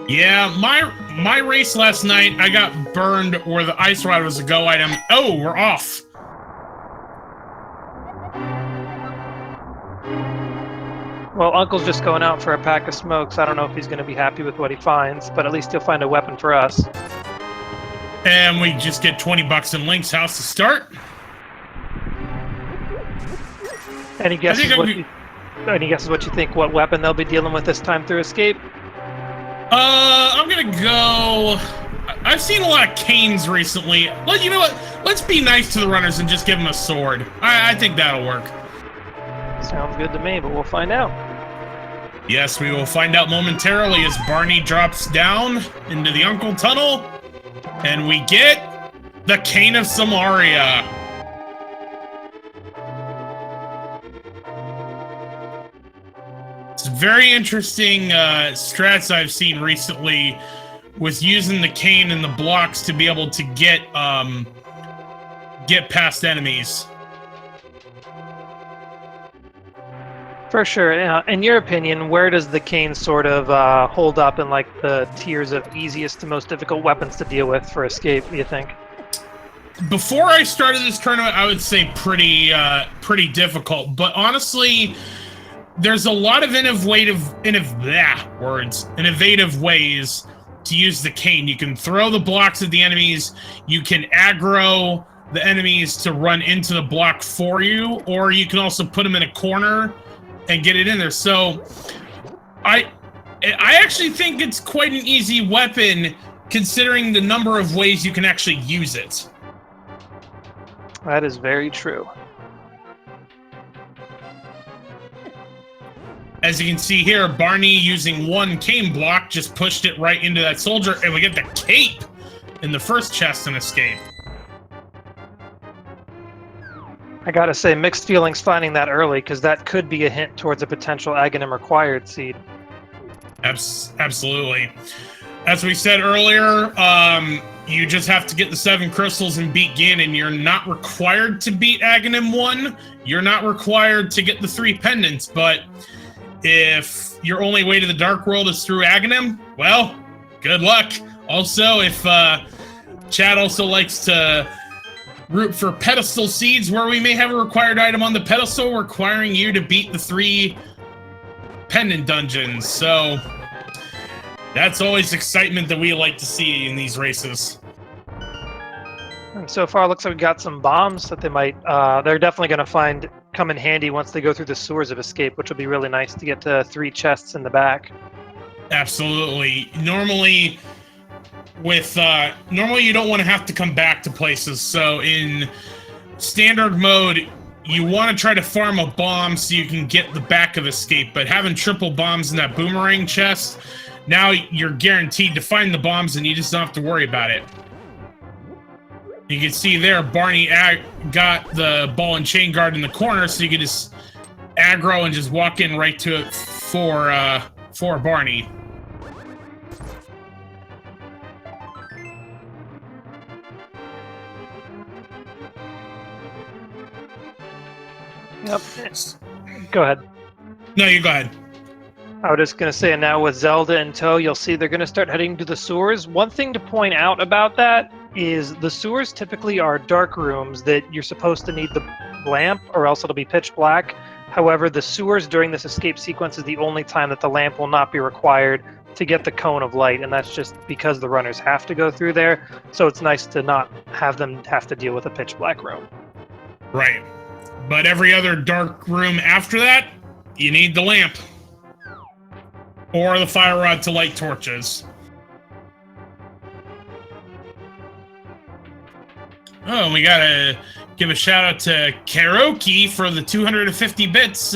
Yeah, my race last night, I got burned where the ice rod was a go item. Oh, we're off. Well, Uncle's just going out for a pack of smokes. I don't know if he's going to be happy with what he finds, but at least he'll find a weapon for us. And we just get 20 bucks in Link's house to start. Any guesses what you think what weapon they'll be dealing with this time through Escape? I'm gonna go... I've seen a lot of canes recently. Well, you know what? Let's be nice to the runners and just give them a sword. I think that'll work. Sounds good to me, but we'll find out. Yes, we will find out momentarily as Barney drops down into the Uncle Tunnel. And we get the Cane of Samaria. It's very interesting strats I've seen recently with using the cane and the blocks to be able to get past enemies. For sure. In your opinion, where does the cane sort of hold up in like the tiers of easiest to most difficult weapons to deal with for Escape, you think? Before I started this tournament, I would say pretty difficult. But honestly, there's a lot of innovative ways to use the cane. You can throw the blocks at the enemies. You can aggro the enemies to run into the block for you, or you can also put them in a corner and get it in there. So I actually think it's quite an easy weapon considering the number of ways you can actually use it. That is very true. As you can see here, Barney using one cane block just pushed it right into that soldier, and we get the cape in the first chest in Escape. I gotta say, mixed feelings finding that early, because that could be a hint towards a potential Aghanim required seed. Absolutely. As we said earlier, you just have to get the 7 crystals and beat Ganon. You're not required to beat Aghanim 1. You're not required to get the 3 pendants, but if your only way to the Dark World is through Aghanim, well, good luck. Also, if Chad also likes to root for pedestal seeds, where we may have a required item on the pedestal requiring you to beat the 3 pendant dungeons. So that's always excitement that we like to see in these races. And so far, it looks like we got some bombs that they might, they're definitely going to come in handy once they go through the sewers of Escape, which will be really nice to get to 3 chests in the back. Absolutely. Normally you don't want to have to come back to places. So in standard mode, you want to try to farm a bomb so you can get the back of Escape, but having triple bombs in that boomerang chest, now you're guaranteed to find the bombs and you just don't have to worry about it. You can see there, Barney got the ball and chain guard in the corner, so you can just aggro and just walk in right to it for Barney. Yep. Go ahead. No, you go ahead. I was just going to say, now with Zelda in tow, you'll see they're going to start heading to the sewers. One thing to point out about that is the sewers typically are dark rooms that you're supposed to need the lamp or else it'll be pitch black. However, the sewers during this escape sequence is the only time that the lamp will not be required to get the cone of light, and that's just because the runners have to go through there. So it's nice to not have them have to deal with a pitch black room. Right. But every other dark room after that, you need the lamp. Or the fire rod to light torches. Oh, we gotta give a shout out to Karaoke for the 250 bits.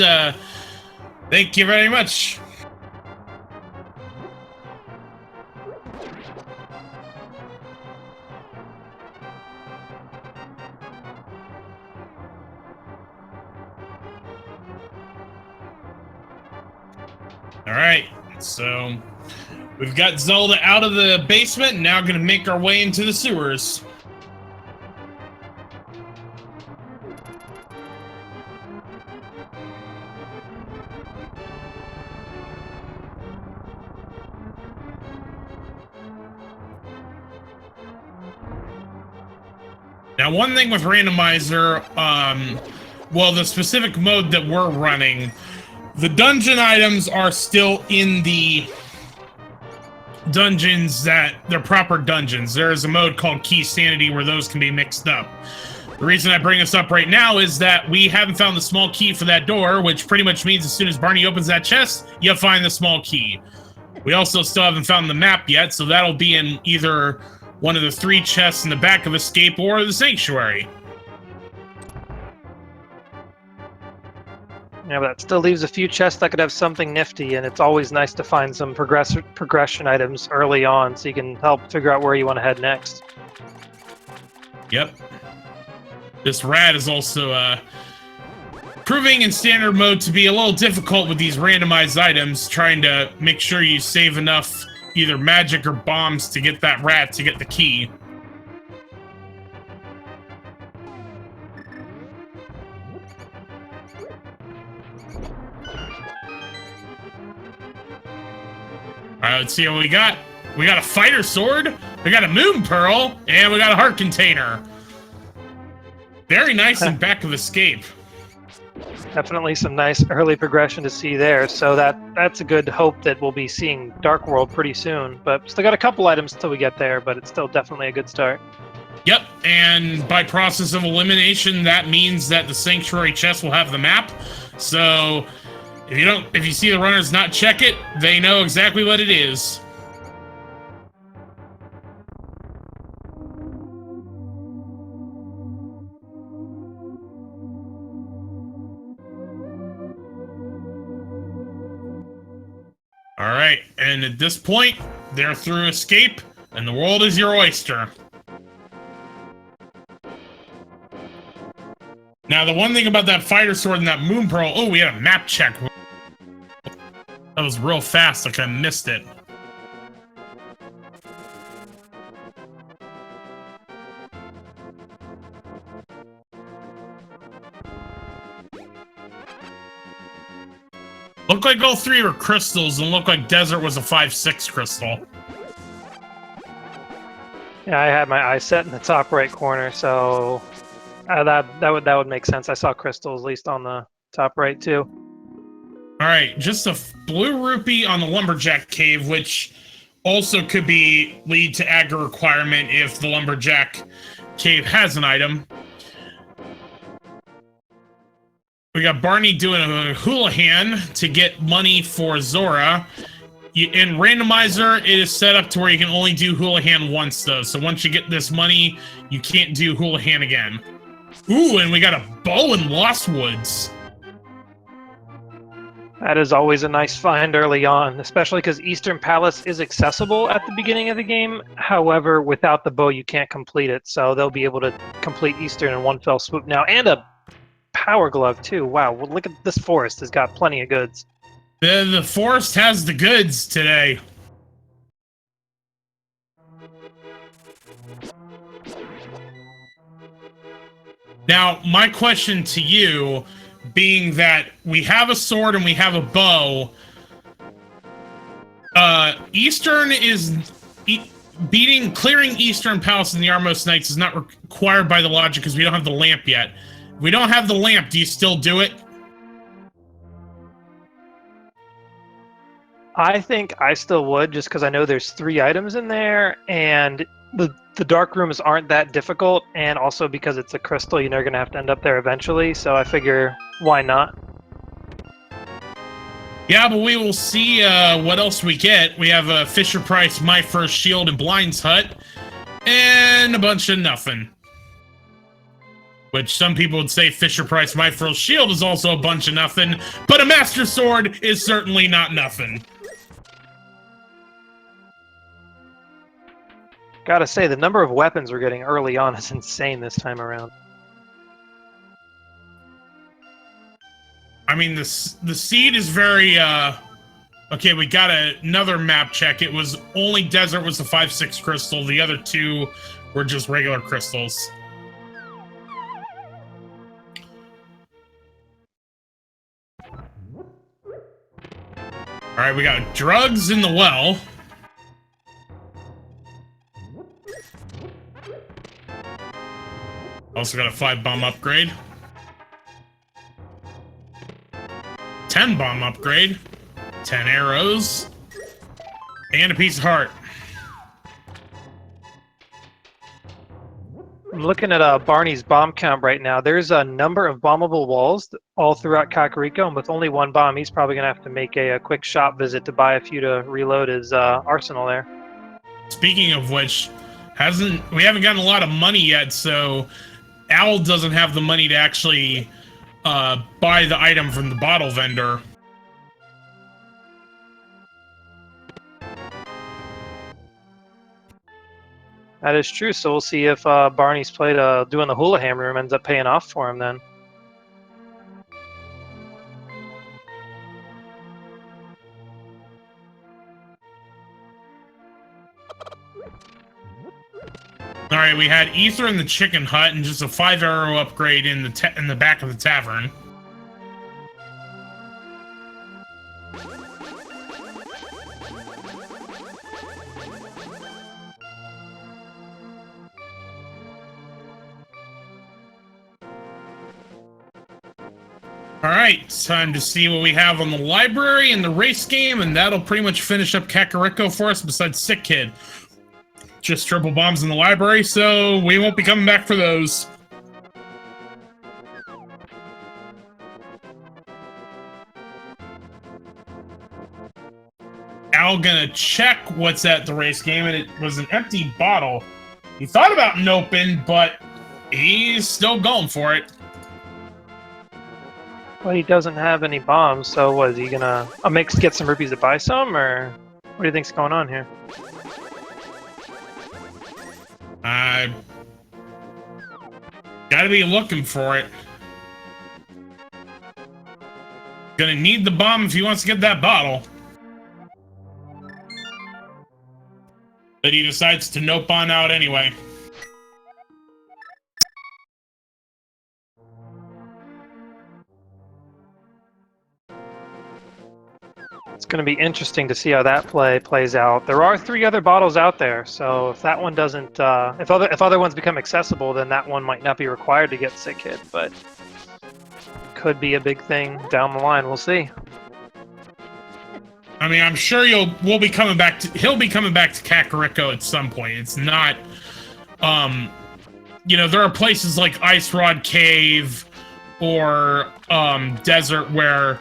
Thank you very much. All right, so we've got Zelda out of the basement, now gonna make our way into the sewers. Now, one thing with Randomizer, well, the specific mode that we're running, the dungeon items are still in the dungeons that they're proper dungeons. There is a mode called Key Sanity where those can be mixed up. The reason I bring this up right now is that we haven't found the small key for that door, which pretty much means as soon as Barney opens that chest, you'll find the small key. We also still haven't found the map yet, so that'll be in either one of the 3 chests in the back of Escape or the Sanctuary. Yeah, but that still leaves a few chests that could have something nifty, and it's always nice to find some progression items early on so you can help figure out where you want to head next. Yep. This rat is also proving in standard mode to be a little difficult with these randomized items, trying to make sure you save enough either magic or bombs to get that rat to get the key. Alright, let's see what we got. We got a fighter sword, we got a moon pearl, and we got a heart container. Very nice in back of Escape. Definitely some nice early progression to see there, so that's a good hope that we'll be seeing Dark World pretty soon. But still got a couple items till we get there, but it's still definitely a good start. Yep, and by process of elimination, that means that the Sanctuary chest will have the map. So if you see the runners not check it, they know exactly what it is. All right, and at this point, they're through Escape, and the world is your oyster. Now, the one thing about that fighter sword and that moon pearl, oh, we had a map check. That was real fast, like I missed it. Looked like all 3 were crystals, and looked like Desert was a 5/6 crystal. Yeah, I had my eye set in the top right corner, so that would make sense. I saw crystals at least on the top right too. All right, just a blue rupee on the lumberjack cave, which also could be lead to aggro requirement if the lumberjack cave has an item. We got Barney doing a houlihan to get money for Zora. In Randomizer, it is set up to where you can only do houlihan once, though. So once you get this money, you can't do houlihan again. Ooh, and we got a bow in Lost Woods. That is always a nice find early on, especially because Eastern Palace is accessible at the beginning of the game. However, without the bow, you can't complete it. So they'll be able to complete Eastern in one fell swoop now. And a power glove, too. Wow, well, look at this forest. Has got plenty of goods. The forest has the goods today. Now, my question to you, being that we have a sword and we have a bow, Eastern is clearing Eastern Palace and the Armos Knights is not required by the logic because we don't have the lamp yet. If we don't have the lamp, do you still do it? I think I still would, just because I know there's 3 items in there, and the dark rooms aren't that difficult, and also because it's a crystal, you know you're going to have to end up there eventually, so I figure, why not? Yeah, but we will see what else we get. We have a Fisher-Price My First Shield and Blind's Hut, and a bunch of nothing. Which some people would say Fisher-Price My First Shield is also a bunch of nothing, but a Master Sword is certainly not nothing. Gotta say, the number of weapons we're getting early on is insane this time around. I mean, the seed is very, okay, we got another map check. It was only Desert was a 5/6 crystal. The other 2 were just regular crystals. All right, we got drugs in the well. Also got a 5-bomb upgrade. 10-bomb upgrade. 10 arrows. And a piece of heart. I'm looking at Barney's bomb count right now. There's a number of bombable walls all throughout Kakariko, and with only 1 bomb, he's probably going to have to make a quick shop visit to buy a few to reload his arsenal there. Speaking of which, we haven't gotten a lot of money yet, so Owl doesn't have the money to actually buy the item from the bottle vendor. That is true, so we'll see if Barney's play doing the hula hammer room ends up paying off for him then. Alright, we had Ether in the chicken hut and just a 5-arrow upgrade in the back of the tavern. Alright, time to see what we have on the library and the race game, and that'll pretty much finish up Kakariko for us besides Sick Kid. Just triple bombs in the library, so we won't be coming back for those. Al gonna check what's at the race game, and it was an empty bottle. He thought about noping, but he's still going for it. Well, he doesn't have any bombs, so was he gonna get some rupees to buy some, or what do you think's going on here? Gotta be looking for it. Gonna need the bomb if he wants to get that bottle. But he decides to nope on out anyway. It's going to be interesting to see how that plays out. There are 3 other bottles out there, so if that one doesn't, if other ones become accessible, then that one might not be required to get Sick Kid, but could be a big thing down the line. We'll see. I mean, I'm sure he'll be coming back to Kakariko at some point. It's not, you know, there are places like Ice Rod Cave or Desert where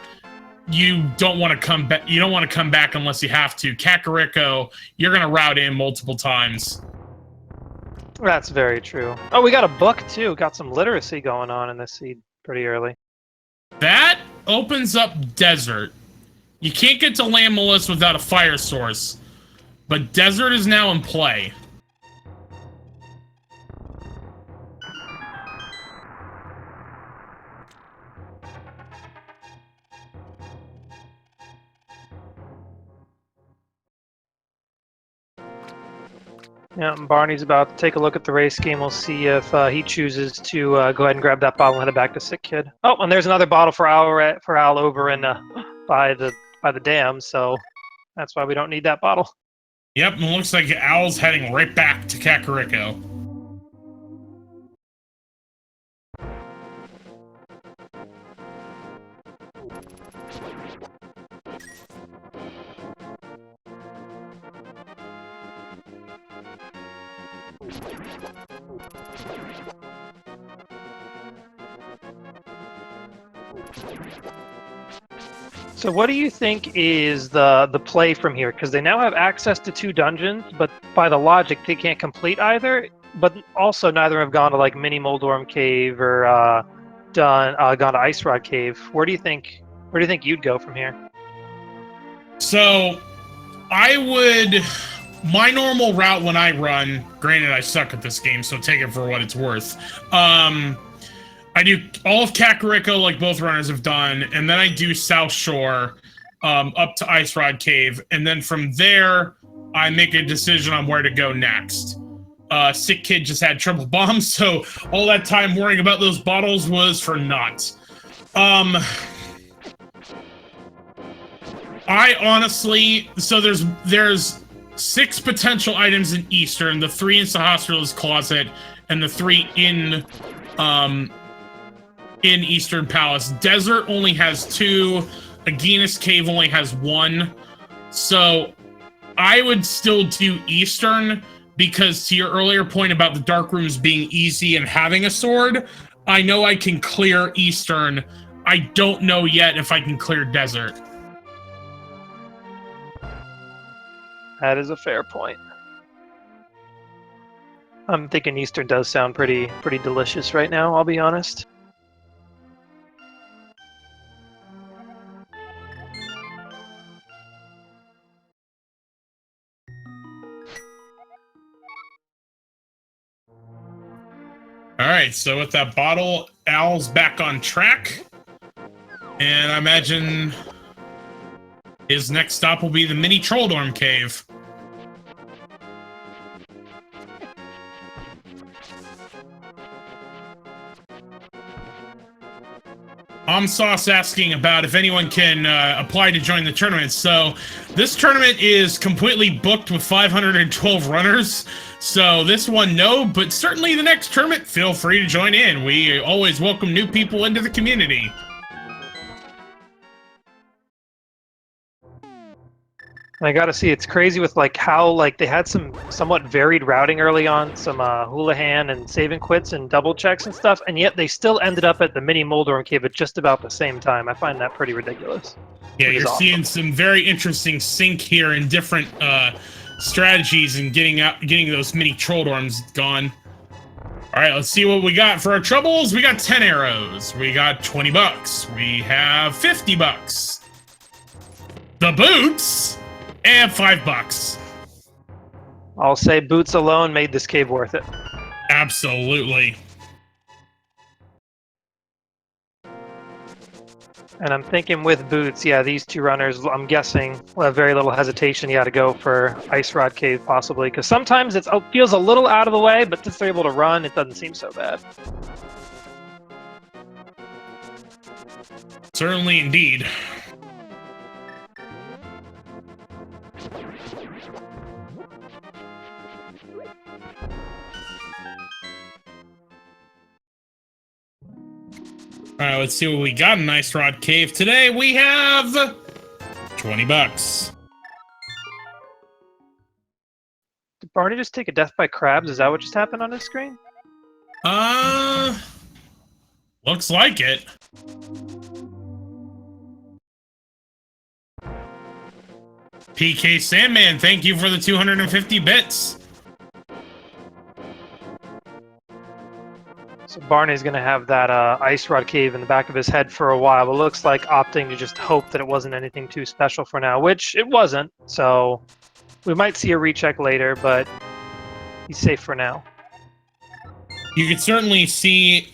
you don't want to come back. You don't want to come back unless you have to. Kakariko, you're gonna route in multiple times. That's very true. Oh, we got a book too. Got some literacy going on in this seed pretty early. That opens up Desert. You can't get to Lamulus without a fire source, but Desert is now in play. Yeah, and Barney's about to take a look at the race game. We'll see if he chooses to go ahead and grab that bottle and head it back to Sick Kid. Oh, and there's another bottle for Al over in by the dam, so that's why we don't need that bottle. Yep, and it looks like Owl's heading right back to Kakariko. So what do you think is the play from here? Because they now have access to 2 dungeons, but by the logic, they can't complete either. But also, neither have gone to like Mini Moldorm Cave or gone to Ice Rod Cave. Where do you think you'd go from here? So, my normal route when I run. Granted, I suck at this game, so take it for what it's worth. I do all of Kakariko like both runners have done, and then I do South Shore up to Ice Rod Cave, and then from there, I make a decision on where to go next. Sick Kid just had triple bombs, so all that time worrying about those bottles was for naught. I honestly, so there's 6 potential items in Eastern, the 3 in Sahasrar's closet, and the 3 in in Eastern Palace. Desert only has 2. Aeginus Cave only has 1. So I would still do Eastern, because to your earlier point about the dark rooms being easy and having a sword, I know I can clear Eastern. I don't know yet if I can clear Desert. That is a fair point. I'm thinking Eastern does sound pretty delicious right now, I'll be honest. All right, so with that bottle, Al's back on track. And I imagine his next stop will be the mini Trolldorm Cave. Sauce asking about if anyone can apply to join the tournament. So this tournament is completely booked with 512 runners. So this one, no, but certainly the next tournament, feel free to join in. We always welcome new people into the community. And I gotta see, it's crazy with like how like they had some somewhat varied routing early on, some Houlihan and save and quits and double checks and stuff, and yet they still ended up at the mini Moldorm Cave at just about the same time. I find that pretty ridiculous. Yeah, you're seeing some very interesting sync here in different strategies and getting those mini Trolldorms gone. All right, let's see what we got for our troubles. We got 10 arrows. We got 20 bucks. We have 50 bucks. The boots. And 5 bucks. I'll say boots alone made this cave worth it. Absolutely. And I'm thinking with boots, yeah, these 2 runners, I'm guessing, will have very little hesitation, to go for Ice Rod Cave, possibly. Because sometimes it feels a little out of the way, but since they're able to run, it doesn't seem so bad. Certainly indeed. All right, let's see what we got in Ice Rod Cave today. We have 20 bucks. Did Barney just take a death by crabs? Is that what just happened on his screen? Looks like it. PK Sandman, thank you for the 250 bits. So Barney's going to have that Ice Rod Cave in the back of his head for a while, but looks like opting to just hope that it wasn't anything too special for now, which it wasn't. So we might see a recheck later, but he's safe for now. You could certainly see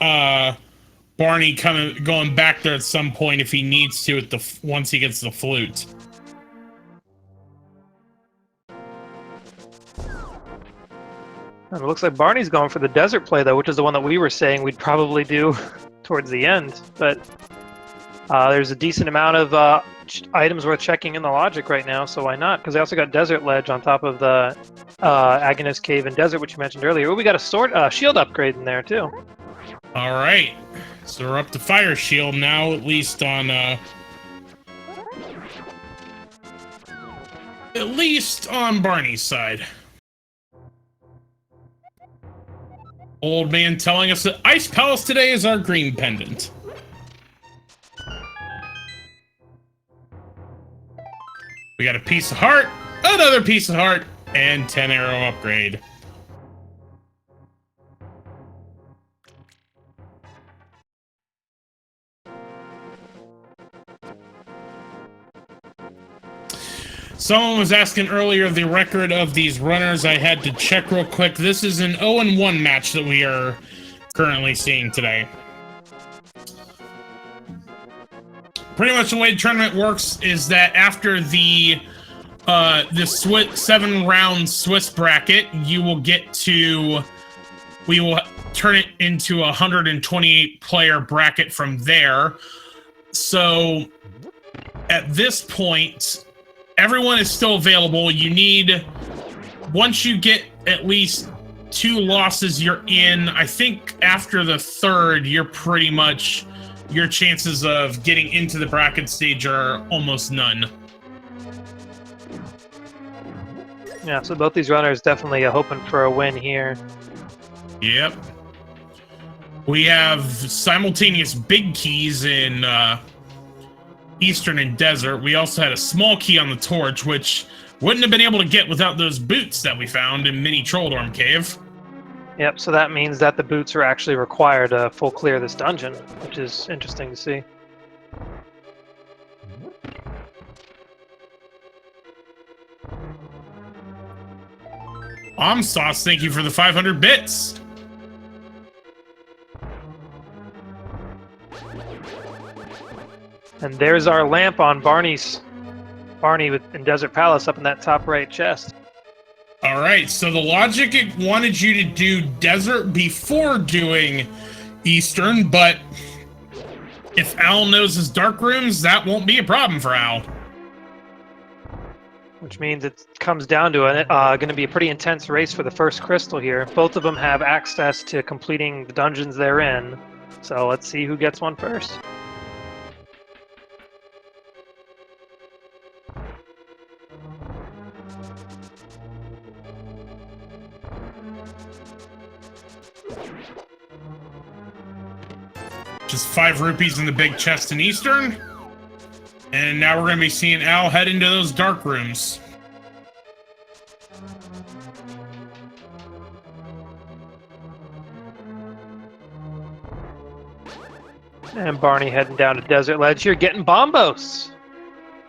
Barney going back there at some point if he needs to once he gets the flute. And it looks like Barney's going for the desert play, though, which is the one that we were saying we'd probably do towards the end. But there's a decent amount of items worth checking in the logic right now, so why not? Because they also got Desert Ledge on top of the Agonist Cave and Desert, which you mentioned earlier. Oh, we got a shield upgrade in there, too. All right. So we're up to Fire Shield now, at least on Barney's side. Old man telling us that Ice Palace today is our green pendant. We got a piece of heart, another piece of heart, and 10 arrow upgrade. Someone was asking earlier the record of these runners. I had to check real quick. This is an 0-1 match that we are currently seeing today. Pretty much the way the tournament works is that after the 7-round Swiss bracket, we will turn it into a 128-player bracket from there. So at this point, everyone is still available. Once you get at least 2 losses, you're in. I think after the 3rd, you're pretty much, your chances of getting into the bracket stage are almost none. Yeah, so both these runners definitely hoping for a win here. Yep. We have simultaneous big keys in Eastern and Desert. We also had a small key on the Torch, which wouldn't have been able to get without those boots that we found in Mini Trolldorm Cave. Yep, so that means that the boots are actually required to full clear this dungeon, which is interesting to see. Sauce, thank you for the 500 bits. And there's our lamp on Barney in Desert Palace up in that top right chest. All right, so the logic, it wanted you to do Desert before doing Eastern, but if Al knows his dark rooms, that won't be a problem for Al. Which means it comes down to it. Going to be a pretty intense race for the first crystal here. Both of them have access to completing the dungeons they're in. So let's see who gets one first. Just 5 rupees in the big chest in Eastern. And now we're going to be seeing Al head into those dark rooms. And Barney heading down to Desert Ledge here, getting Bombos.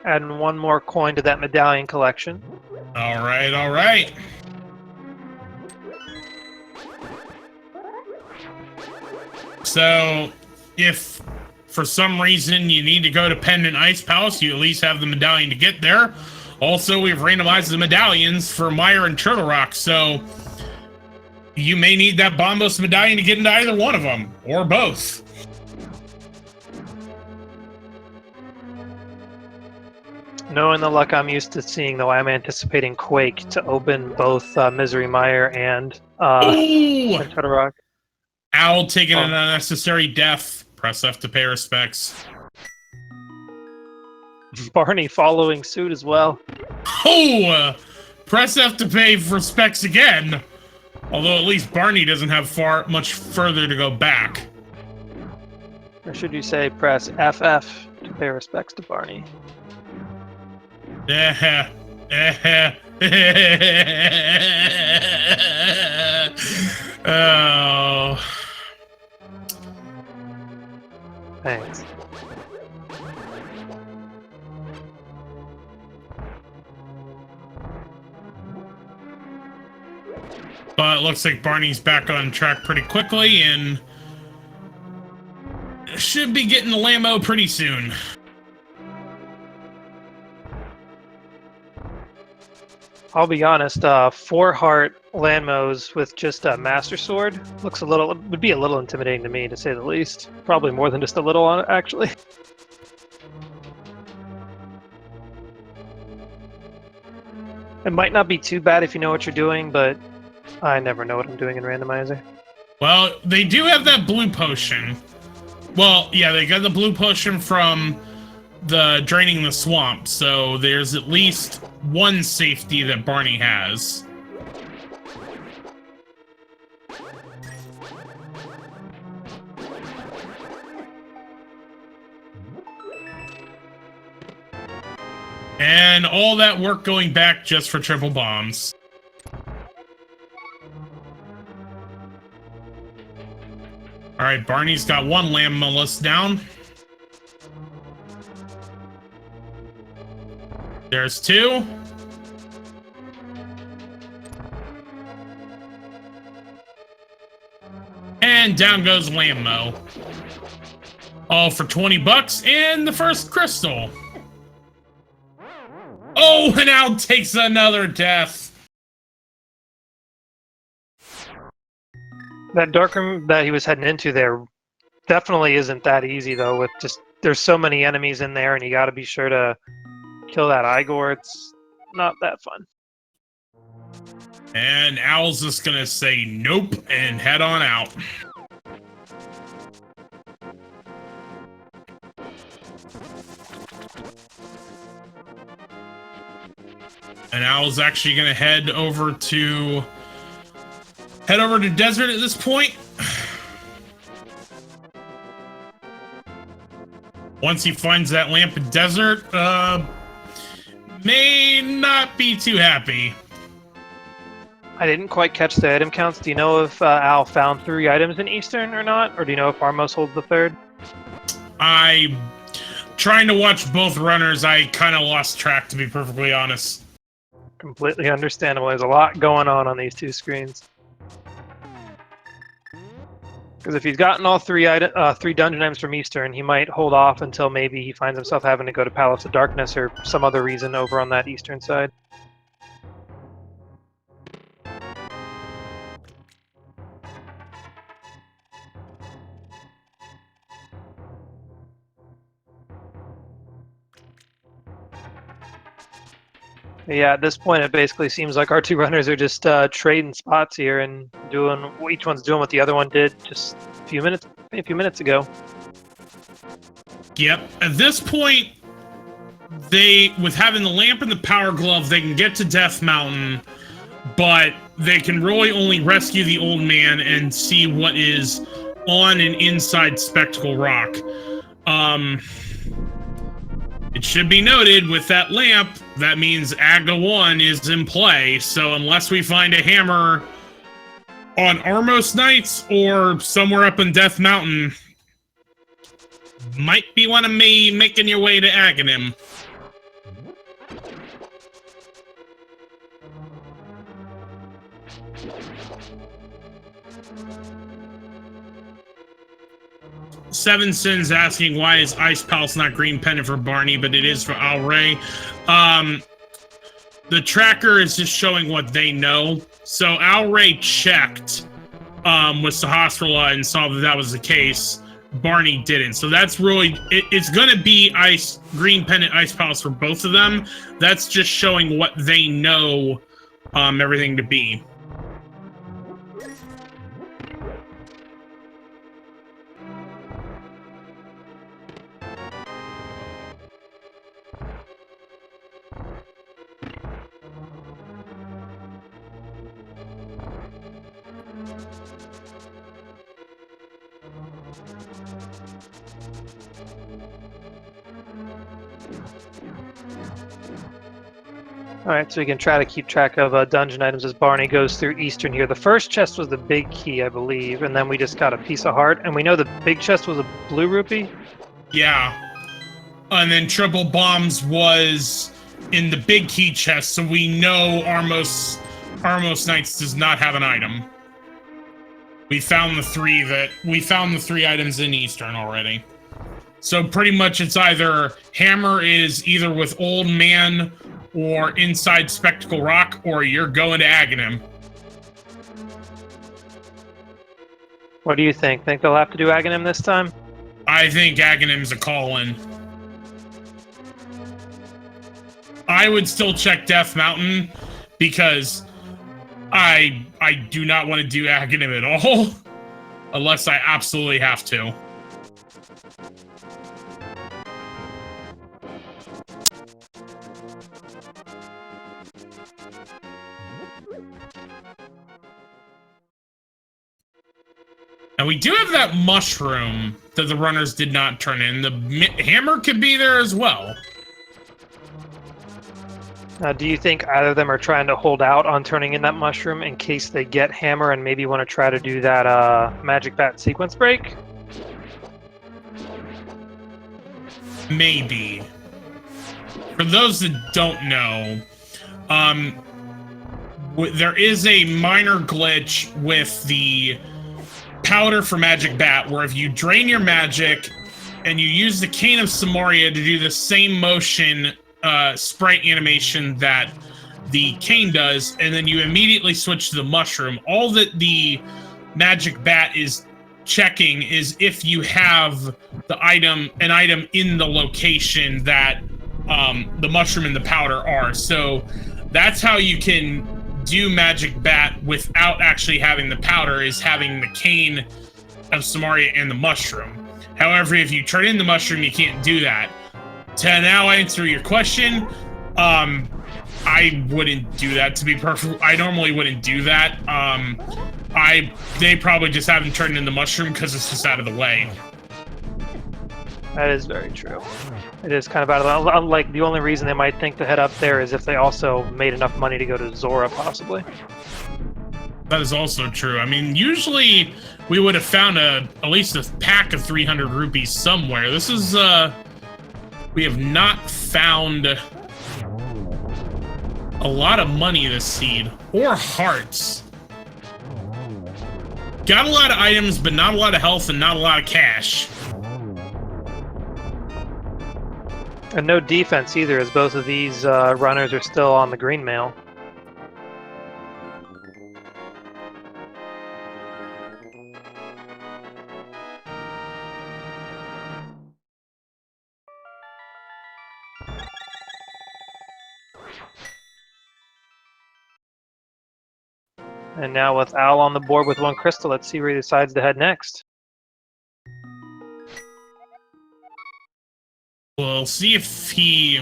Adding 1 more coin to that medallion collection. All right, all right. So, if for some reason you need to go to Pendant Ice Palace, you at least have the medallion to get there. Also, we've randomized the medallions for Mire and Turtle Rock, so you may need that Bombos medallion to get into either one of them, or both. Knowing the luck I'm used to seeing, though, I'm anticipating Quake to open both Misery Mire and Turtle Rock. Owl taking an unnecessary death. Press F to pay respects. Barney following suit as well. Press F to pay respects again. Although at least Barney doesn't have much further to go back. Or should you say press FF to pay respects to Barney? Oh. Thanks. But it looks like Barney's back on track pretty quickly and should be getting the Lambo pretty soon. I'll be honest, 4-heart Lanmos with just a Master Sword would be a little intimidating to me, to say the least. Probably more than just a little, actually. It might not be too bad if you know what you're doing, but I never know what I'm doing in Randomizer. Well, they do have that blue potion. Well, yeah, they got the blue potion from the draining the swamp, so there's at least one safety that Barney has. And all that work going back just for triple bombs. All right, Barney's got 1 Lamb Mollusk down. There's 2. And down goes Lammo. All for 20 bucks and the first crystal. Oh, and Al takes another death. That dark room that he was heading into there definitely isn't that easy, though, with just, there's so many enemies in there and you gotta be sure to kill that Igor. It's not that fun. And Owl's just gonna say nope and head on out. And Owl's actually gonna head over to desert at this point. Once he finds that lamp in desert, may not be too happy. I didn't quite catch the item counts. Do you know if Al found 3 items in Eastern or not? Or do you know if Armos holds the 3rd? I, trying to watch both runners, I kind of lost track, to be perfectly honest. Completely understandable. There's a lot going on these 2 screens. Because if he's gotten all 3 dungeon items from Eastern, he might hold off until maybe he finds himself having to go to Palace of Darkness or some other reason over on that Eastern side. Yeah, at this point, it basically seems like our 2 runners are just trading spots here and doing what each one's doing what the other one did just a few minutes ago. Yep. At this point, with having the lamp and the power glove, they can get to Death Mountain, but they can really only rescue the old man and see what is on and inside Spectacle Rock. It should be noted, with that lamp, that means Agda 1 is in play, so unless we find a hammer on Armos Knights or somewhere up in Death Mountain, might be one of me making your way to Aghanim. Seven Sins asking why is Ice Palace not green pendant for Barney, but it is for Alrae. The tracker is just showing what they know. So Alrae checked with Sahasrara and saw that was the case. Barney didn't. So that's really it's gonna be green pendant Ice Palace for both of them. That's just showing what they know everything to be. Alright, so we can try to keep track of dungeon items as Barney goes through Eastern here. The first chest was the big key, I believe, and then we just got a piece of heart. And we know the big chest was a blue rupee? Yeah. And then triple bombs was in the big key chest, so we know Armos Knights does not have an item. We found the 3 items in Eastern already. So pretty much it's either hammer is either with Old Man or inside Spectacle Rock, or you're going to Aghanim. What do you think? Think they'll have to do Aghanim this time? I think Aghanim's a call-in. I would still check Death Mountain because I do not want to do Aghanim at all unless I absolutely have to. And we do have that mushroom that the runners did not turn in. The hammer could be there as well. Do you think either of them are trying to hold out on turning in that mushroom in case they get hammer and maybe want to try to do that magic bat sequence break? Maybe. For those that don't know, there is a minor glitch with the powder for Magic Bat, where if you drain your magic and you use the Cane of Samoria to do the same motion sprite animation that the cane does, and then you immediately switch to the mushroom, all that the Magic Bat is checking is if you have an item in the location that the mushroom and the powder are. So that's how you can do Magic Bat without actually having the powder is having the cane of Samaria and the mushroom. However, if you turn in the mushroom, you can't do that. To now answer your question, I wouldn't do that, to be perfect. I normally wouldn't do that. They probably just haven't turned in the mushroom because it's just out of the way. That is very true. It is kind of out of the... Like, the only reason they might think to head up there is if they also made enough money to go to Zora, possibly. That is also true. I mean, usually we would have found at least a pack of 300 rupees somewhere. This is, we have not found a lot of money this seed. Or hearts. Got a lot of items, but not a lot of health and not a lot of cash. And no defense either, as both of these runners are still on the green mail. And now with Al on the board with 1 crystal, let's see where he decides to head next. We'll see if he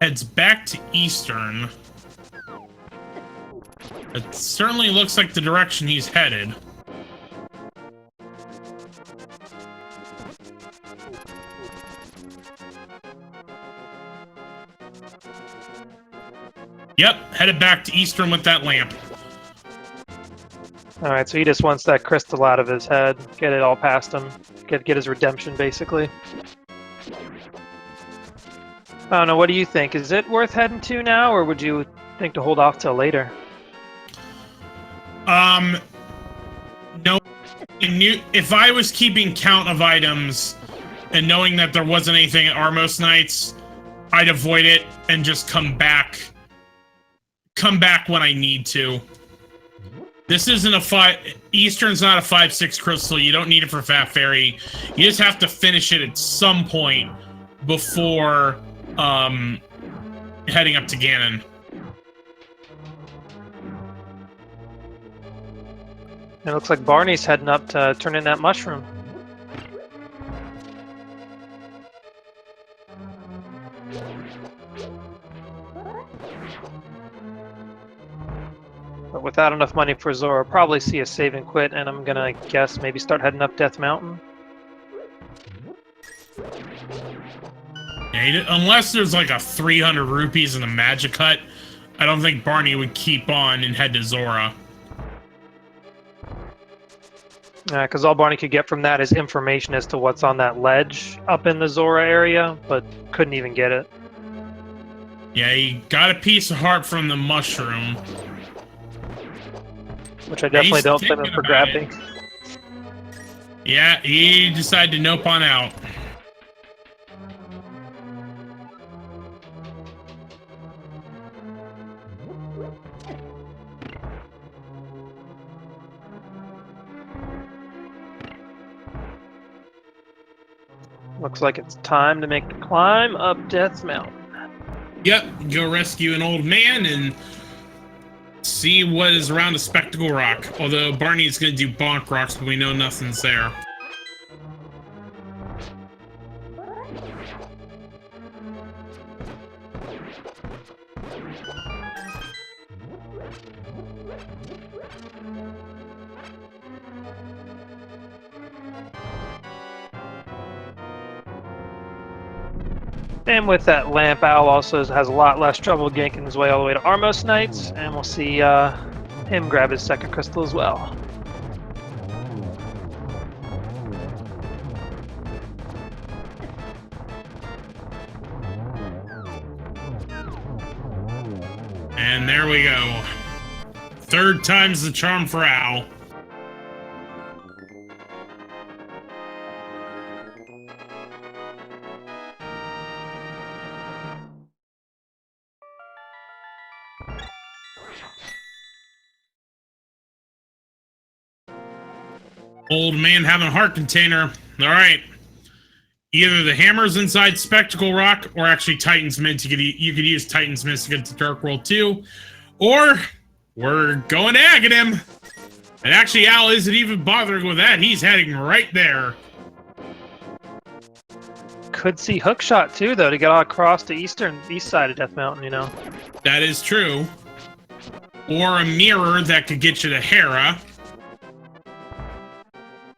heads back to Eastern. It certainly looks like the direction he's headed. Yep, headed back to Eastern with that lamp. Alright, so he just wants that crystal out of his head, get it all past him, get his redemption, basically. I don't know, what do you think? Is it worth heading to now, or would you think to hold off till later? No. If I was keeping count of items and knowing that there wasn't anything at Armos Nights, I'd avoid it and just come back when I need to. This isn't a Eastern's not a 5/6 crystal. You don't need it for Fat Fairy. You just have to finish it at some point before heading up to Ganon. It looks like Barney's heading up to turn in that mushroom. But without enough money for Zora, probably see a save and quit, and I'm gonna guess maybe start heading up Death Mountain. Yeah, unless there's like a 300 rupees in a magic hut, I don't think Barney would keep on and head to Zora. Because all Barney could get from that is information as to what's on that ledge up in the Zora area, but couldn't even get it. Yeah, he got a piece of heart from the mushroom. Which I definitely don't blame him for grabbing. Yeah, he decided to nope on out. Looks like it's time to make the climb up Death Mountain. Yep, go rescue an old man and see what is around a Spectacle Rock. Although Barney's gonna do Bonk Rocks, but we know nothing's there. And with that lamp, Al also has a lot less trouble ganking his way all the way to Armos Knights, and we'll see him grab his second crystal as well. And there we go. Third time's the charm for Al. Old man having a heart container. All right. Either the hammer's inside Spectacle Rock, or actually Titan's Mint. You could use Titan's Mint to get to Dark World 2, Or we're going to Aghanim. And actually, Al isn't even bothering with that. He's heading right there. Could see Hookshot too, though, to get all across the east side of Death Mountain, you know. That is true. Or a mirror that could get you to Hera.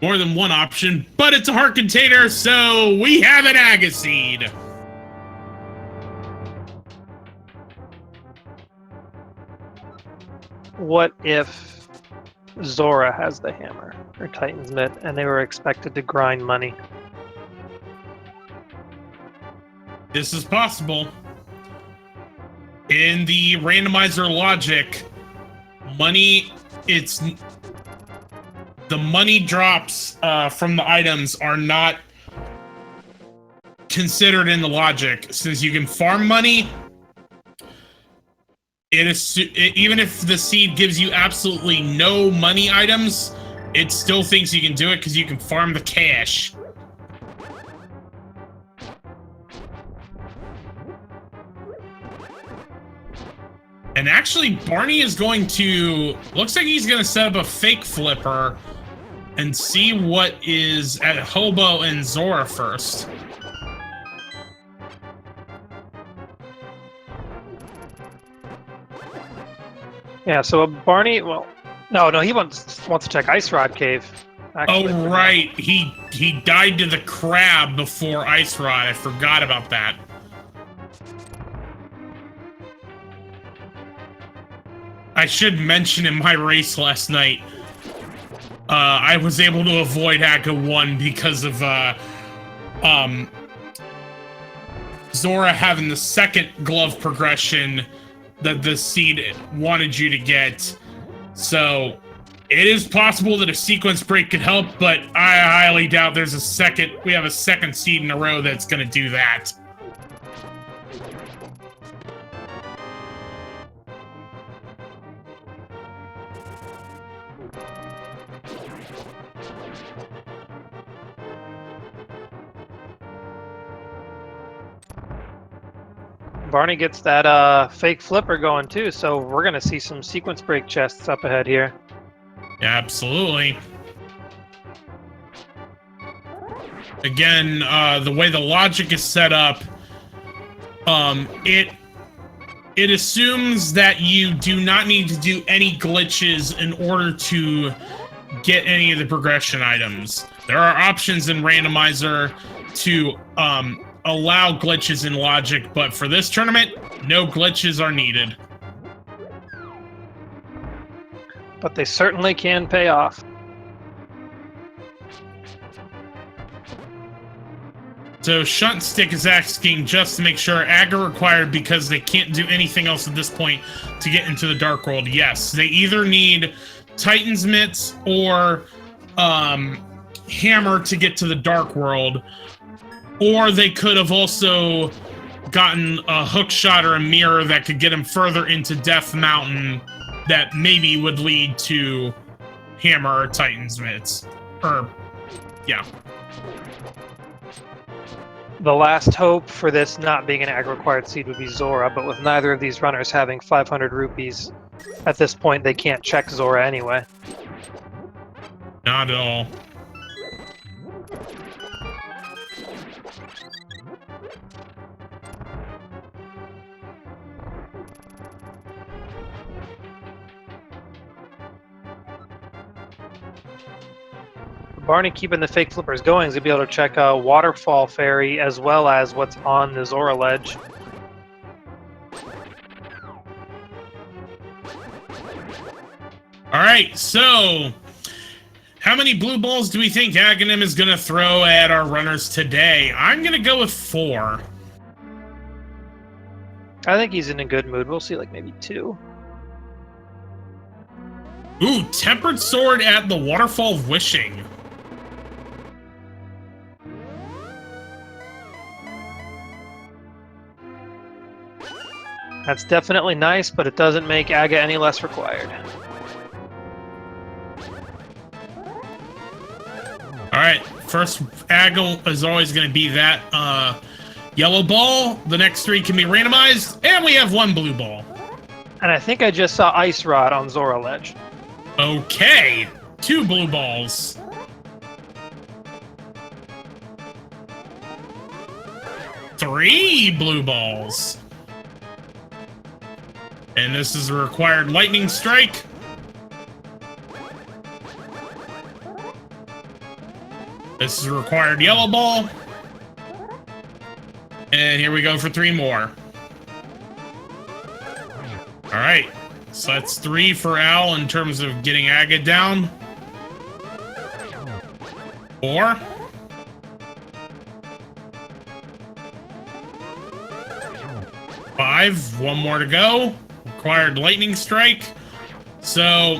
More than one option, but it's a heart container, so we have an Agaseed. What if Zora has the hammer, or Titan's Mitt, and they were expected to grind money? This is possible. In the randomizer logic, the money drops from the items are not considered in the logic. Since you can farm money, even if the seed gives you absolutely no money items, it still thinks you can do it because you can farm the cash. And actually, Barney is going to... Looks like he's going to set up a fake flipper and see what is at Hobo and Zora first. Yeah, so Barney... Well, no, he wants to check Ice Rod Cave. Actually. Oh, right. He died to the crab before Ice Rod. I forgot about that. I should mention in my race last night, I was able to avoid Aga 1 because of Zora having the second glove progression that the seed wanted you to get. So it is possible that a sequence break could help, but I highly doubt we have a second seed in a row that's going to do that. Barney gets that fake flipper going too, so we're gonna see some sequence break chests up ahead here. Yeah, absolutely. Again, the way the logic is set up, it assumes that you do not need to do any glitches in order to get any of the progression items. There are options in Randomizer to allow glitches in logic, but for this tournament, no glitches are needed. But they certainly can pay off. So Shuntstick is asking just to make sure Aga required because they can't do anything else at this point to get into the Dark World. Yes, they either need Titan's Mitts or Hammer to get to the Dark World. Or they could have also gotten a hook shot or a mirror that could get them further into Death Mountain that maybe would lead to Hammer or Titan's Mitts. Yeah. The last hope for this not being an ag-required seed would be Zora, but with neither of these runners having 500 rupees, at this point they can't check Zora anyway. Not at all. Barney keeping the fake flippers going is going to be able to check a Waterfall Fairy as well as what's on the Zora ledge. Alright, so how many blue balls do we think Aghanim is going to throw at our runners today? I'm going to go with 4. I think he's in a good mood. We'll see like maybe 2. Ooh, Tempered Sword at the Waterfall of Wishing. That's definitely nice, but it doesn't make Aga any less required. Alright, first Aga is always going to be that yellow ball. The next 3 can be randomized, and we have 1 blue ball. And I think I just saw Ice Rod on Zora Ledge. Okay. 2 blue balls. Three blue balls. And this is a required lightning strike. This is a required yellow ball. And here we go for 3 more. All right. So that's 3 for Al in terms of getting Aga down. 4. 5. 1 more to go. Required lightning strike. So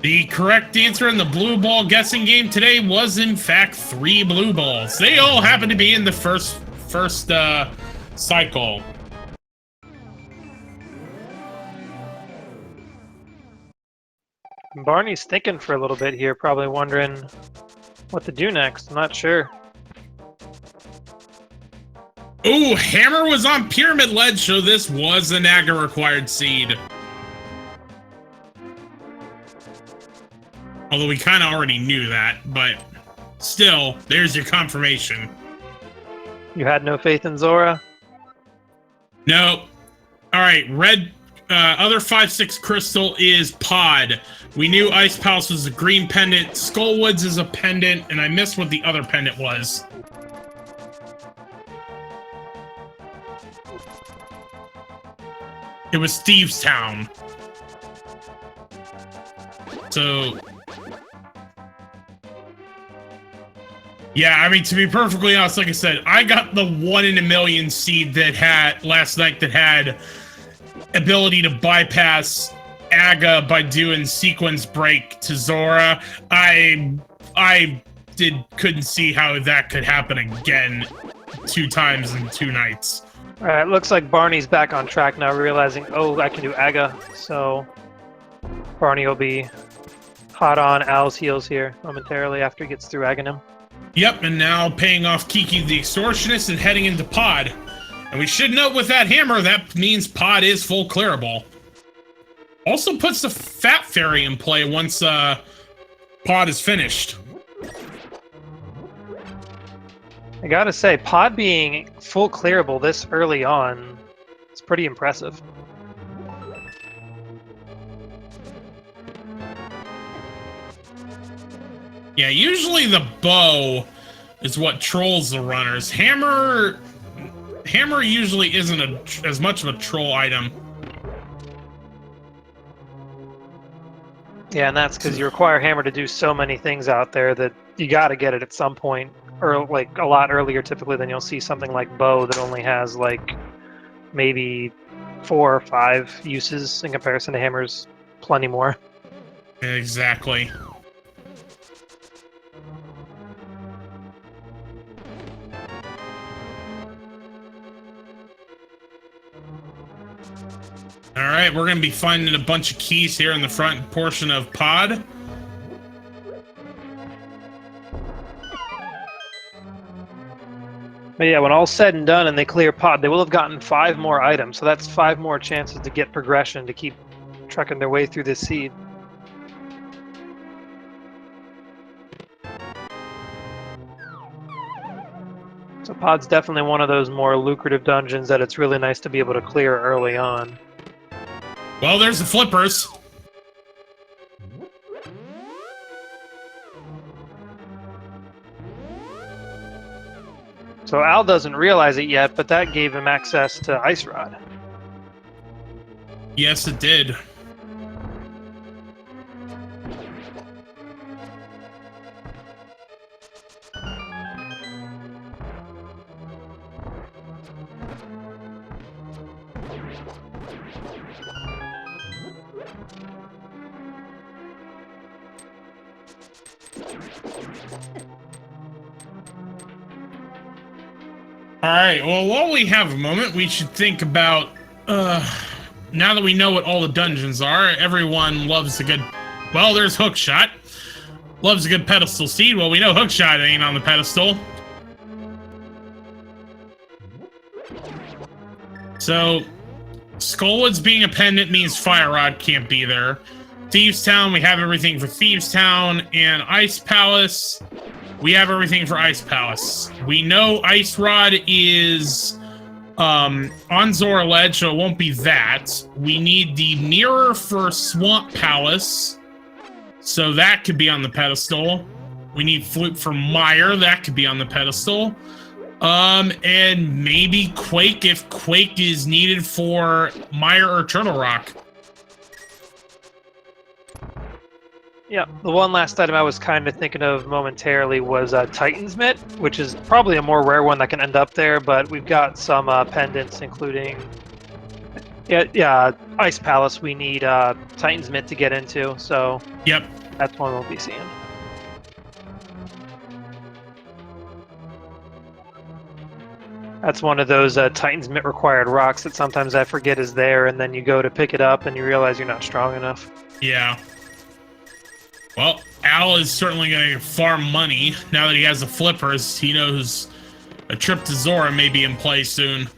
the correct answer in the blue ball guessing game today was in fact 3 blue balls. They all happen to be in the first cycle. Barney's thinking for a little bit here, probably wondering what to do next. I'm not sure. Ooh, Hammer was on Pyramid Ledge, so this was an Aga required seed. Although we kind of already knew that, but still, there's your confirmation. You had no faith in Zora? No. All right, red, other 5/6 crystal is Pod. We knew Ice Palace was a green pendant, Skullwoods is a pendant, and I missed what the other pendant was. It was Thieves Town. So yeah, I mean, to be perfectly honest, like I said, I got the 1 in a million seed that had last night that had ability to bypass Aga by doing sequence break to Zora. I couldn't see how that could happen again 2 times in 2 nights. All right, looks like Barney's back on track now, realizing, oh, I can do Aga. So Barney will be hot on Al's heels here momentarily after he gets through Aghanim. Yep, and now paying off Kiki the Extortionist and heading into Pod. And we should note with that hammer, that means Pod is full clearable. Also puts the Fat Fairy in play once Pod is finished. I gotta say, Pod being full clearable this early on is pretty impressive. Yeah, usually the bow is what trolls the runners. Hammer usually isn't as much of a troll item. Yeah, and that's because you require Hammer to do so many things out there that you gotta get it at some point, or like a lot earlier typically than you'll see something like bow that only has like maybe 4 or 5 uses in comparison to Hammer's plenty more. Exactly. Alright, we're going to be finding a bunch of keys here in the front portion of Pod. But yeah, when all's said and done and they clear Pod, they will have gotten 5 more items, so that's 5 more chances to get progression to keep trucking their way through this seed. So Pod's definitely one of those more lucrative dungeons that it's really nice to be able to clear early on. Well, there's the flippers. So Al doesn't realize it yet, but that gave him access to Ice Rod. Yes, it did. Alright, well, while we have a moment, we should think about, now that we know what all the dungeons are, everyone loves a good, well, there's Hookshot. Loves a good pedestal seed. Well, we know Hookshot ain't on the pedestal. So, Skullwoods being a pendant means Fire Rod can't be there. Thieves Town, we have everything for Thieves Town, and Ice Palace, we have everything for Ice Palace. We know Ice Rod is on Zora Ledge, so it won't be that. We need the mirror for Swamp Palace, so that could be on the pedestal. We need Flute for Mire, that could be on the pedestal. And maybe Quake if Quake is needed for Mire or Turtle Rock. Yeah, the one last item I was kind of thinking of momentarily was Titan's Mitt, which is probably a more rare one that can end up there, but we've got some pendants, including Ice Palace. We need Titan's Mitt to get into, so yep, that's one we'll be seeing. That's one of those Titan's Mitt required rocks that sometimes I forget is there, and then you go to pick it up and you realize you're not strong enough. Yeah. Well, Al is certainly going to farm money. Now that he has the flippers, he knows a trip to Zora may be in play soon.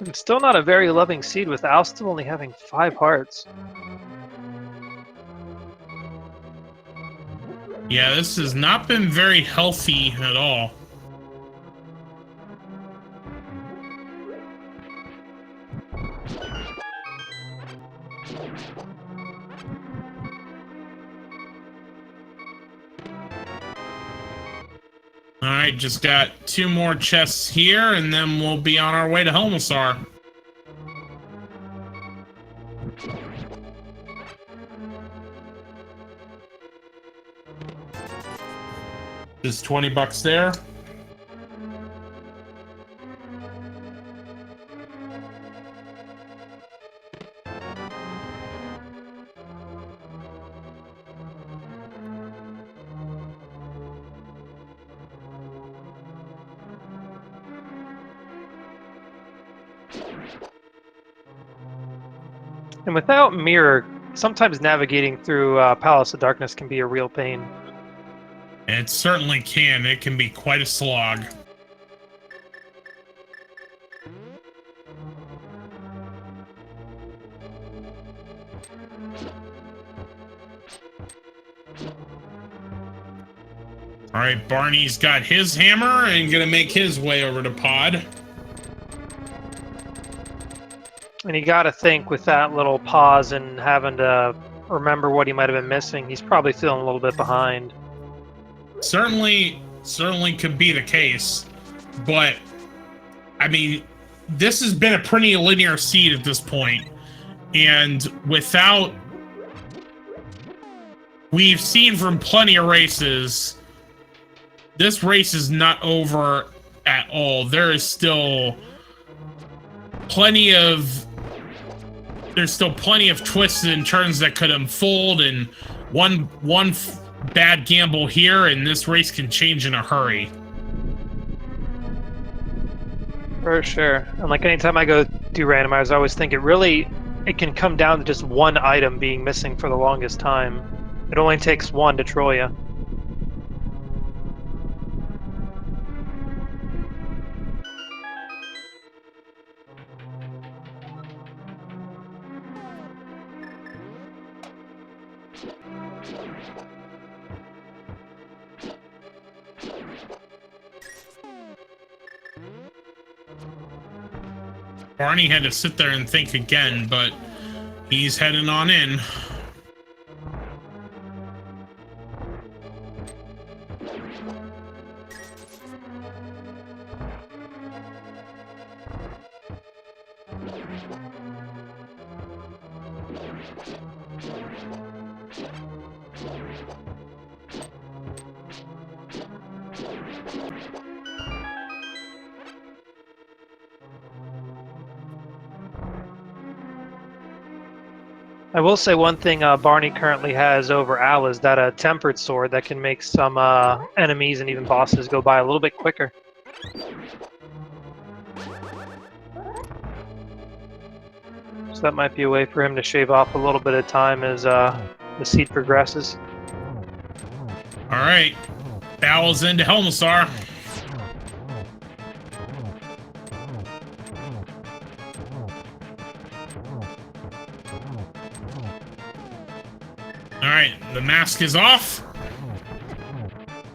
I'm still not a very loving seed with Al still only having 5 hearts. Yeah, this has not been very healthy at all. Alright, just got 2 more chests here, and then we'll be on our way to Helmasar. Just 20 bucks there. And without Mirror, sometimes navigating through Palace of Darkness can be a real pain. It certainly can. It can be quite a slog. All right, Barney's got his hammer and gonna make his way over to Pod. And you gotta think with that little pause and having to remember what he might have been missing, he's probably feeling a little bit behind. Certainly could be the case, but I mean, this has been a pretty linear seed at this point, and without, we've seen from plenty of races, this race is not over at all. There is still plenty of twists and turns that could unfold, and one bad gamble here and this race can change in a hurry. For sure. And like anytime I go do randomizers, I always think it can come down to just one item being missing for the longest time. It only takes one to troll you. Barney had to sit there and think again, but he's heading on in. I will say one thing Barney currently has over Al is that tempered sword that can make some enemies and even bosses go by a little bit quicker. So that might be a way for him to shave off a little bit of time as the seed progresses. All right, Owl's into Helmasaur. All right, the mask is off.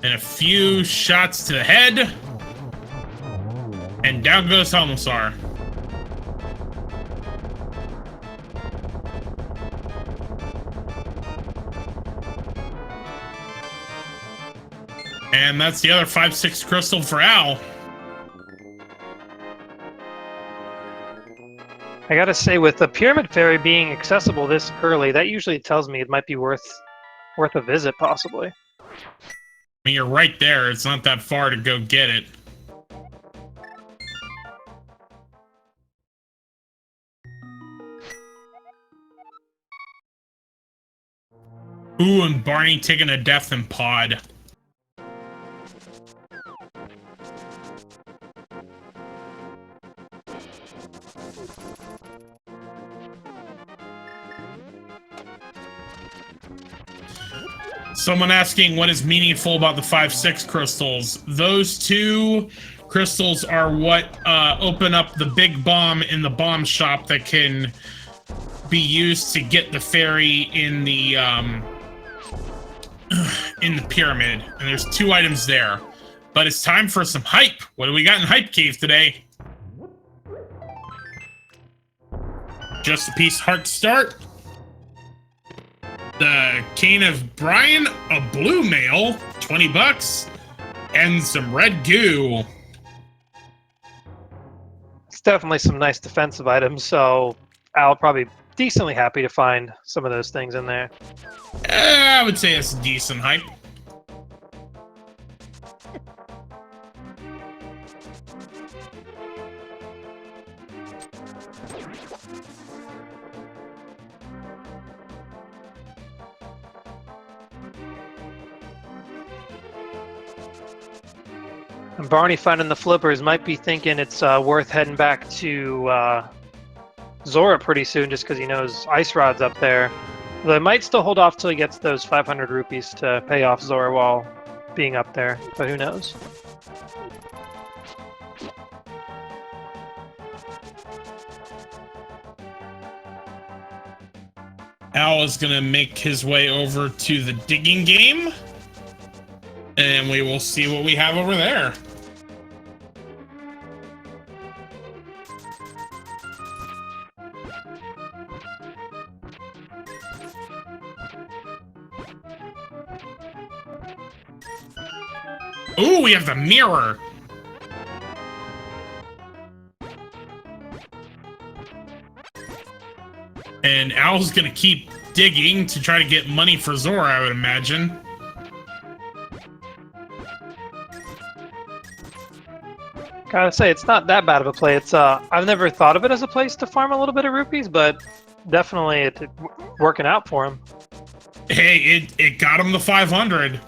And a few shots to the head. And down goes Helmasaur. And that's the other 5/6 crystal for Al. I gotta say, with the Pyramid Fairy being accessible this early, that usually tells me it might be worth a visit, possibly. I mean, you're right there. It's not that far to go get it. Ooh, and Barney taking a death in pod. Someone asking what is meaningful about the 5/6 crystals. Those two crystals are what open up the big bomb in the bomb shop that can be used to get the fairy in the pyramid. And there's 2 items there. But it's time for some hype. What do we got in Hype Cave today? Just a piece heart to start. The Cane of Brian, a blue mail, 20 bucks, and some red goo. It's definitely some nice defensive items, so I'll probably decently happy to find some of those things in there. I would say it's decent hype. And Barney finding the flippers might be thinking it's worth heading back to Zora pretty soon, just because he knows Ice Rod's up there. Though he might still hold off till he gets those 500 rupees to pay off Zora while being up there, but who knows? Al is gonna make his way over to the digging game, and we will see what we have over there. Ooh, we have the mirror. And Al's gonna keep digging to try to get money for Zora, I would imagine. Gotta say, it's not that bad of a play. It's I've never thought of it as a place to farm a little bit of rupees, but definitely it's working out for him. Hey, it got him the 500.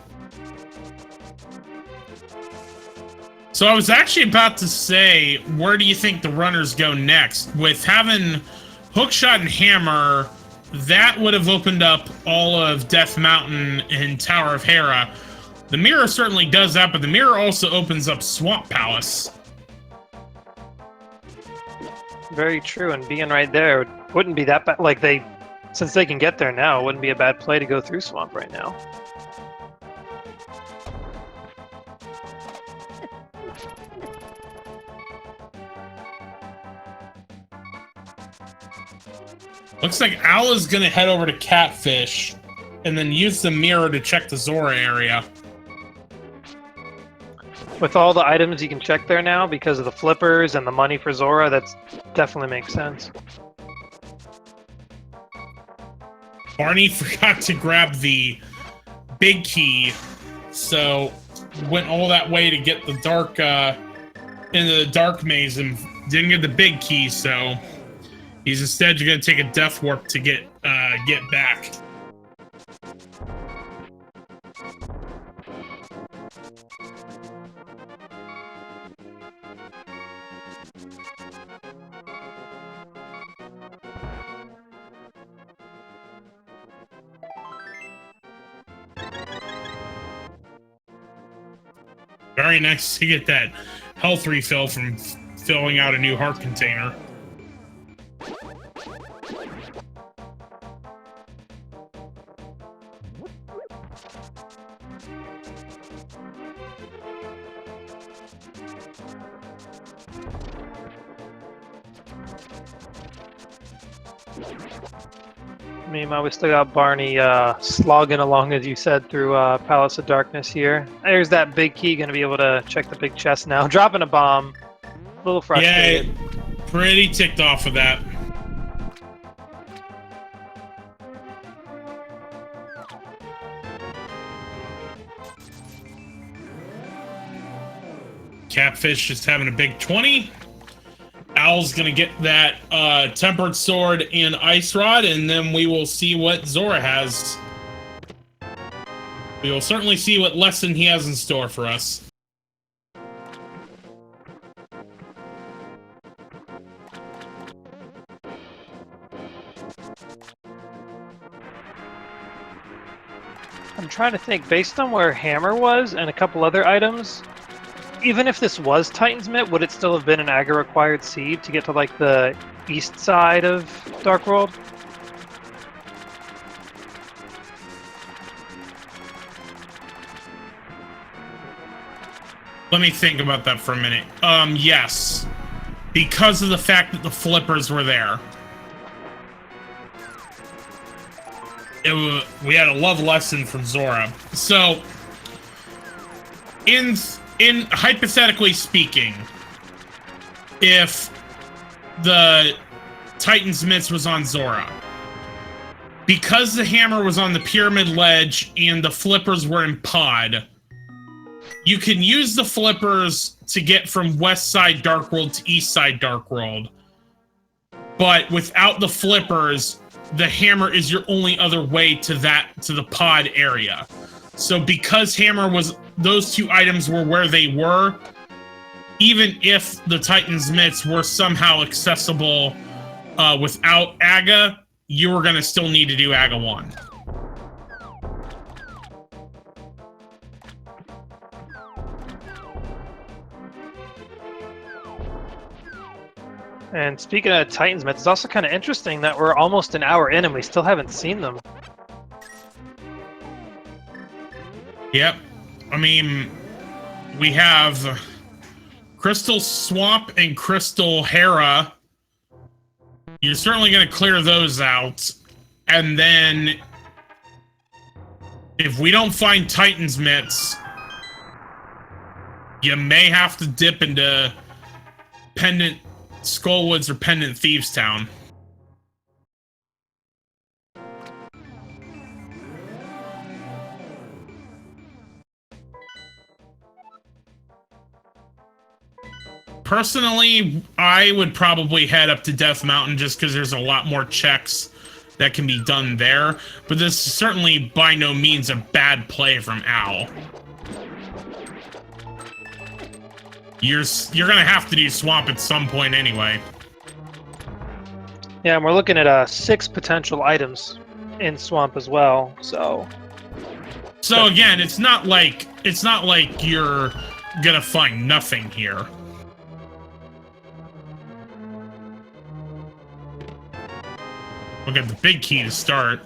So I was actually about to say, where do you think the runners go next? With having Hookshot and Hammer, that would have opened up all of Death Mountain and Tower of Hera. The mirror certainly does that, but the mirror also opens up Swamp Palace. Very true, and being right there wouldn't be that bad. Like, since they can get there now, it wouldn't be a bad play to go through Swamp right now. Looks like Al is gonna head over to Catfish and then use the mirror to check the Zora area. With all the items you can check there now because of the flippers and the money for Zora, that definitely makes sense. Barney forgot to grab the big key, so went all that way to get the dark into the dark maze and didn't get the big key, so he's instead going to take a death warp to get back. Very nice to get that health refill from filling out a new heart container. Meanwhile, we still got Barney slogging along, as you said, through Palace of Darkness here. There's that big key, going to be able to check the big chest now. Dropping a bomb. A little frustrated. Yeah, pretty ticked off of that. Catfish just having a big 20. Owl's gonna get that tempered sword and ice rod, and then we will see what Zora has. We will certainly see what lesson he has in store for us. I'm trying to think, based on where Hammer was and a couple other items, even if this was Titan's Mitt, would it still have been an Aga-required seed to get to, like, the east side of Dark World? Let me think about that for a minute. Yes. Because of the fact that the flippers were there. We had a love lesson from Zora. So, in hypothetically speaking, if the Titan's Mitts was on Zora, because the hammer was on the pyramid ledge and the flippers were in pod, you can use the flippers to get from west side Dark World to east side Dark World. But without the flippers, the hammer is your only other way to the pod area. So because hammer was, those two items were where they were, even if the Titan's Mitts were somehow accessible without Aga, you were going to still need to do Aga 1. And speaking of Titan's Mitts, it's also kind of interesting that we're almost an hour in and we still haven't seen them. Yep. I mean, we have Crystal Swamp and Crystal Hera. You're certainly going to clear those out. And then, if we don't find Titan's Mitts, you may have to dip into Pendant Skullwoods or Pendant Thieves Town. Personally, I would probably head up to Death Mountain just because there's a lot more checks that can be done there. But this is certainly by no means a bad play from Owl. You're gonna have to do Swamp at some point anyway. Yeah, and we're looking at 6 potential items in Swamp as well. So again, it's not like you're gonna find nothing here. We'll get the big key to start.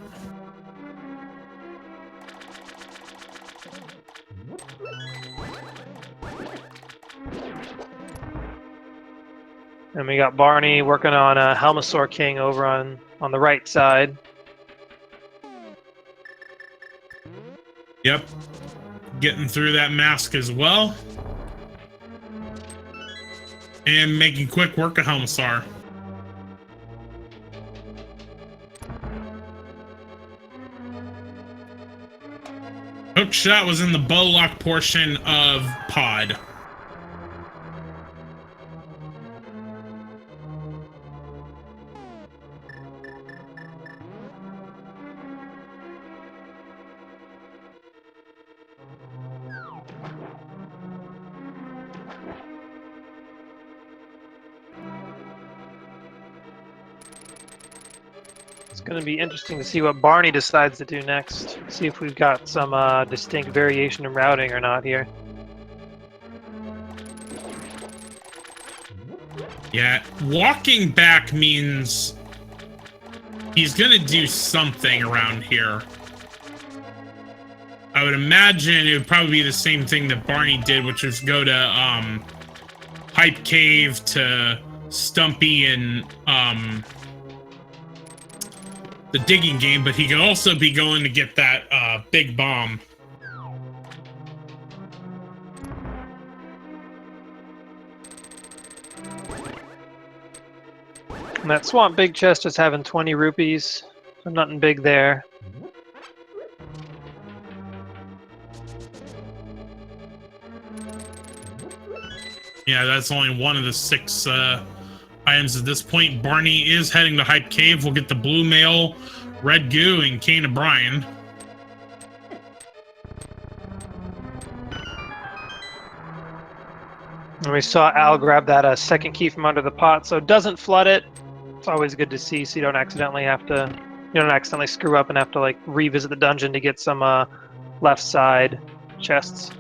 And we got Barney working on Helmasaur King over on the right side. Yep. Getting through that mask as well. And making quick work of Helmasaur. Hook shot was in the bow lock portion of pod. It's going to be interesting to see what Barney decides to do next. See if we've got some distinct variation in routing or not here. Yeah, walking back means he's gonna do something around here. I would imagine it would probably be the same thing that Barney did, which was go to Hype Cave to Stumpy and the digging game, but he could also be going to get that big bomb. And that swamp big chest is having 20 rupees, so nothing big there. Yeah, that's only one of the 6 items at this point. Barney is heading to Hype Cave. We'll get the blue mail, red goo, and Cane of Brian. And we saw Al grab that second key from under the pot, so it doesn't flood it. It's always good to see, so you don't accidentally screw up and have to like revisit the dungeon to get some left side chests.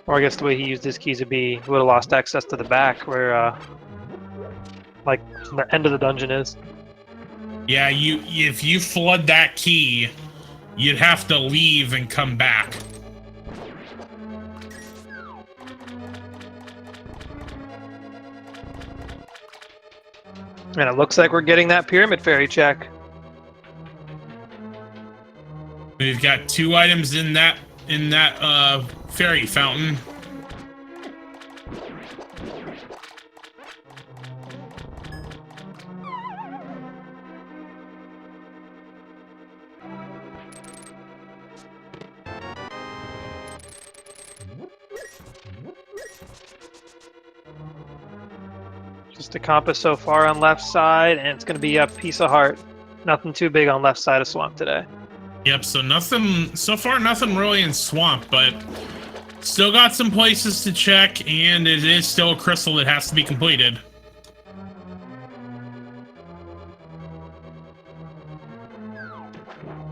Or I guess the way he used his keys would be, he would have lost access to the back where like the end of the dungeon is. Yeah, if you flood that key, you'd have to leave and come back. And it looks like we're getting that pyramid fairy check. We've got 2 items in that fairy fountain. Just a compass so far on left side, and it's going to be a piece of heart. Nothing too big on left side of swamp today. Yep, so nothing, so far nothing really in swamp, but still got some places to check, and it is still a crystal that has to be completed.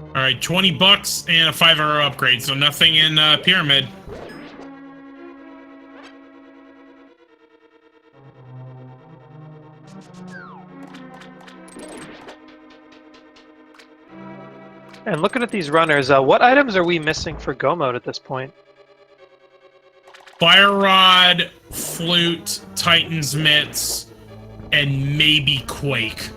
Alright, 20 bucks and a 5-hour upgrade, so nothing in Pyramid. And looking at these runners, what items are we missing for Go Mode at this point? Fire Rod, Flute, Titan's Mitts, and maybe Quake.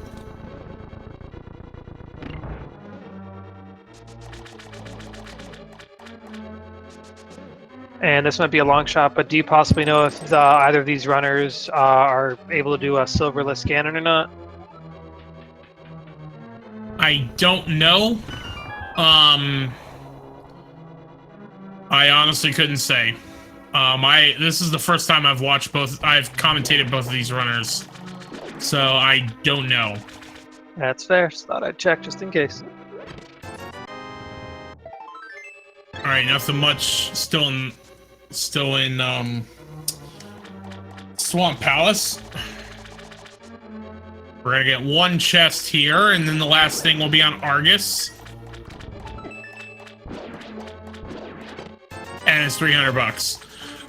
And this might be a long shot, but do you possibly know if either of these runners are able to do a silverless cannon or not? I don't know. I honestly couldn't say. This is the first time I've watched both. I've commentated both of these runners, so I don't know. That's fair. Just thought I'd check just in case. All right, nothing much. Still in Swamp Palace. We're gonna get 1 chest here, and then the last thing will be on Argus. And it's 300 bucks.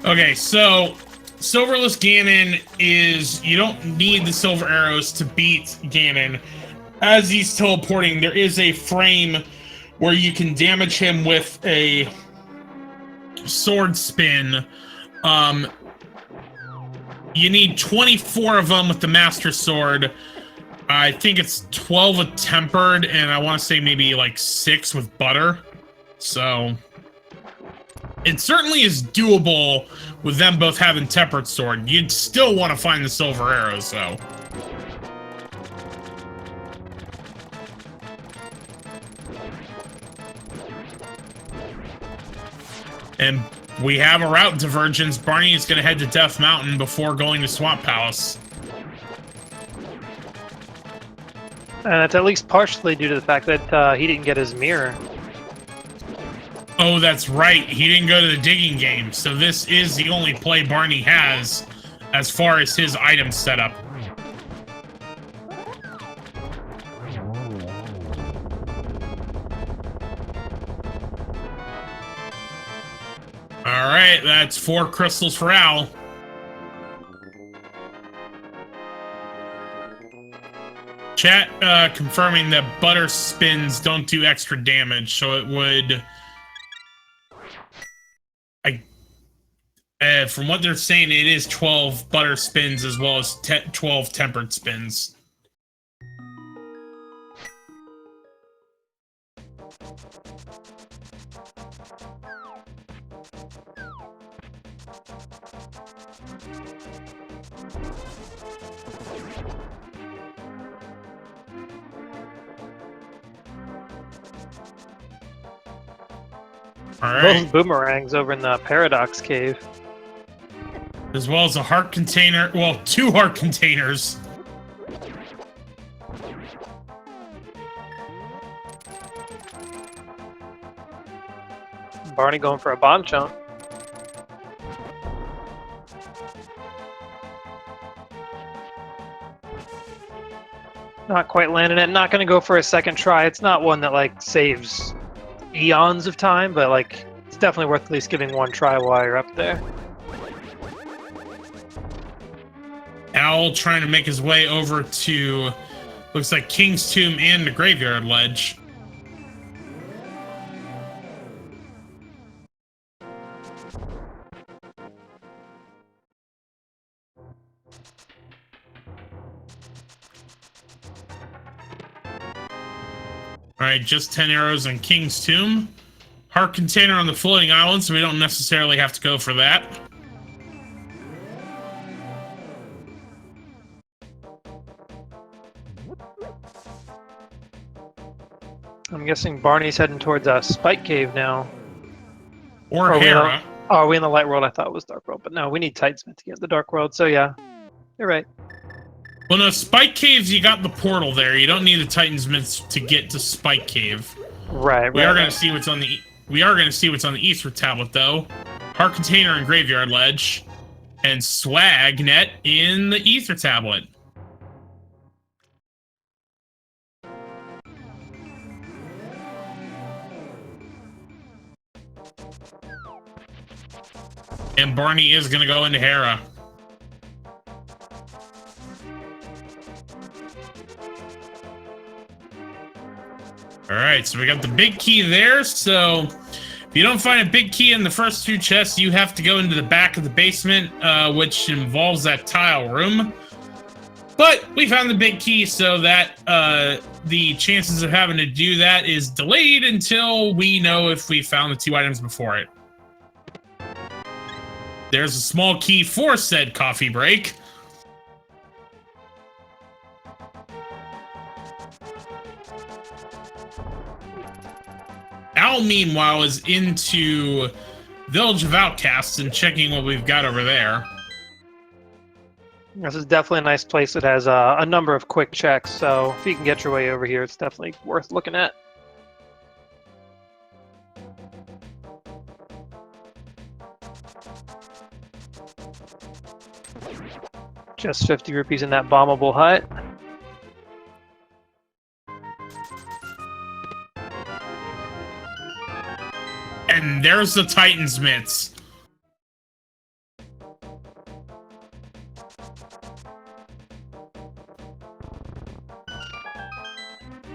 Okay, so Silverless Ganon is, you don't need the silver arrows to beat Ganon. As he's teleporting, there is a frame where you can damage him with a sword spin. You need 24 of them with the Master Sword. I think it's 12 with Tempered, and I want to say maybe like 6 with Butter. So it certainly is doable with them both having Tempered Sword. You'd still want to find the silver arrows, though. And we have a route divergence. Barney is going to head to Death Mountain before going to Swamp Palace. And that's at least partially due to the fact that he didn't get his mirror. Oh, that's right. He didn't go to the digging game. So this is the only play Barney has as far as his item setup. All right, that's 4 crystals for Al. Chat confirming that butter spins don't do extra damage, so it would. From what they're saying, it is 12 butter spins as well as 12 tempered spins. All right. Those boomerangs over in the Paradox Cave. As well as a heart container. Well, 2 heart containers. Barney going for a bomb chunk. Not quite landing it. Not going to go for a second try. It's not one that like saves eons of time, but like it's definitely worth at least giving one try while you're up there. Owl trying to make his way over to, looks like King's Tomb and the Graveyard Ledge. Alright, just 10 arrows on King's Tomb. Heart container on the floating island, so we don't necessarily have to go for that. I'm guessing Barney's heading towards a Spike Cave now. Or Hera. Are we in the Light World? I thought it was Dark World, but no, we need Titesmith to get in the Dark World, so yeah. You're right. Well, no, Spike Caves, you got the portal there. You don't need the Titansmiths to get to Spike Cave. Right, We are going to see what's on the Eastward Tablet, though. Heart Container and Graveyard Ledge. And Swag Net in the Ether Tablet. And Barney is going to go into Hera. Alright, so we got the big key there, so if you don't find a big key in the first 2 chests, you have to go into the back of the basement, which involves that tile room. But we found the big key, so that the chances of having to do that is delayed until we know if we found the 2 items before it. There's a small key for said coffee break. Al, meanwhile, is into Village of Outcasts and checking what we've got over there. This is definitely a nice place that has a number of quick checks, so if you can get your way over here, it's definitely worth looking at. Just 50 rupees in that bombable hut. And there's the Titansmiths.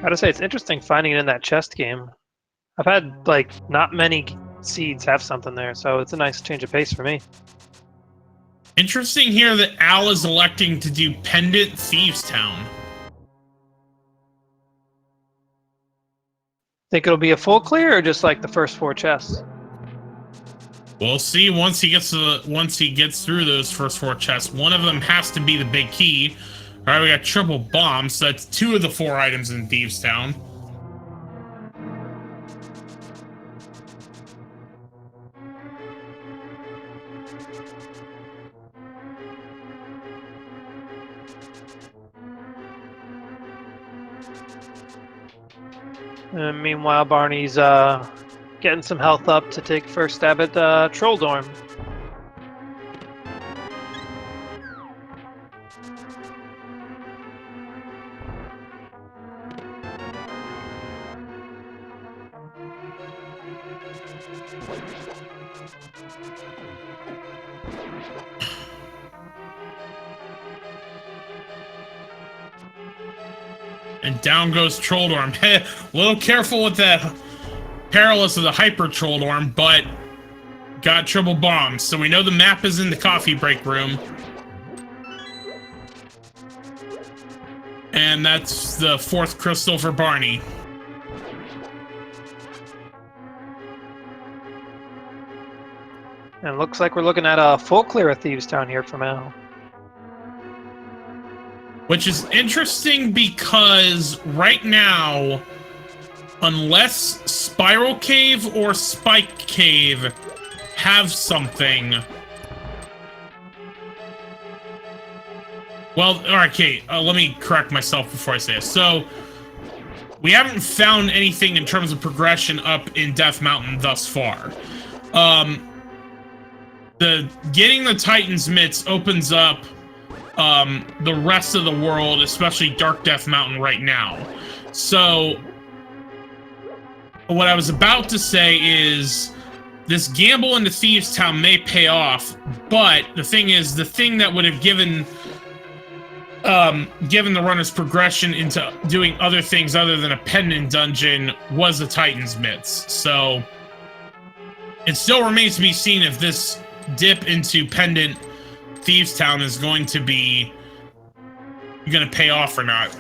Gotta say, it's interesting finding it in that chest game. I've had, like, not many seeds have something there, so it's a nice change of pace for me. Interesting here that Al is electing to do Pendant Thieves Town. Think it'll be a full clear or just like the first 4 chests? We'll see once he gets through those first 4 chests. One of them has to be the big key. All right, we got triple bombs, so that's 2 of the 4 items in Thieves Town. And meanwhile, Barney's getting some health up to take first stab at Troll Dorm. And down goes Trolldorm. A little careful with that Perilous of the Hyper Trolldorm, but got triple bombs. So we know the map is in the coffee break room. And that's the 4th crystal for Barney. And it looks like we're looking at a full clear of Thieves Town here from Al. Which is interesting because right now, unless Spiral Cave or Spike Cave have something... Well, okay, let me correct myself before I say this. So, we haven't found anything in terms of progression up in Death Mountain thus far. Getting the Titan's Mitts opens up the rest of the world, especially Dark Death Mountain right now. So, what I was about to say is, this gamble into Thieves Town may pay off, but the thing is, the thing that would have given the runner's progression into doing other things other than a pendant dungeon was the Titan's Mitts. So, it still remains to be seen if this dip into pendant Thieves Town is going to pay off or not.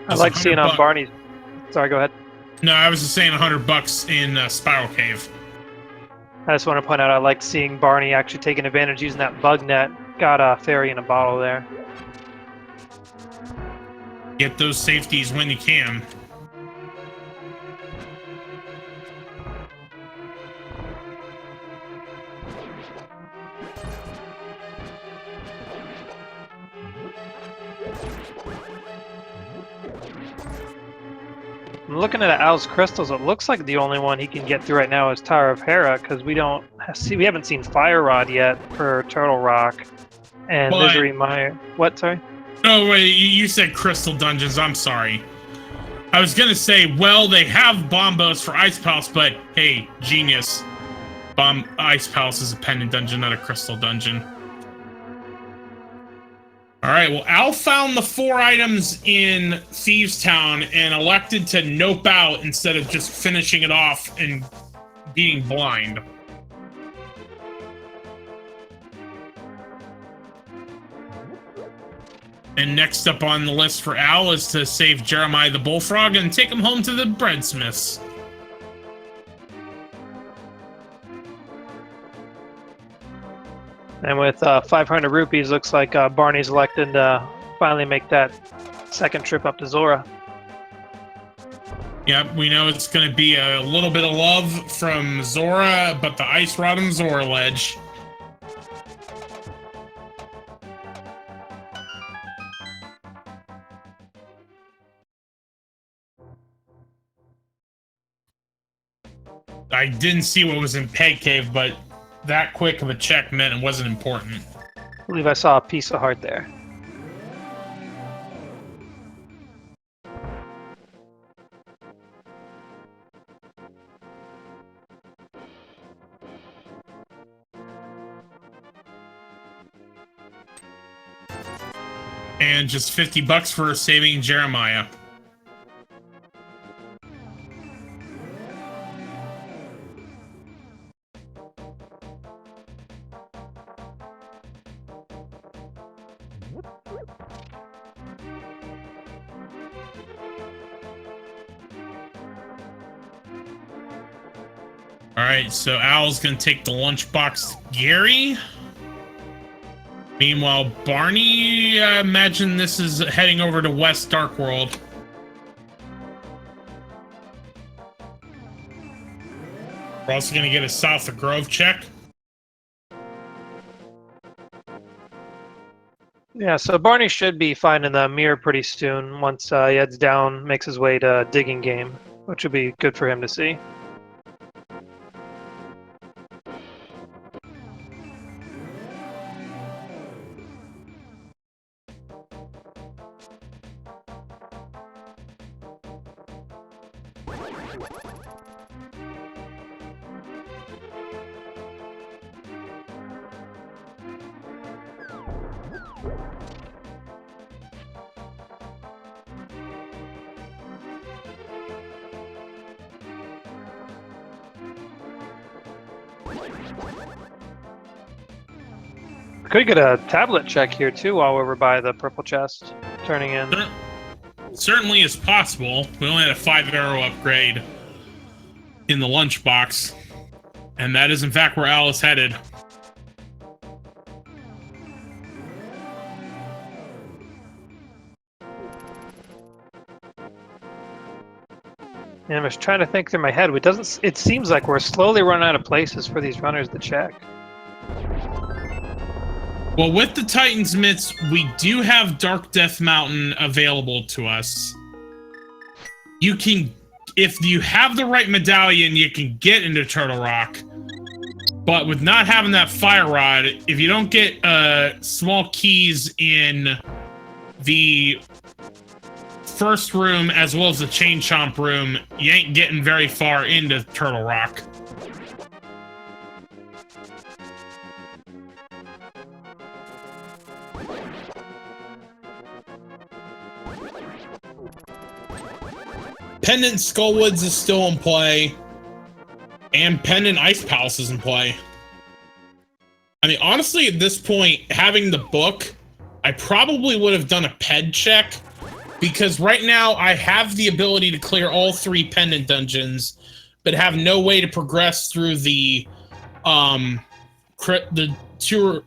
I like seeing on Barney's. Sorry, go ahead. No, I was just saying $100 in Spiral Cave. I just want to point out I like seeing Barney actually taking advantage using that bug net. Got a fairy in a bottle there. Get those safeties when you can. I'm looking at Al's crystals. It looks like the only one he can get through right now is Tower of Hera, because we haven't seen Fire Rod yet for Turtle Rock and Misery Mire. What? Sorry. Oh wait, you said crystal dungeons. I'm sorry. I was gonna say, well, they have Bombos for Ice Palace, but hey, genius. Ice Palace is a pendant dungeon, not a crystal dungeon. Alright, well, Al found the 4 items in Thieves Town and elected to nope out instead of just finishing it off and being blind. And next up on the list for Al is to save Jeremiah the Bullfrog and take him home to the Breadsmiths. And with 500 rupees, looks like Barney's elected to finally make that second trip up to Zora. Yep, we know it's going to be a little bit of love from Zora, but the Ice Rod and Zora Ledge. I didn't see what was in Peg Cave, but that quick of a check meant it wasn't important. I believe I saw a piece of heart there. And just $50 for saving Jeremiah. Alright, so Al's gonna take the lunchbox to Gary. Meanwhile, Barney, I imagine this is heading over to West Dark World. We're also gonna get a South of Grove check. Yeah, so Barney should be finding the mirror pretty soon once he heads down, makes his way to Digging Game, which would be good for him to see. Could get a tablet check here too while we're by the purple chest, turning in. Certainly is possible. We only had a 5-arrow upgrade in the lunchbox, and that is in fact where Al is headed. And I was trying to think through my head. It seems like we're slowly running out of places for these runners to check. Well, with the Titan's Mitts, we do have Dark Death Mountain available to us. You can, if you have the right medallion, you can get into Turtle Rock. But with not having that fire rod, if you don't get small keys in the first room as well as the Chain Chomp room, you ain't getting very far into Turtle Rock. Pendant Skullwoods is still in play, and Pendant Ice Palace is in play. I mean, honestly, at this point, having the book, I probably would have done a ped check, because right now I have the ability to clear all 3 Pendant dungeons, but have no way to progress through the two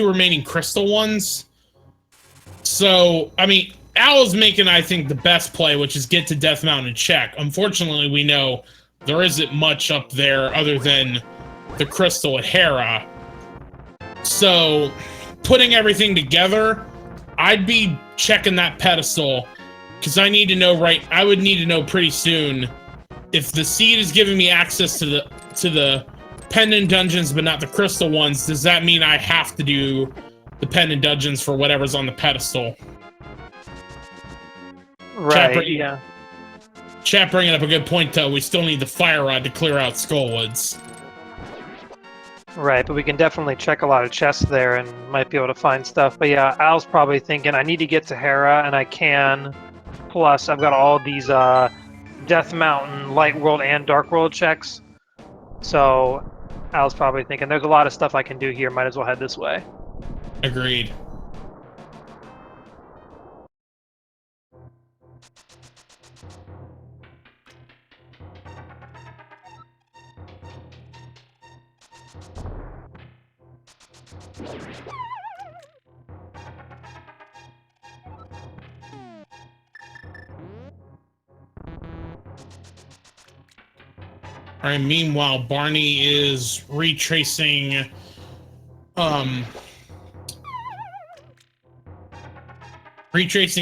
remaining crystal ones. So, I mean, Al is making, I think, the best play, which is get to Death Mountain and check. Unfortunately, we know there isn't much up there other than the crystal at Hera. So, putting everything together, I'd be checking that pedestal, because I need to know I would need to know pretty soon if the seed is giving me access to the pendant dungeons but not the crystal ones. Does that mean I have to do the pendant dungeons for whatever's on the pedestal? Right, yeah. Chat bringing up a good point, though. We still need the fire rod to clear out Skullwoods. Right, but we can definitely check a lot of chests there and might be able to find stuff. But yeah, Al's probably thinking, I need to get to Hera, and I can. Plus, I've got all these Death Mountain, Light World, and Dark World checks. So Al's probably thinking, there's a lot of stuff I can do here. Might as well head this way. Agreed. All right, meanwhile, Barney is retracing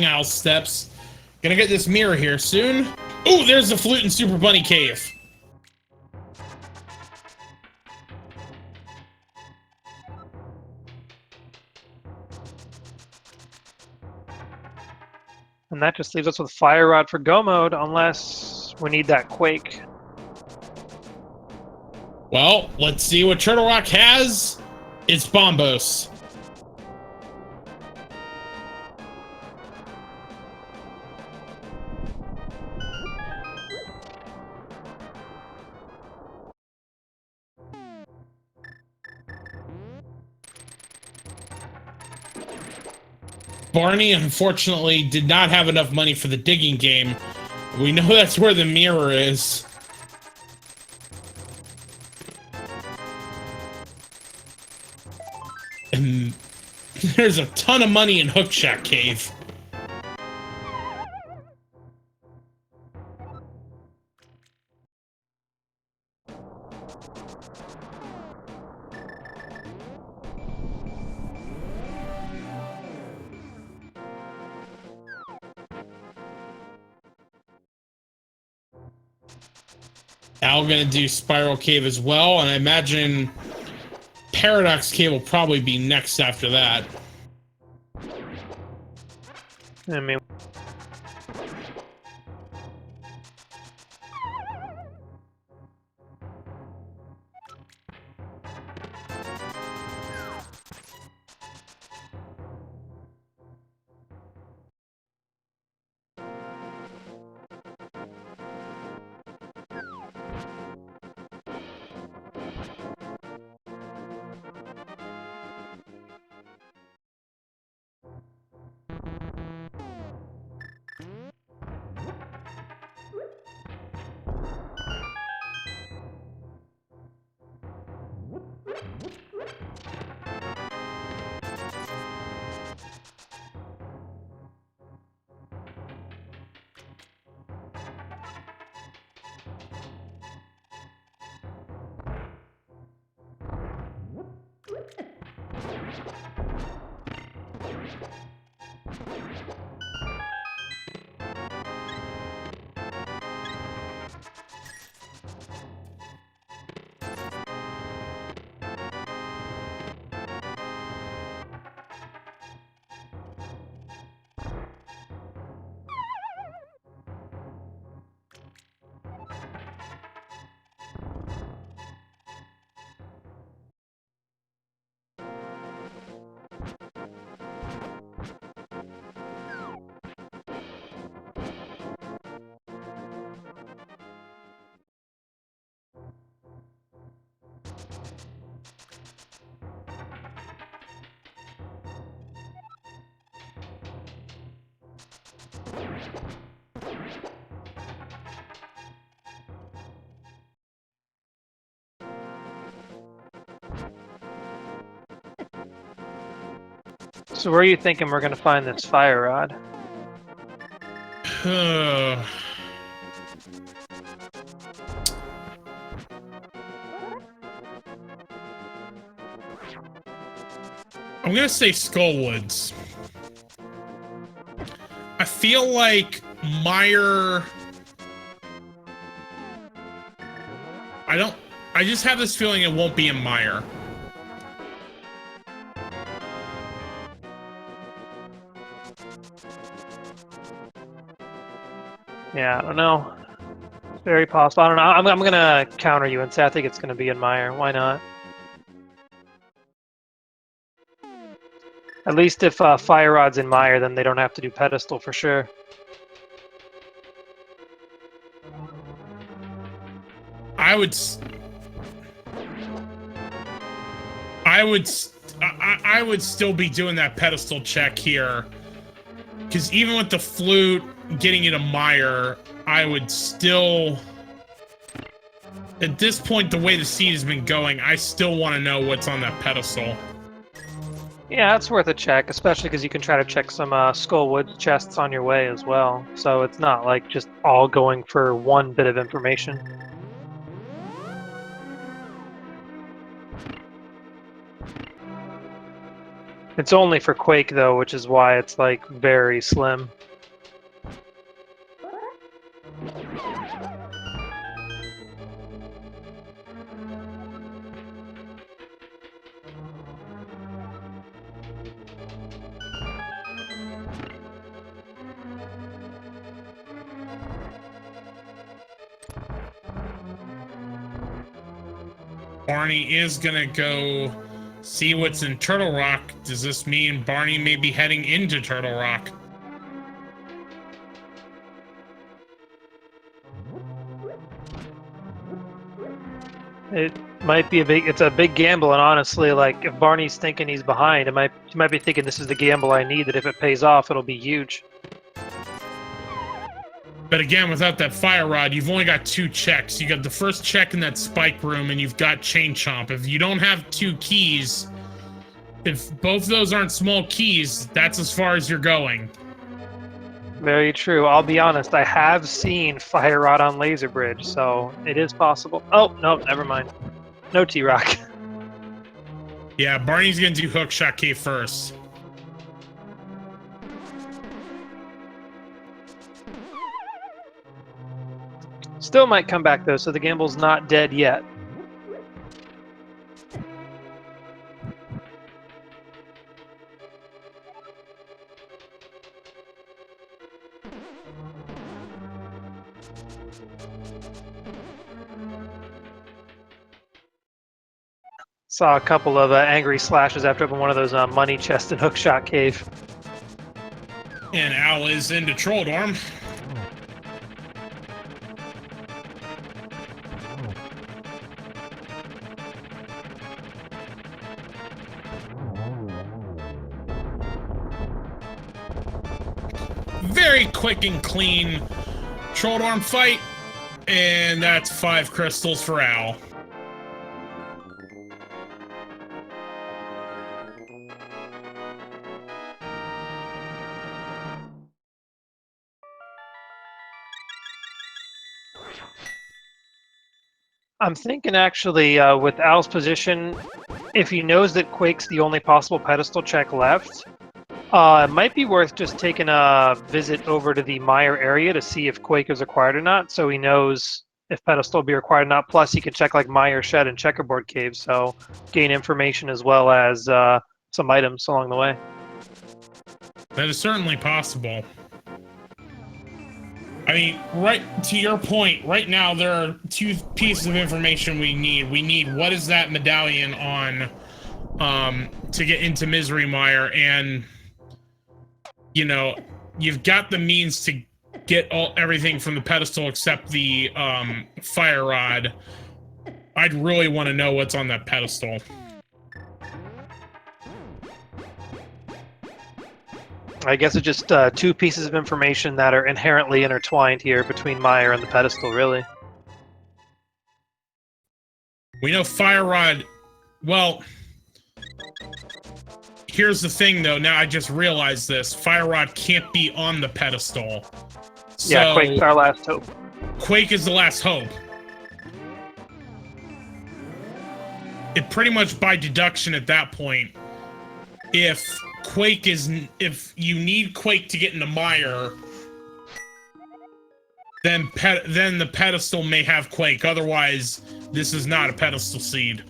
Al's steps. Gonna get this mirror here soon. Oh, there's the Flute and Super Bunny Cave. And that just leaves us with Fire Rod for Go Mode, unless we need that Quake. Well, let's see what Turtle Rock has. It's Bombos. Barney, unfortunately, did not have enough money for the digging game. We know that's where the mirror is. And there's a ton of money in Hookshack Cave. Al gonna do Spiral Cave as well, and I imagine Paradox Cave will probably be next after that. I mean, So where are you thinking we're going to find this fire rod? I'm gonna say Skullwoods. I feel like Meyer... I just have this feeling it won't be in Meyer. Yeah, I don't know. It's very possible. I don't know. I'm gonna counter you and say I think it's gonna be in Meyer. Why not? At least if fire rod's in Meyer, then they don't have to do pedestal for sure. I would still be doing that pedestal check here, because even with the flute getting into Meyer, I would still, at this point, the way the seed has been going, I still want to know what's on that pedestal. Yeah, it's worth a check, especially because you can try to check some Skullwood chests on your way as well. So it's not like just all going for one bit of information. It's only for Quake though, which is why it's like very slim. Barney is gonna go see what's in Turtle Rock. Does this mean Barney may be heading into Turtle Rock? It might be it's a big gamble, and honestly, like if Barney's thinking he's behind, he might be thinking this is the gamble I need, that if it pays off, it'll be huge. But again, without that fire rod, you've only got 2 checks. You got the first check in that spike room, and you've got Chain Chomp. If you don't have 2 keys, if both of those aren't small keys, that's as far as you're going. Very true. I'll be honest, I have seen Fire Rod on Laser Bridge, so it is possible. Oh, no, never mind. No T-Rock. Yeah, Barney's gonna do Hookshot K first. Still might come back though, so the gamble's not dead yet. Saw a couple of angry slashes after opening one of those money chest and hookshot cave. And Al is into Troll Dorm. Very quick and clean Troll Dorm fight, and that's 5 crystals for Al. I'm thinking actually with Al's position, if he knows that Quake's the only possible pedestal check left, it might be worth just taking a visit over to the Mire area to see if Quake is required or not, so he knows if pedestal will be required or not. Plus, he can check like Mire, Shed, and Checkerboard Cave, so gain information as well as some items along the way. That is certainly possible. I mean, right to your point, right now there are two pieces of information we need. We need what is that medallion on to get into Misery Mire, and you know, you've got the means to get everything from the pedestal except the fire rod. I'd really want to know what's on that pedestal. I guess it's just two pieces of information that are inherently intertwined here between Mire and the pedestal, really. We know fire rod. Well, here's the thing, though. Now I just realized this. Fire rod can't be on the pedestal. So yeah, Quake's our last hope. Quake is the last hope. It pretty much by deduction at that point, if you need Quake to get into Mire, then the pedestal may have Quake. Otherwise, this is not a pedestal seed.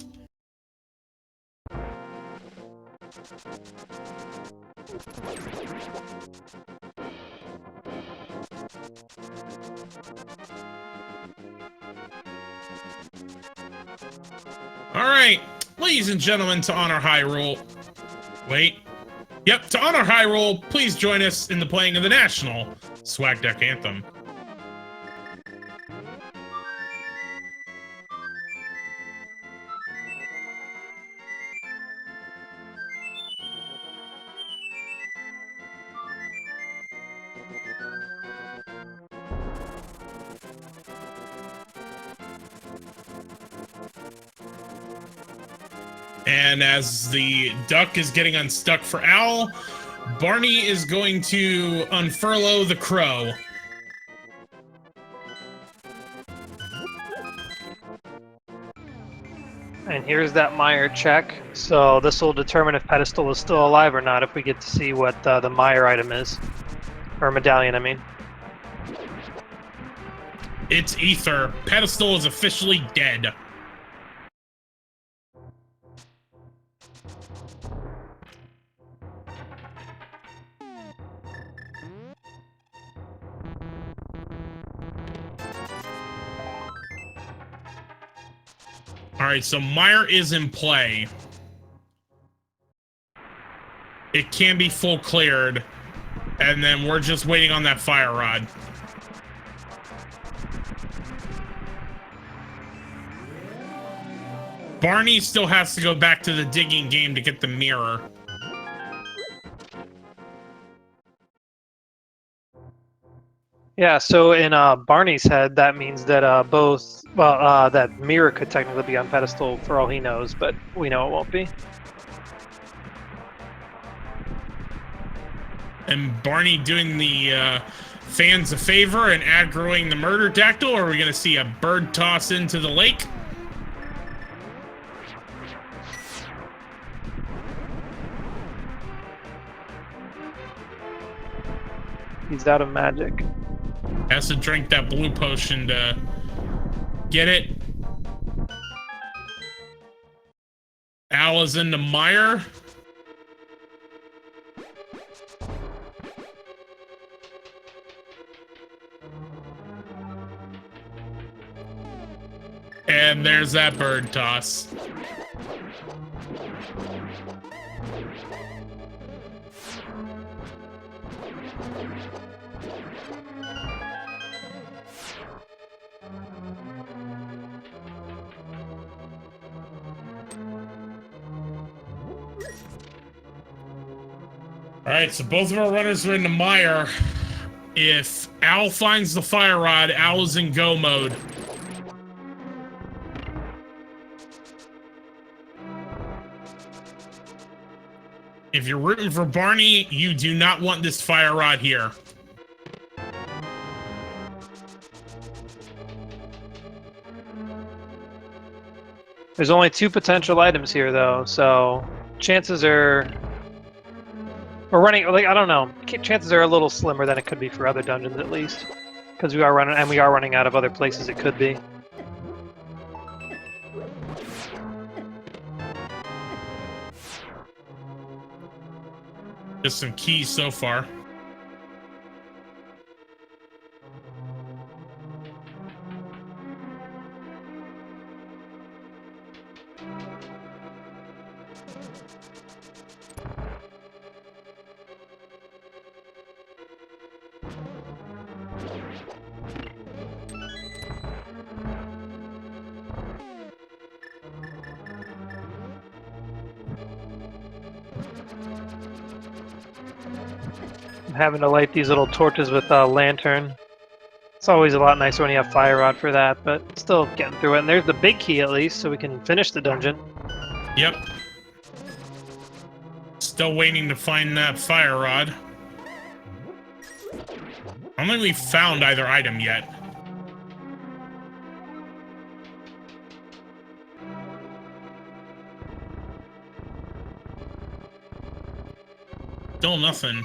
All right, ladies and gentlemen, to honor Hyrule. Wait. Yep, to honor Hyrule, please join us in the playing of the National Swag Deck Anthem. And as the duck is getting unstuck for Owl, Barney is going to unfurlough the crow. And here's that Mire check. So this will determine if pedestal is still alive or not if we get to see what the Mire item is. Or medallion, I mean. It's ether. Pedestal is officially dead. All right, so Mire is in play. It can be full cleared, and then we're just waiting on that fire rod. Barney still has to go back to the digging game to get the mirror. Yeah, so in Barney's head, that means that that mirror could technically be on pedestal for all he knows, but we know it won't be. And Barney doing the fans a favor and aggroing the murder dactyl, or are we going to see a bird toss into the lake? He's out of magic. Has to drink that blue potion to get it. Al is in the mire. And there's that bird toss. All right, so both of our runners are in the mire. If Al finds the fire rod, Al is in go mode. If you're rooting for Barney, you do not want this fire rod here. There's only 2 potential items here, though, so chances are we're running. Like, I don't know. Chances are a little slimmer than it could be for other dungeons, at least, because we are running out of other places it could be. Just some keys so far. I'm having to light these little torches with a lantern. It's always a lot nicer when you have fire rod for that, but still getting through it. And there's the big key, at least, so we can finish the dungeon. Yep. Still waiting to find that fire rod. I don't think we found either item yet. Still nothing.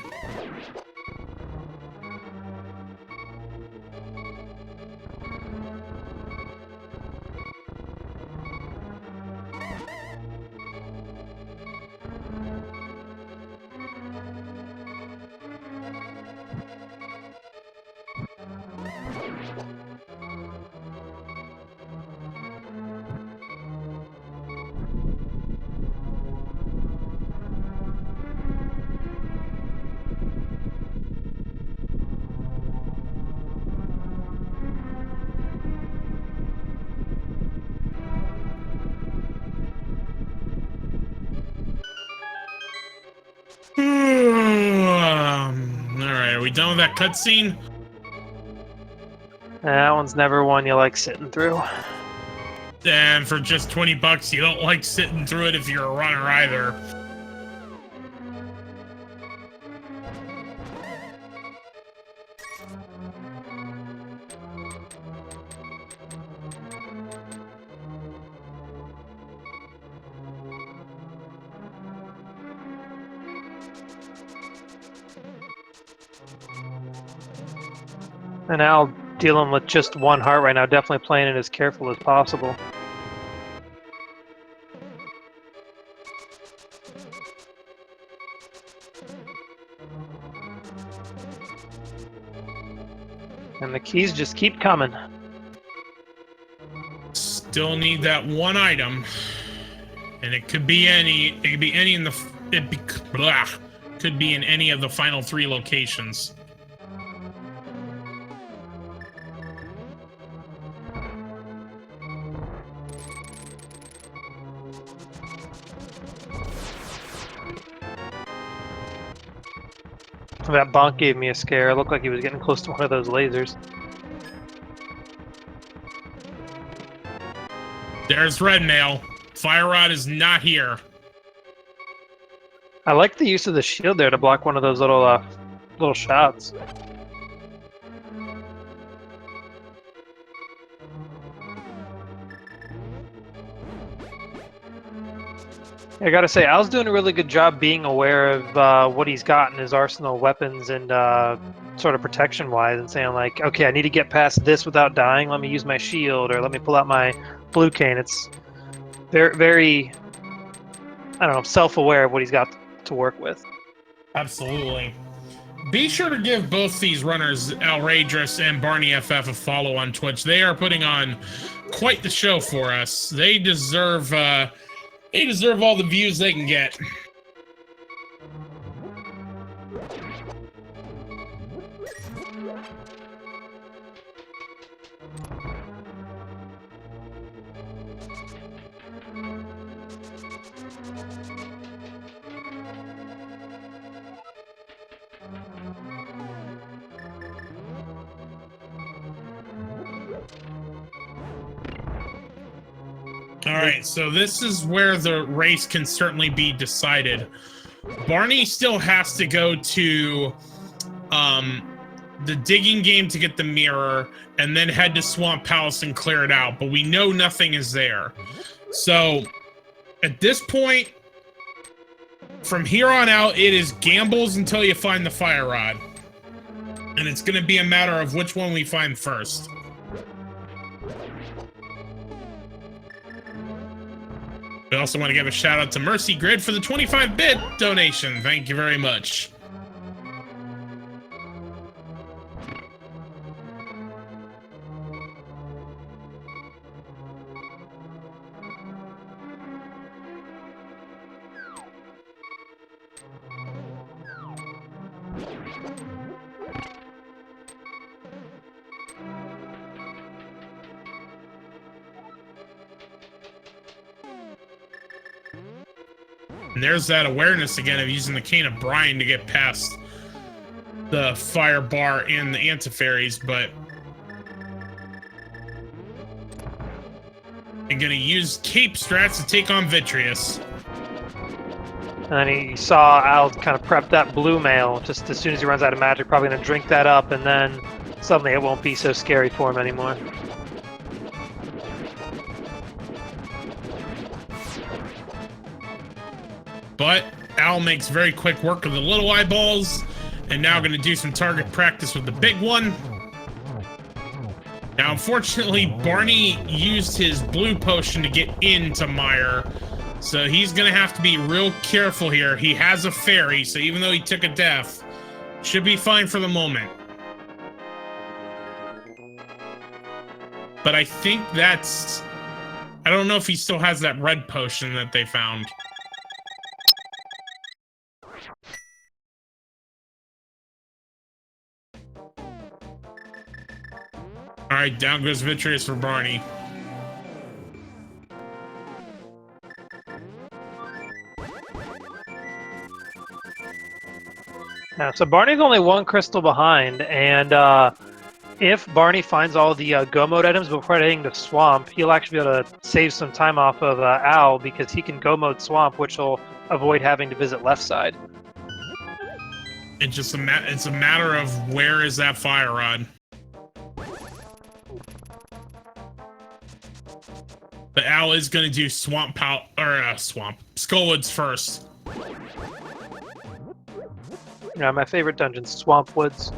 Alright, are we done with that cutscene? That one's never one you like sitting through. And for just 20 bucks, you don't like sitting through it if you're a runner either. And Al dealing with just 1 heart right now, definitely playing it as careful as possible. And the keys just keep coming. Still need that one item. And it could be any, it could be any in the, could be in any of the final 3 locations. That bonk gave me a scare. It looked like he was getting close to one of those lasers. There's red mail. Fire rod is not here. I like the use of the shield there to block one of those little shots. I gotta say, Al's doing a really good job being aware of what he's got in his arsenal, weapons and sort of protection-wise, and saying like, okay, I need to get past this without dying. Let me use my shield, or let me pull out my blue cane. It's very, very, I don't know, self-aware of what he's got to work with. Absolutely. Be sure to give both these runners, Alraedris and barnyFF, a follow on Twitch. They are putting on quite the show for us. They deserve all the views they can get. All right, so this is where the race can certainly be decided. Barney still has to go to the digging game to get the mirror and then head to Swamp Palace and clear it out, but we know nothing is there. So, at this point, from here on out, it is gambles until you find the fire rod. And it's going to be a matter of which one we find first. We also want to give a shout out to Mercy Grid for the 25-bit donation. Thank you very much. And there's that awareness again of using the Cane of Brine to get past the fire bar and the antifairies, but I'm gonna use cape strats to take on Vitreous. And he saw Al kind of prep that blue mail just as soon as he runs out of magic, probably gonna drink that up, and then suddenly it won't be so scary for him anymore. But Al makes very quick work of the little eyeballs, and now going to do some target practice with the big one. Now, unfortunately, Barney used his blue potion to get into Meyer, so he's going to have to be real careful here. He has a fairy, so even though he took a death, should be fine for the moment. But I think that's... I don't know if he still has that red potion that they found. Alright, down goes Vitreous for Barney. Yeah, so Barney's only one crystal behind, and if Barney finds all the go mode items before heading to Swamp, he'll actually be able to save some time off of Al, because he can go mode Swamp, which will avoid having to visit left side. It's just it's a matter of where is that fire rod. But Al is going to do Skullwoods first. Yeah, my favorite dungeon, Swamp Woods.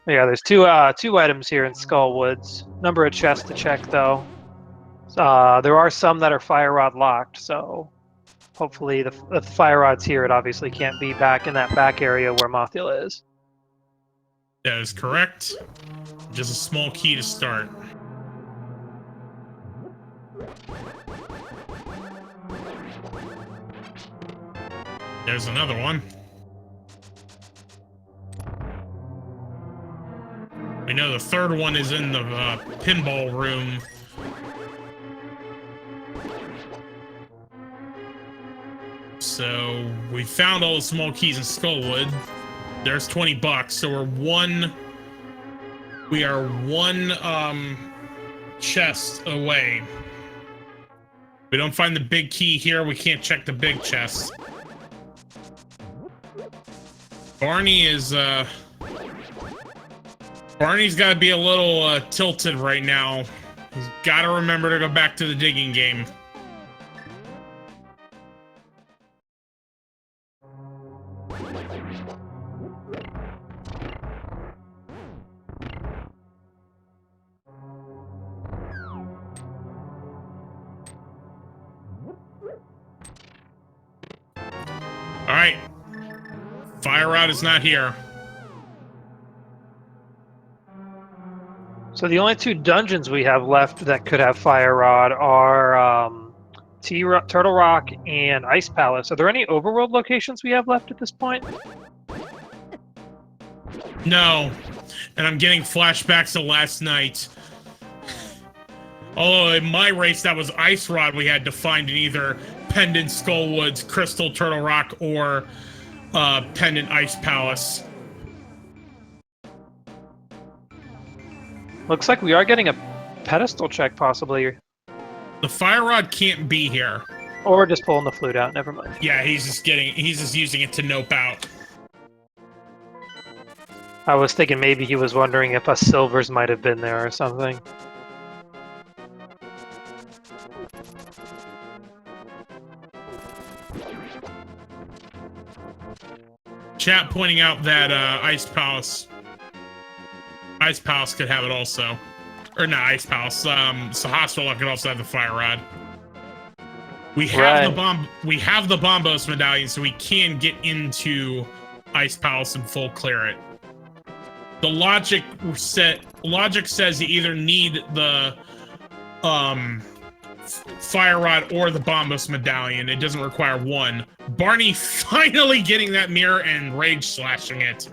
Yeah, there's two items here in Skull Woods. Number of chests to check, though. There are some that are fire rod locked, so hopefully if the fire rod's here, it obviously can't be back in that back area where Mothula is. That is correct. Just a small key to start. There's another one. We know the third one is in the pinball room. So we found all the small keys in Skullwood. There's $20, so we are one chest away. We don't find the big key here, we can't check the big chest. Barney is Barney's got to be a little tilted right now. He's got to remember to go back to the digging game. All right. Fire rod is not here. So the only two dungeons we have left that could have fire rod are Turtle Rock and Ice Palace. Are there any overworld locations we have left at this point? No. And I'm getting flashbacks to last night. Although in my race, that was Ice Rod we had to find in either Pendant Skullwoods, Crystal Turtle Rock, or Pendant Ice Palace. Looks like we are getting a pedestal check, possibly. The fire rod can't be here. Or just pulling the flute out, never mind. Yeah, he's just using it to nope out. I was thinking maybe he was wondering if us silvers might have been there or something. Chat pointing out that Ice Palace could have it also. Or not Ice Palace, so Hospital could also have the Fire Rod. We have the Bombos medallion, so we can get into Ice Palace and full clear it. The logic says you either need the Fire Rod or the Bombos medallion. It doesn't require one. Barney finally getting that mirror and rage slashing it.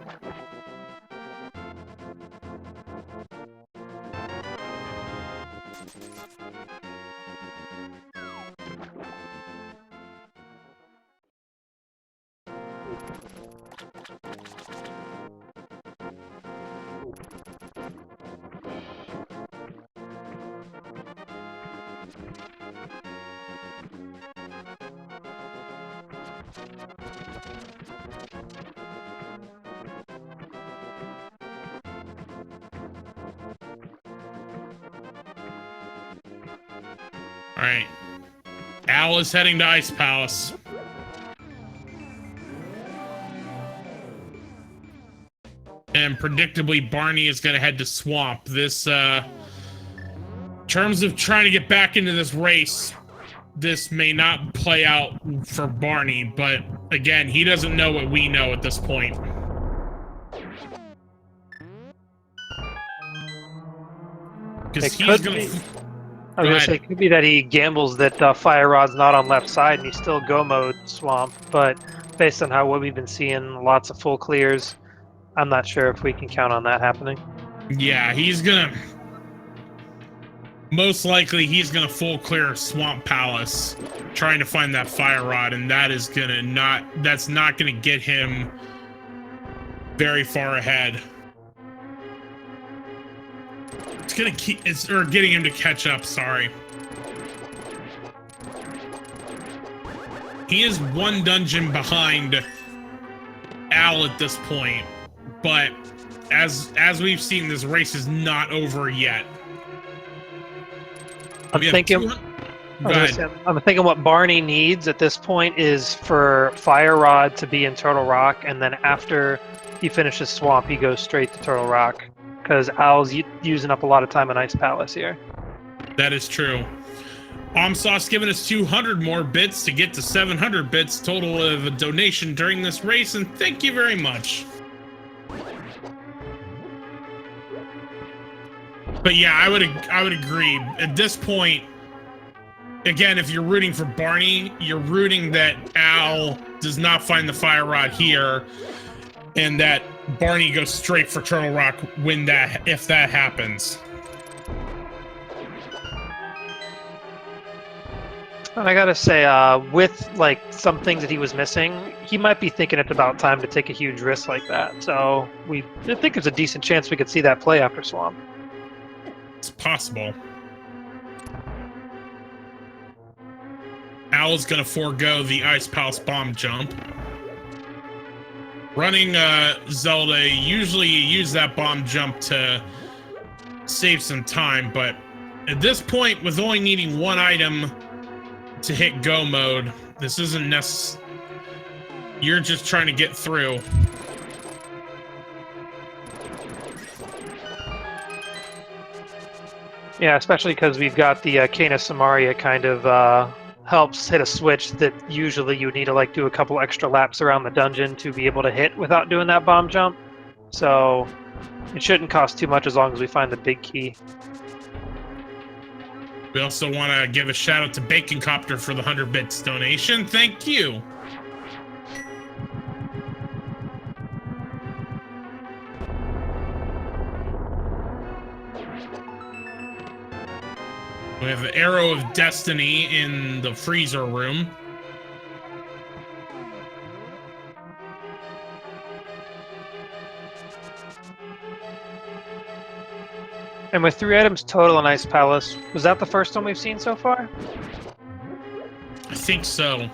All right. Al is heading to Ice Palace. And predictably, Barney is going to head to Swamp. This, in terms of trying to get back into this race, this may not play out for Barney, but again, he doesn't know what we know at this point. Because he's going to... I was going to say, it could be that he gambles that Fire Rod's not on left side and he's still go mode Swamp, but based on what we've been seeing, lots of full clears, I'm not sure if we can count on that happening. Yeah, he's going to... Most likely, he's going to full clear Swamp Palace, trying to find that Fire Rod, and that is going to not... That's not going to get him very far ahead. It's gonna keep, or getting him to catch up, sorry. He is one dungeon behind Al at this point, but as we've seen, this race is not over yet. I'm thinking what Barney needs at this point is for Fire Rod to be in Turtle Rock, and then after he finishes Swamp, he goes straight to Turtle Rock. Because Al's using up a lot of time in Ice Palace here. That is true. Omsauce giving us 200 more bits to get to 700 bits total of a donation during this race, and thank you very much. But yeah, I would agree. At this point, again, if you're rooting for Barney, you're rooting that Al does not find the Fire Rod here, and that Barney goes straight for Turtle Rock if that happens. And I gotta say, with like some things that he was missing, he might be thinking it's about time to take a huge risk like that. So I think there's a decent chance we could see that play after Swamp. It's possible. Al's gonna forego the Ice Palace bomb jump. Running Zelda, usually you use that bomb jump to save some time, but at this point, with only needing one item to hit go mode, this isn't necessary. You're just trying to get through. Yeah, especially because we've got the Cana Samaria kind of helps hit a switch that usually you need to like do a couple extra laps around the dungeon to be able to hit without doing that bomb jump. So it shouldn't cost too much as long as we find the big key. We also want to give a shout out to Bacon Copter for the 100 bits donation. Thank you. We have the Arrow of Destiny in the freezer room. And with 3 items total in Ice Palace, was that the first one we've seen so far? I think so.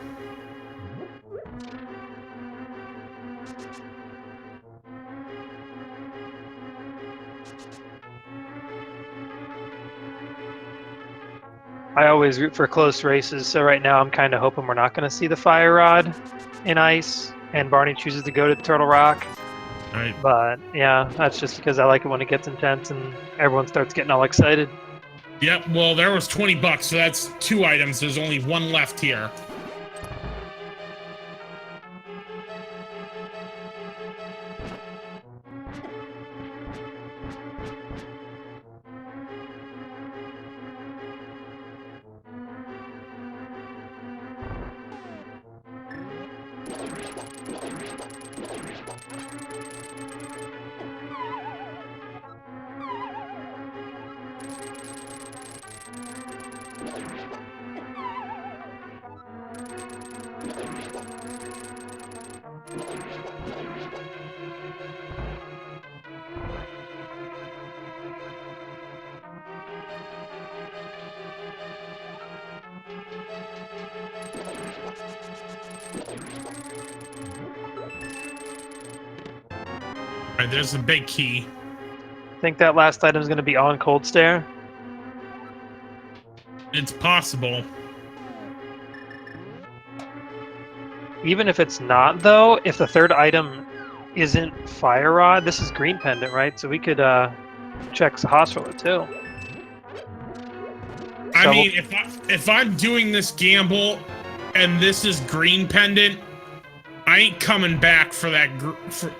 I always root for close races, so right now I'm kind of hoping we're not going to see the Fire Rod in ice, and Barney chooses to go to Turtle Rock. Right. But yeah, that's just because I like it when it gets intense and everyone starts getting all excited. Yep, well, there was 20 bucks, so that's 2 items. There's only 1 left here. Alright, there's the big key. Think that last item is going to be on Cold Stare? It's possible. Even if it's not, though, if the third item isn't Fire Rod, this is Green Pendant, right? So we could check Sahasrara too. I mean, if I'm doing this gamble and this is Green Pendant, I ain't coming back for that.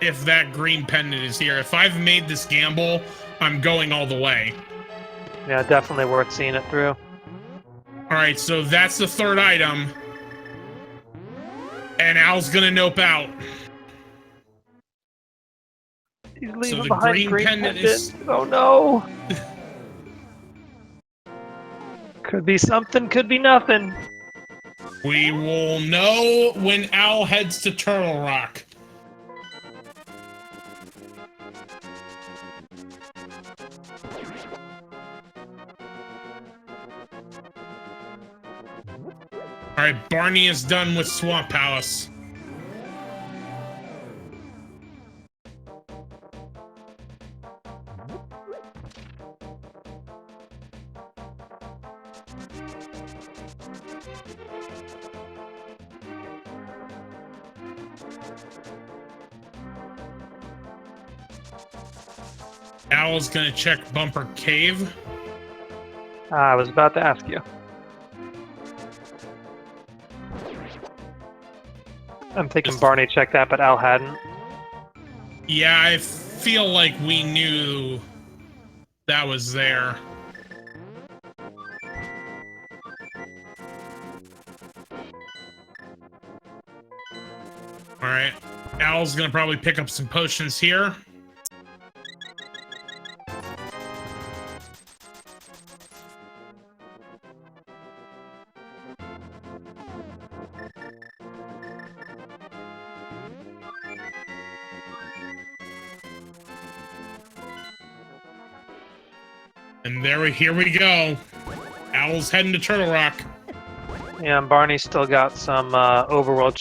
If that Green Pendant is here, if I've made this gamble, I'm going all the way. Yeah, definitely worth seeing it through. All right, so that's the third item, and Al's gonna nope out. He's leaving So the behind Green Pendant is. Oh no! Could be something, could be nothing. We will know when Al heads to Turtle Rock. Alright, Barney is done with Swamp Palace. Al's gonna check Bumper Cave. I was about to ask you. I'm thinking Barney checked that, but Al hadn't. Yeah, I feel like we knew that was there. Alright, Al's gonna probably pick up some potions here. And here we go. Al's heading to Turtle Rock. Yeah, and Barney's still got some overworld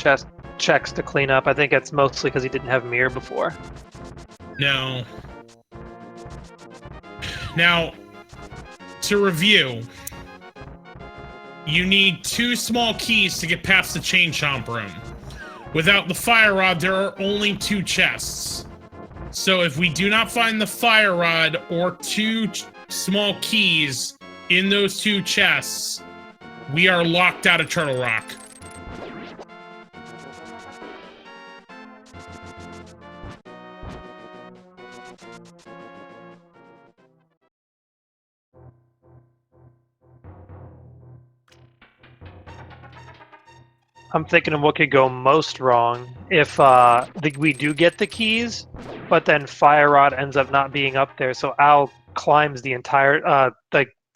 checks to clean up. I think it's mostly because he didn't have Mirror before. No. Now, to review, you need 2 small keys to get past the Chain Chomp room. Without the Fire Rod, there are only 2 chests. So if we do not find the Fire Rod or 2 small keys in those 2 chests, we are locked out of Turtle Rock. I'm thinking of what could go most wrong if we do get the keys, but then Fire Rod ends up not being up there. So Al climbs the entire,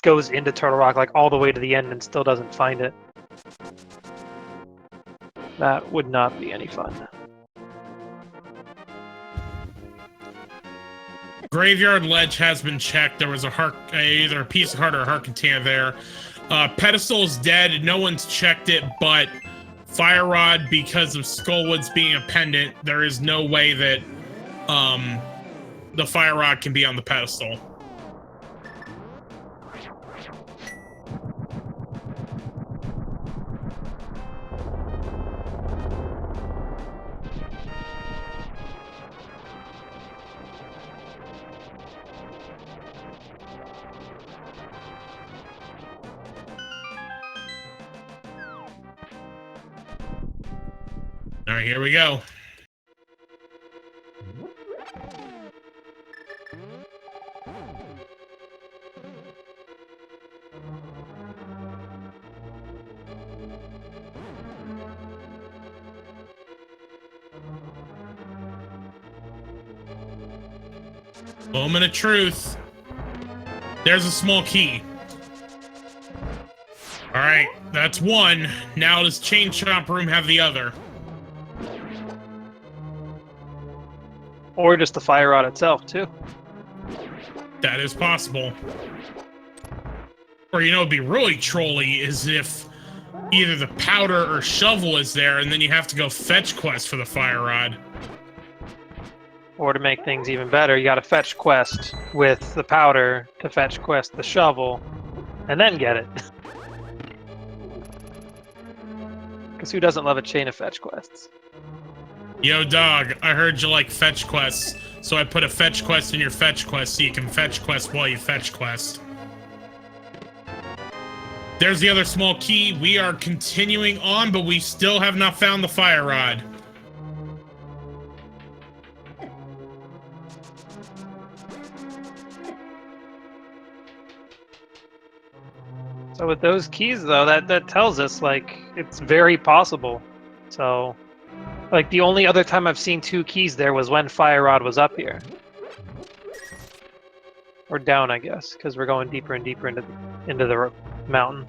goes into Turtle Rock like all the way to the end and still doesn't find it. That would not be any fun. Graveyard Ledge has been checked. There was either a piece of heart or a heart container there. Pedestal is dead. No one's checked it, but Fire Rod, because of Skullwoods being a pendant, there is no way that the fire rod can be on the pedestal. All right, here we go. Moment of truth. There's a small key. All right, that's one. Now does Chain Shop Room have the other? Or just the fire rod itself, too. That is possible. Or, you know, it'd be really trolly is if either the powder or shovel is there, and then you have to go fetch quest for the fire rod. Or to make things even better, you got to fetch quest with the powder to fetch quest the shovel, and then get it. Because who doesn't love a chain of fetch quests? Yo, dog, I heard you like fetch quests, so I put a fetch quest in your fetch quest so you can fetch quest while you fetch quest. There's the other small key. We are continuing on, but we still have not found the fire rod. So with those keys, though, that tells us, like, it's very possible. So, like, the only other time I've seen 2 keys there was when Fire Rod was up here. Or down, I guess, because we're going deeper and deeper into the mountain.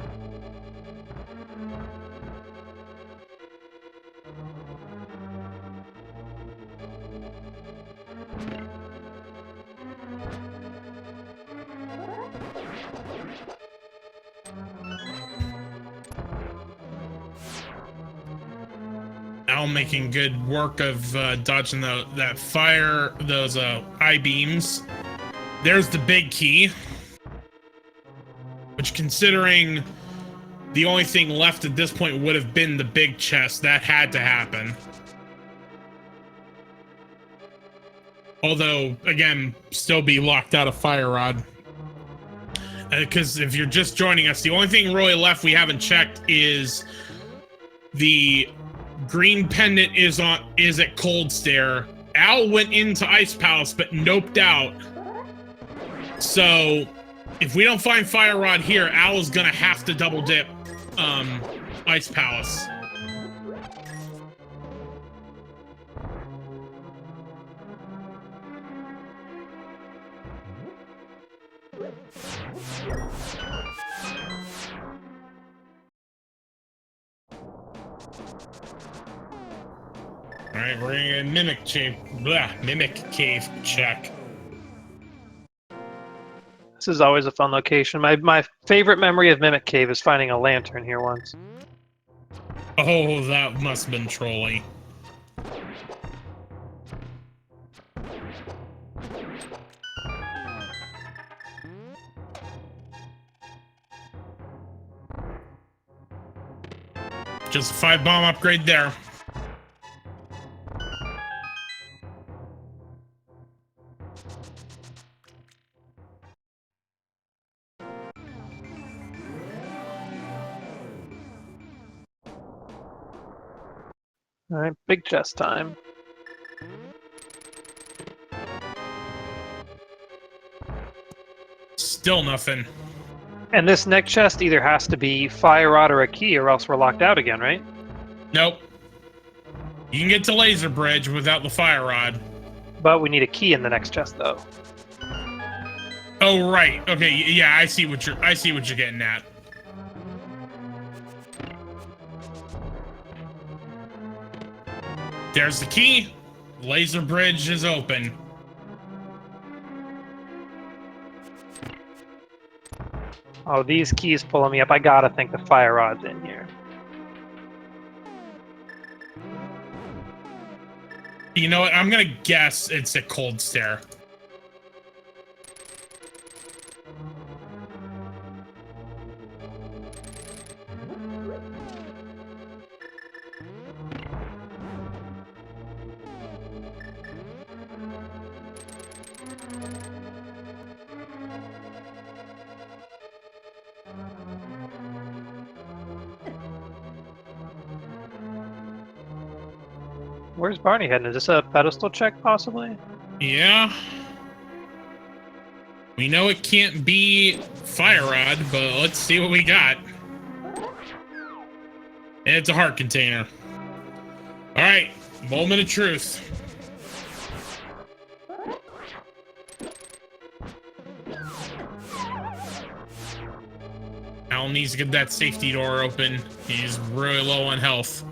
Al making good work of dodging that fire, those I-beams. There's the big key, which, considering the only thing left at this point would have been the big chest, that had to happen. Although, again, still be locked out of fire rod. Because if you're just joining us, the only thing really left we haven't checked is the green pendant is at Cold Stare. Al went into Ice Palace but noped out. So if we don't find fire rod here, Al is gonna have to double dip Ice Palace. All right, we're gonna get mimic cave check. This is always a fun location. My favorite memory of Mimic Cave is finding a lantern here once. Oh, that must have been trolly. Just a 5-bomb upgrade there. All right, big chest time. Still nothing. And this next chest either has to be fire rod or a key, or else we're locked out again, right? Nope. You can get to Laser Bridge without the fire rod. But we need a key in the next chest, though. Oh, right. Okay, yeah, I see what you're getting at. There's the key. Laser Bridge is open. Oh, these keys pulling me up. I gotta think the fire rod's in here. You know what? I'm gonna guess it's a Cold Stare. Where's Barney heading? Is this a pedestal check, possibly? Yeah. We know it can't be Fire Rod, but let's see what we got. It's a heart container. All right, moment of truth. Al needs to get that safety door open. He's really low on health.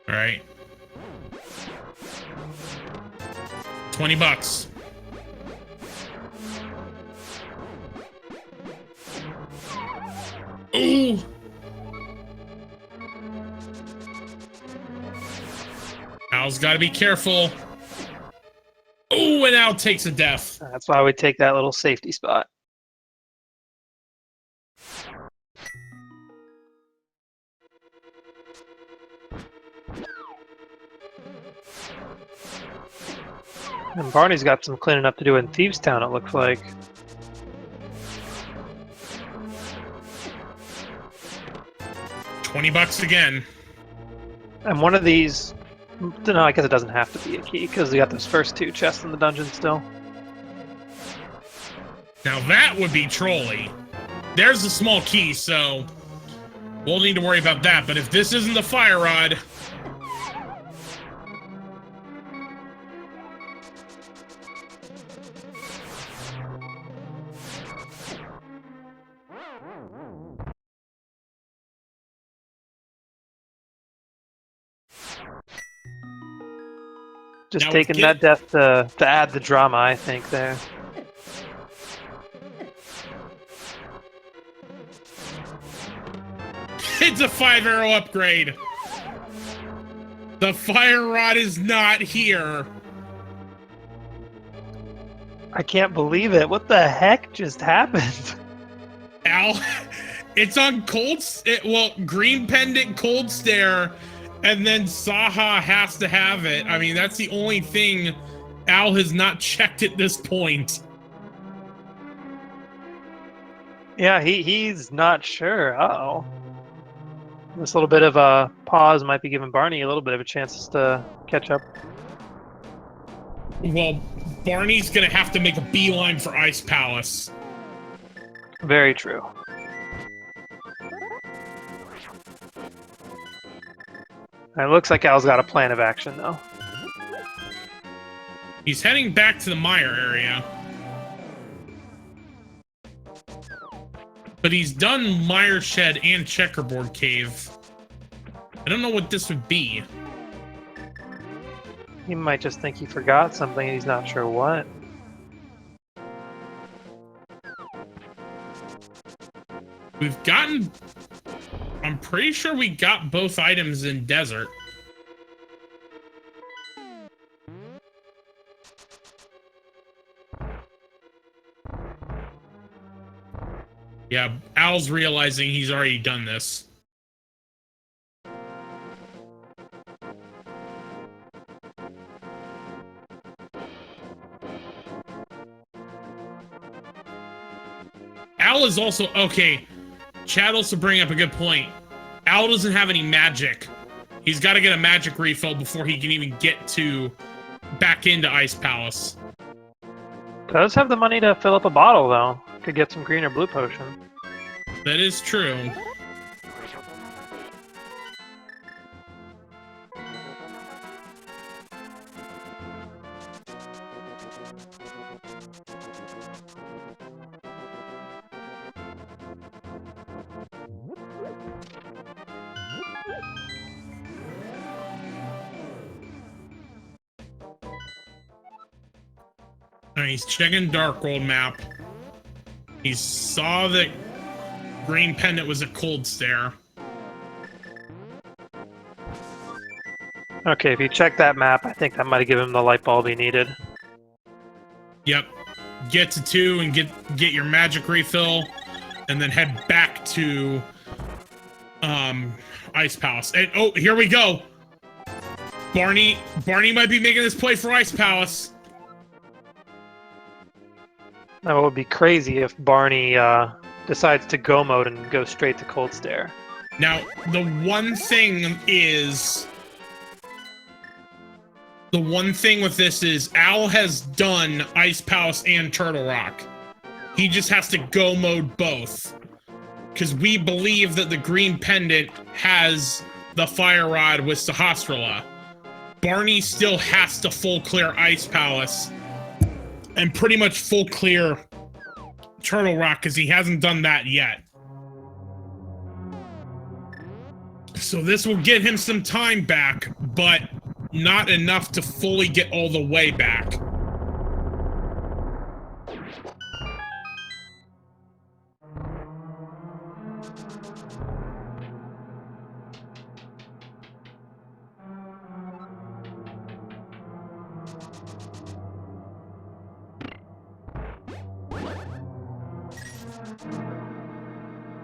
All right. $20. Ooh. Al's got to be careful. Ooh, and Al takes a death. That's why we take that little safety spot. And Barney's got some cleaning up to do in Thieves Town, it looks like. $20 again. And one of these... No, I guess it doesn't have to be a key, because we got those first 2 chests in the dungeon still. Now that would be trolly. There's the small key, so we'll need to worry about that. But if this isn't the Fire Rod... Just now taking that death to add the drama, I think, there. It's a 5-arrow upgrade. The Fire Rod is not here. I can't believe it. What the heck just happened? Al, it's on Green Pendant, Cold Stare, and then Saha has to have it. I mean, that's the only thing Al has not checked at this point. Yeah, he's not sure. Uh-oh. This little bit of a pause might be giving Barney a little bit of a chance to catch up. Well, Barney's gonna have to make a beeline for Ice Palace. Very true. It looks like Al's got a plan of action, though. He's heading back to the mire area. But he's done Mire Shed and Checkerboard Cave. I don't know what this would be. He might just think he forgot something and he's not sure what. We've gotten... I'm pretty sure we got both items in Desert. Yeah, Al's realizing he's already done this. Al is also... Okay, Chad also bring up a good point. Al doesn't have any magic. He's got to get a magic refill before he can even get back into Ice Palace. Does have the money to fill up a bottle, though. Could get some green or blue potion. That is true. He's checking Dark World map. He saw that Green Pendant was a Cold Stare. Okay, if you check that map, I think that might have given him the light bulb he needed. Yep. Get to 2 and get your magic refill, and then head back to Ice Palace. And oh, here we go. Barney might be making this play for Ice Palace. That would be crazy if Barney decides to go mode and go straight to Cold Stare. Now, the one thing with this is Al has done Ice Palace and Turtle Rock. He just has to go mode both. Because we believe that the green pendant has the Fire Rod with Sahasrara. Barney still has to full clear Ice Palace and pretty much full clear Turtle Rock because he hasn't done that yet. So this will get him some time back, but not enough to fully get all the way back.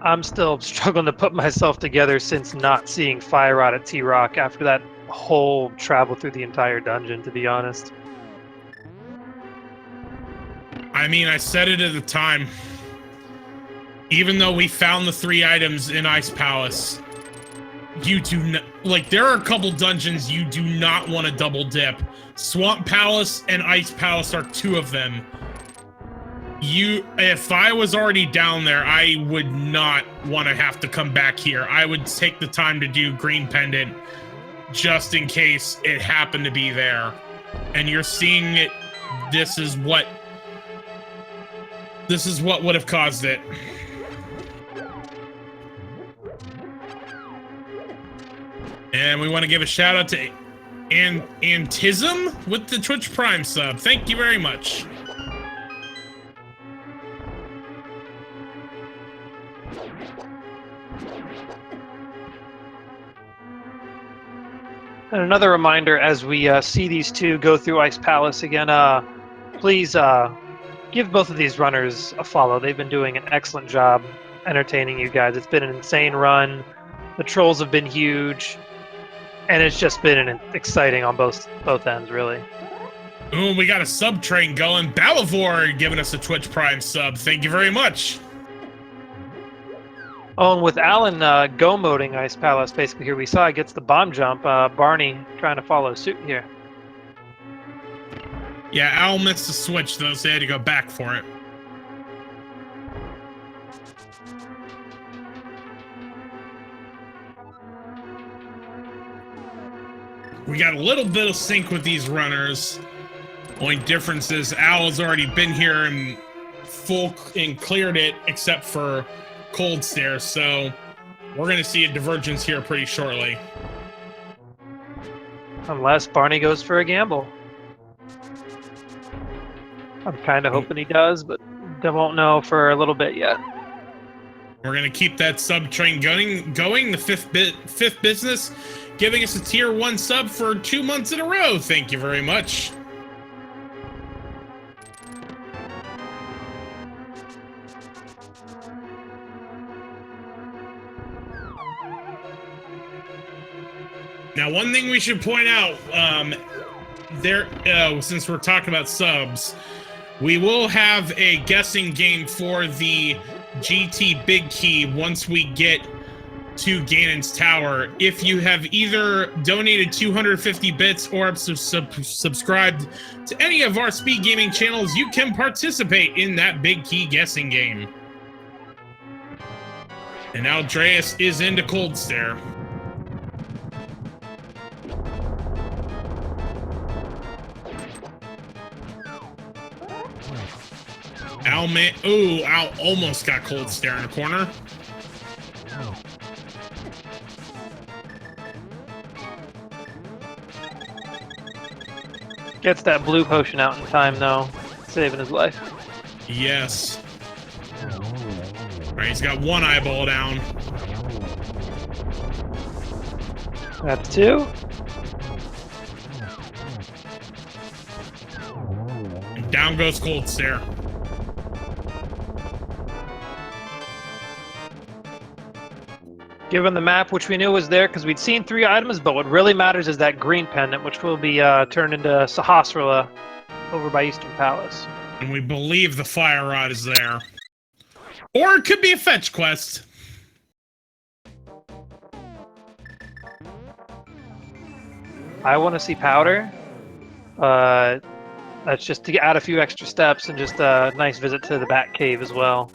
I'm still struggling to put myself together since not seeing Fire Rod at T-Rock after that whole travel through the entire dungeon, to be honest. I mean, I said it at the time. Even though we found the 3 items in Ice Palace, you do not, like, there are a couple dungeons you do not want to double dip. Swamp Palace and Ice Palace are 2 of them. If I was already down there, I would not want to have to come back here. I would take the time to do Green Pendant just in case it happened to be there. And you're seeing it. This is what would have caused it. And we want to give a shout out to Antism with the Twitch Prime sub. Thank you very much. And another reminder, as we see these 2 go through Ice Palace again, please give both of these runners a follow. They've been doing an excellent job entertaining you guys. It's been an insane run. The trolls have been huge, and it's just been exciting on both ends, really. Ooh, we got a sub train going. Balivor giving us a Twitch Prime sub. Thank you very much. Oh, and with Alan go-moding Ice Palace, basically here we saw he gets the bomb jump. Barney trying to follow suit here. Yeah, Al missed the switch though, so he had to go back for it. We got a little bit of sync with these runners. Only difference is Al has already been here and cleared it, except for Cold Stare, so we're going to see a divergence here pretty shortly. Unless Barney goes for a gamble. I'm kind of hoping he does, but I won't know for a little bit yet. We're going to keep that sub train going. The fifth business giving us a tier 1 sub for 2 months in a row. Thank you very much. Now, one thing we should point out, since we're talking about subs, we will have a guessing game for the GT Big Key once we get to Ganon's Tower. If you have either donated 250 bits or subscribed to any of our speed gaming channels, you can participate in that Big Key guessing game. And Alraedris is into Cold Stare. Al almost got Cold Stare in the corner. Gets that blue potion out in time, though, saving his life. Yes. All right, he's got 1 eyeball down. That's 2. And down goes Cold Stare. Given the map, which we knew was there because we'd seen 3 items, but what really matters is that green pendant, which will be turned into Sahasrara over by Eastern Palace. And we believe the fire rod is there. Or it could be a fetch quest. I want to see powder. That's just to add a few extra steps and just a nice visit to the Bat Cave as well.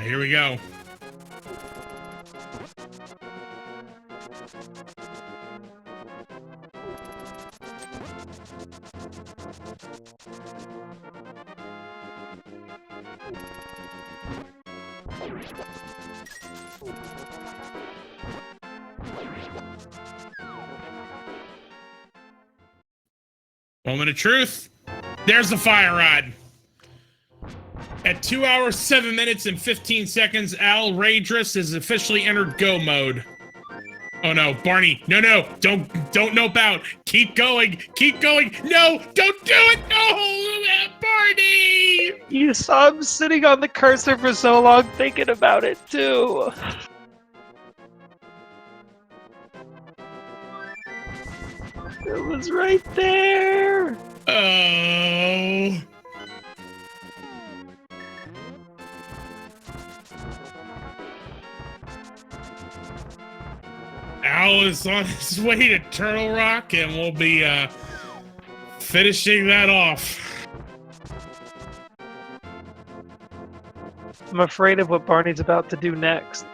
Here we go. Moment of truth. There's the fire rod. At 2 hours, 7 minutes, and 15 seconds, Alraedris has officially entered go mode. Oh no, Barney, no, don't nope out. Keep going, no, don't do it, no, Barney! You saw him sitting on the cursor for so long thinking about it too. It was right there. Oh. Al is on his way to Turtle Rock, and we'll be finishing that off. I'm afraid of what Barney's about to do next.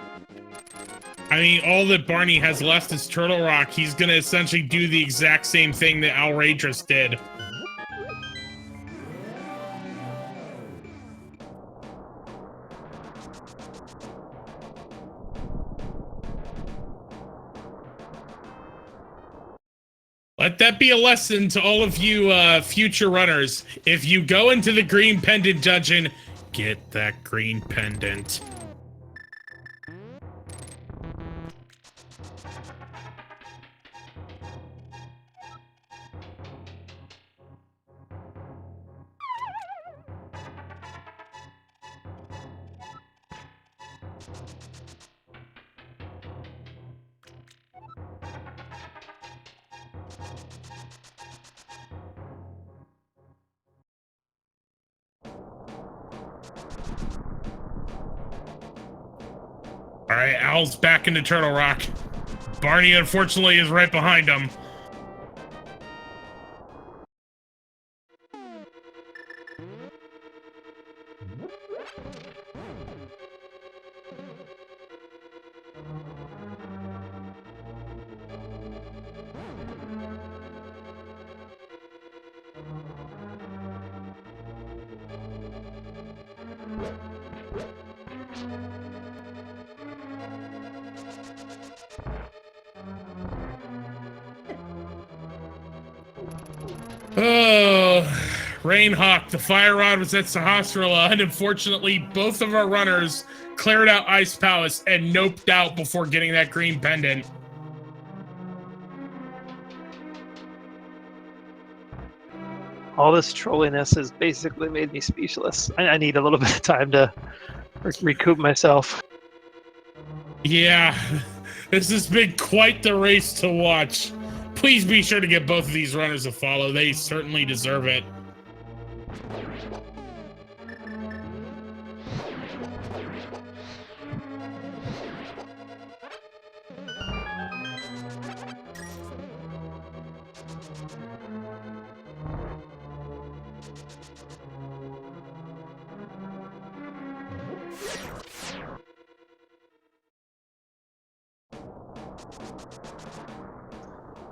I mean, all that Barney has left is Turtle Rock. He's going to essentially do the exact same thing that Alraedris did. Let that be a lesson to all of you future runners. If you go into the green pendant dungeon, get that green pendant. All right, Al's back into Turtle Rock. Barney, unfortunately, is right behind him. Oh, Rainhawk, the fire rod was at Sahasrara, and unfortunately, both of our runners cleared out Ice Palace and noped out before getting that green pendant. All this trolliness has basically made me speechless. I need a little bit of time to recoup myself. Yeah, this has been quite the race to watch. Please be sure to give both of these runners a follow. They certainly deserve it.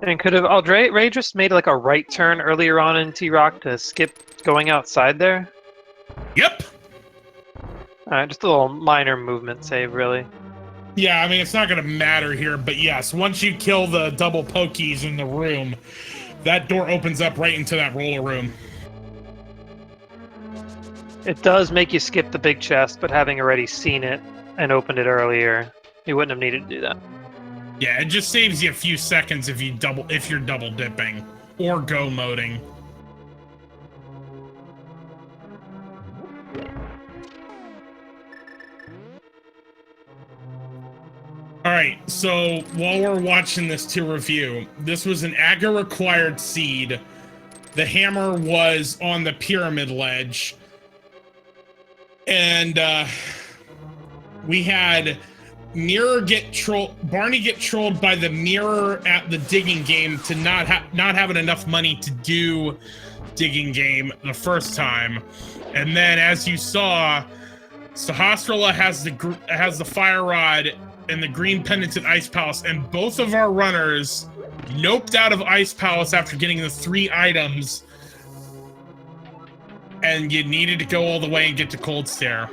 And could have Alraedris made like a right turn earlier on in T-Rock to skip going outside there? Yep. Alright, just a little minor movement save, really. Yeah, I mean, it's not going to matter here, but yes, once you kill the double pokies in the room, that door opens up right into that roller room. It does make you skip the big chest, but having already seen it and opened it earlier, you wouldn't have needed to do that. Yeah, it just saves you a few seconds if you're double dipping or go moding. right, so while we're watching this to review, this was an Aga-required seed. The hammer was on the pyramid ledge. And we had Barney get trolled by the mirror at the digging game to not having enough money to do digging game the first time. And then, as you saw, Sahasrahla has the fire rod and the green pendants at Ice Palace, and both of our runners noped out of Ice Palace after getting the 3 items, and you needed to go all the way and get to Cold Stare.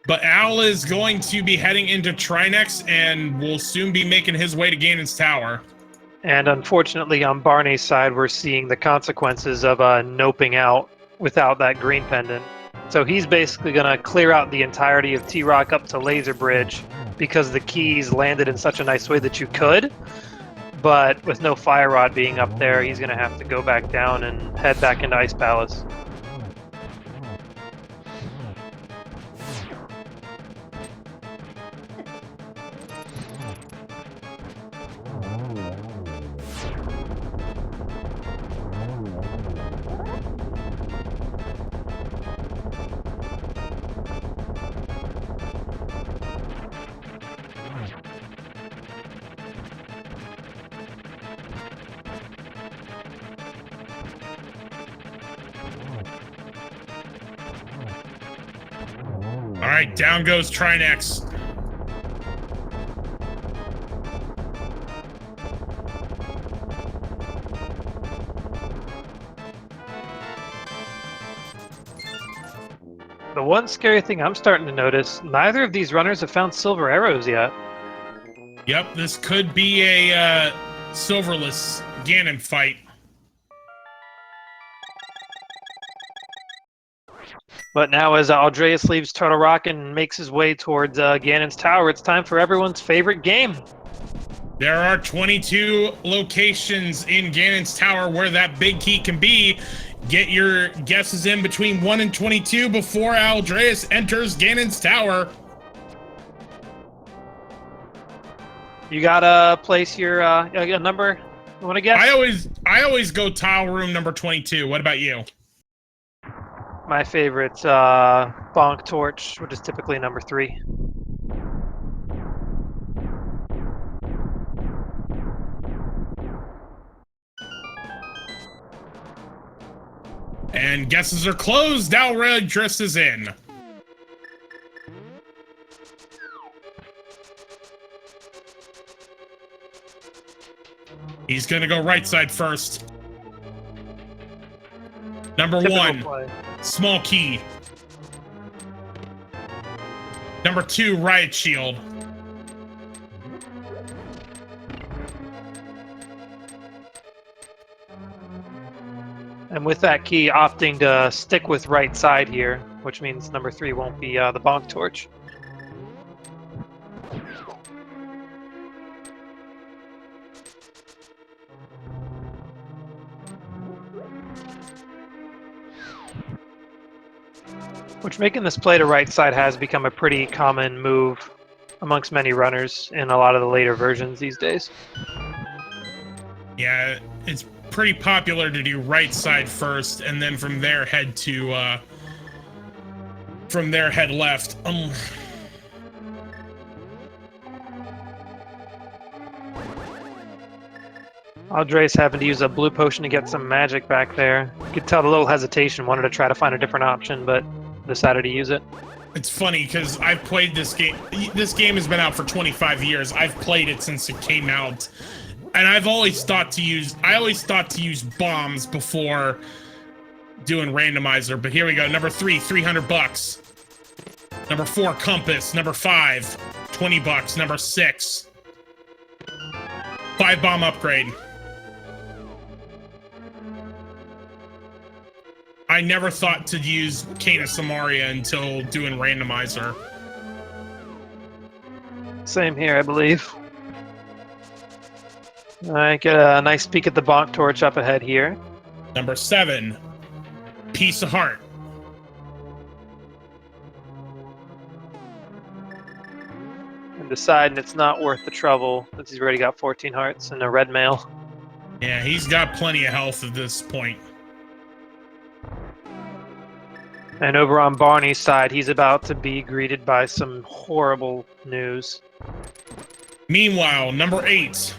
But Al is going to be heading into Trinex and will soon be making his way to Ganon's Tower. And unfortunately, on Barney's side, we're seeing the consequences of noping out without that green pendant. So he's basically going to clear out the entirety of T-Rock up to Laser Bridge because the keys landed in such a nice way that you could. But with no fire rod being up there, he's going to have to go back down and head back into Ice Palace. All right, down goes Trinex. The one scary thing I'm starting to notice, neither of these runners have found silver arrows yet. Yep, this could be a silverless Ganon fight. But now as Alraedris leaves Turtle Rock and makes his way towards Ganon's Tower, it's time for everyone's favorite game. There are 22 locations in Ganon's Tower where that big key can be. Get your guesses in between 1 and 22 before Alraedris enters Ganon's Tower. You gotta place your a number. You want to guess? I always go tile room number 22. What about you? My favorite's Bonk Torch, which is typically number 3. And guesses are closed. Alraedris is in. He's gonna go right side first. Number Typical 1, play. small key. Number 2, riot shield. And with that key, opting to stick with right side here, which means number 3 won't be the Bonk Torch. Which, making this play to right side has become a pretty common move amongst many runners in a lot of the later versions these days. Yeah, it's pretty popular to do right side first, and then from there head to head left. Alraedris having to use a blue potion to get some magic back there. You could tell the little hesitation, wanted to try to find a different option, but decided to use it. It's funny because I've played this game. This game has been out for 25 years. I've played it since it came out, and I always thought to use bombs before doing randomizer. But here we go. Number 3, $300. Number 4, compass. Number 5, $20. Number 6, 5 bomb upgrade. I never thought to use Kana Samaria until doing randomizer. Same here, I believe. I get a nice peek at the Bonk Torch up ahead here. Number 7, Piece of Heart. And deciding it's not worth the trouble since he's already got 14 hearts and a red mail. Yeah, he's got plenty of health at this point. And over on Barney's side, he's about to be greeted by some horrible news. Meanwhile, number 8.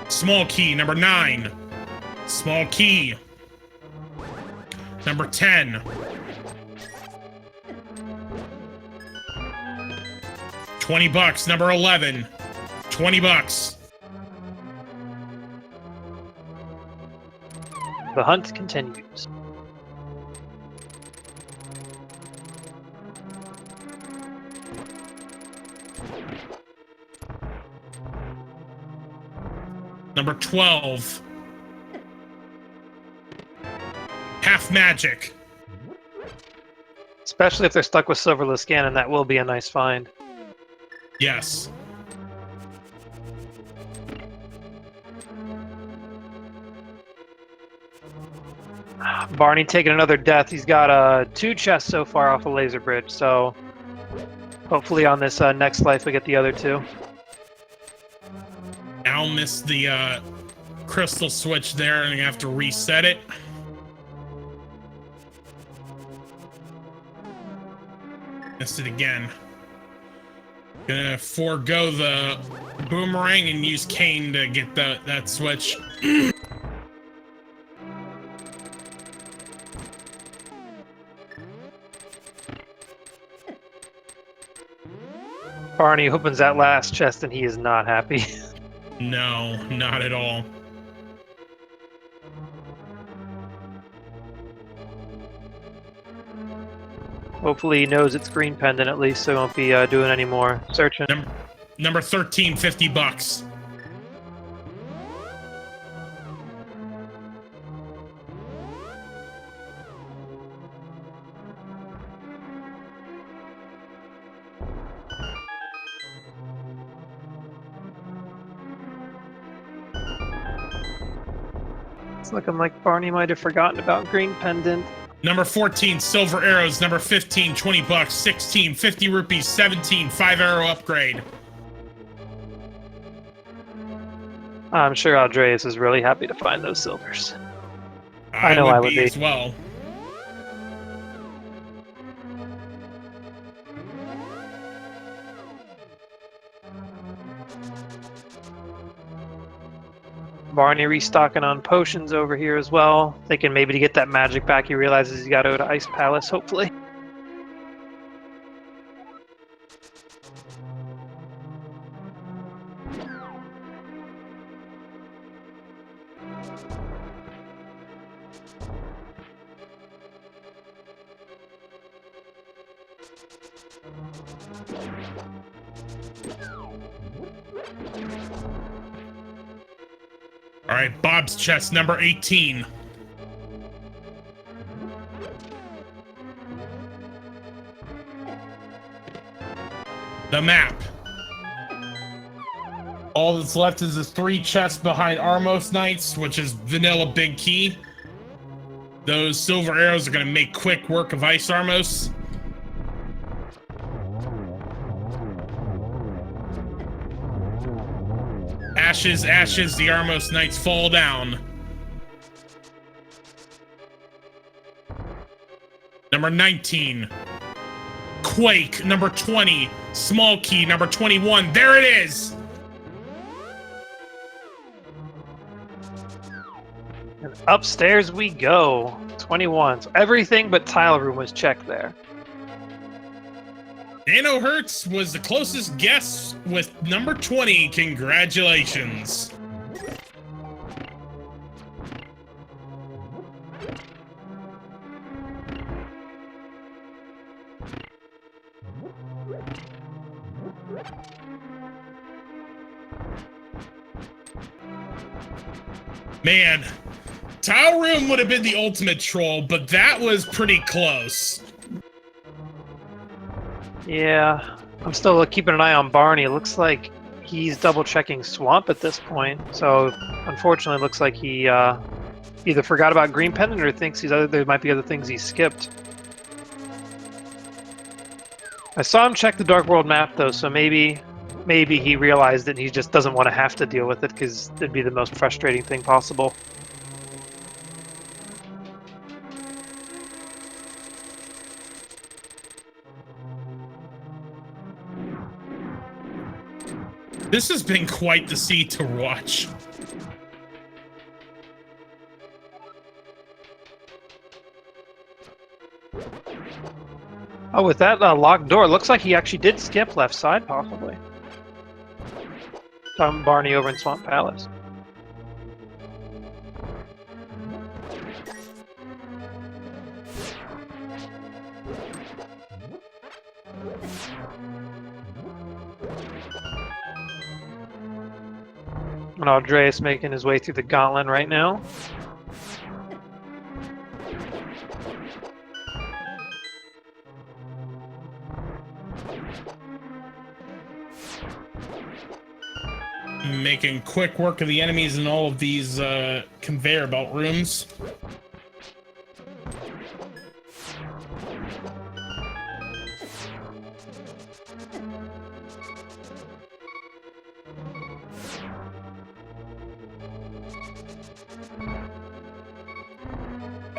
Small key. Number 9. Small key. Number 10. $20. Number 11. $20. The hunt continues. Number 12. Half magic. Especially if they're stuck with Silverless Ganon, that will be a nice find. Yes. Barney taking another death. He's got 2 chests so far off the laser bridge, so hopefully on this next life we get the other 2. Al missed the crystal switch there, and you have to reset it. Missed it again. Gonna forego the boomerang and use Kane to get that switch. Barney opens that last chest and he is not happy. No, not at all. Hopefully he knows it's green pendant at least, so he won't be doing any more searching. Number 13, $50. It's looking like Barney might have forgotten about green pendant. Number 14, silver arrows. Number 15, $20. 16, 50 rupees. 17, 5 arrow upgrade. I'm sure Alraedris is really happy to find those silvers. I know I would be as well. Barney restocking on potions over here as well. Thinking maybe to get that magic back, he realizes he's got to go to Ice Palace, hopefully. All right, Bob's chest, number 18. The map. All that's left is the 3 chests behind Armos Knights, which is vanilla big key. Those silver arrows are going to make quick work of Ice Armos. Ashes, ashes, the Armos Knights fall down. Number 19. Quake, number 20. Small key, number 21. There it is! And upstairs we go. 21. So everything but tile room was checked there. Nanohertz was the closest guess with number 20. Congratulations. Man, tile room would have been the ultimate troll, but that was pretty close. Yeah, I'm still keeping an eye on Barney. It looks like he's double checking Swamp at this point. So unfortunately, it looks like he either forgot about Green Pendant or thinks there might be other things he skipped. I saw him check the Dark World map though, so maybe he realized that he just doesn't want to have to deal with it because it'd be the most frustrating thing possible. This has been quite the scene to watch. Oh, with that locked door, looks like he actually did skip left side, possibly. Barney over in Swamp Palace. And Alraedris making his way through the gauntlet right now. Making quick work of the enemies in all of these conveyor belt rooms.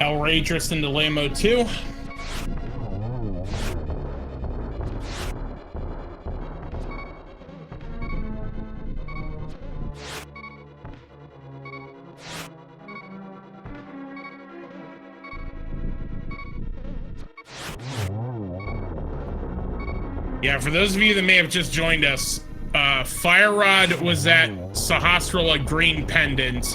Alraedris into Lamo 2. Yeah, for those of you that may have just joined us, Fire Rod was at Sahasrara Green Pendant,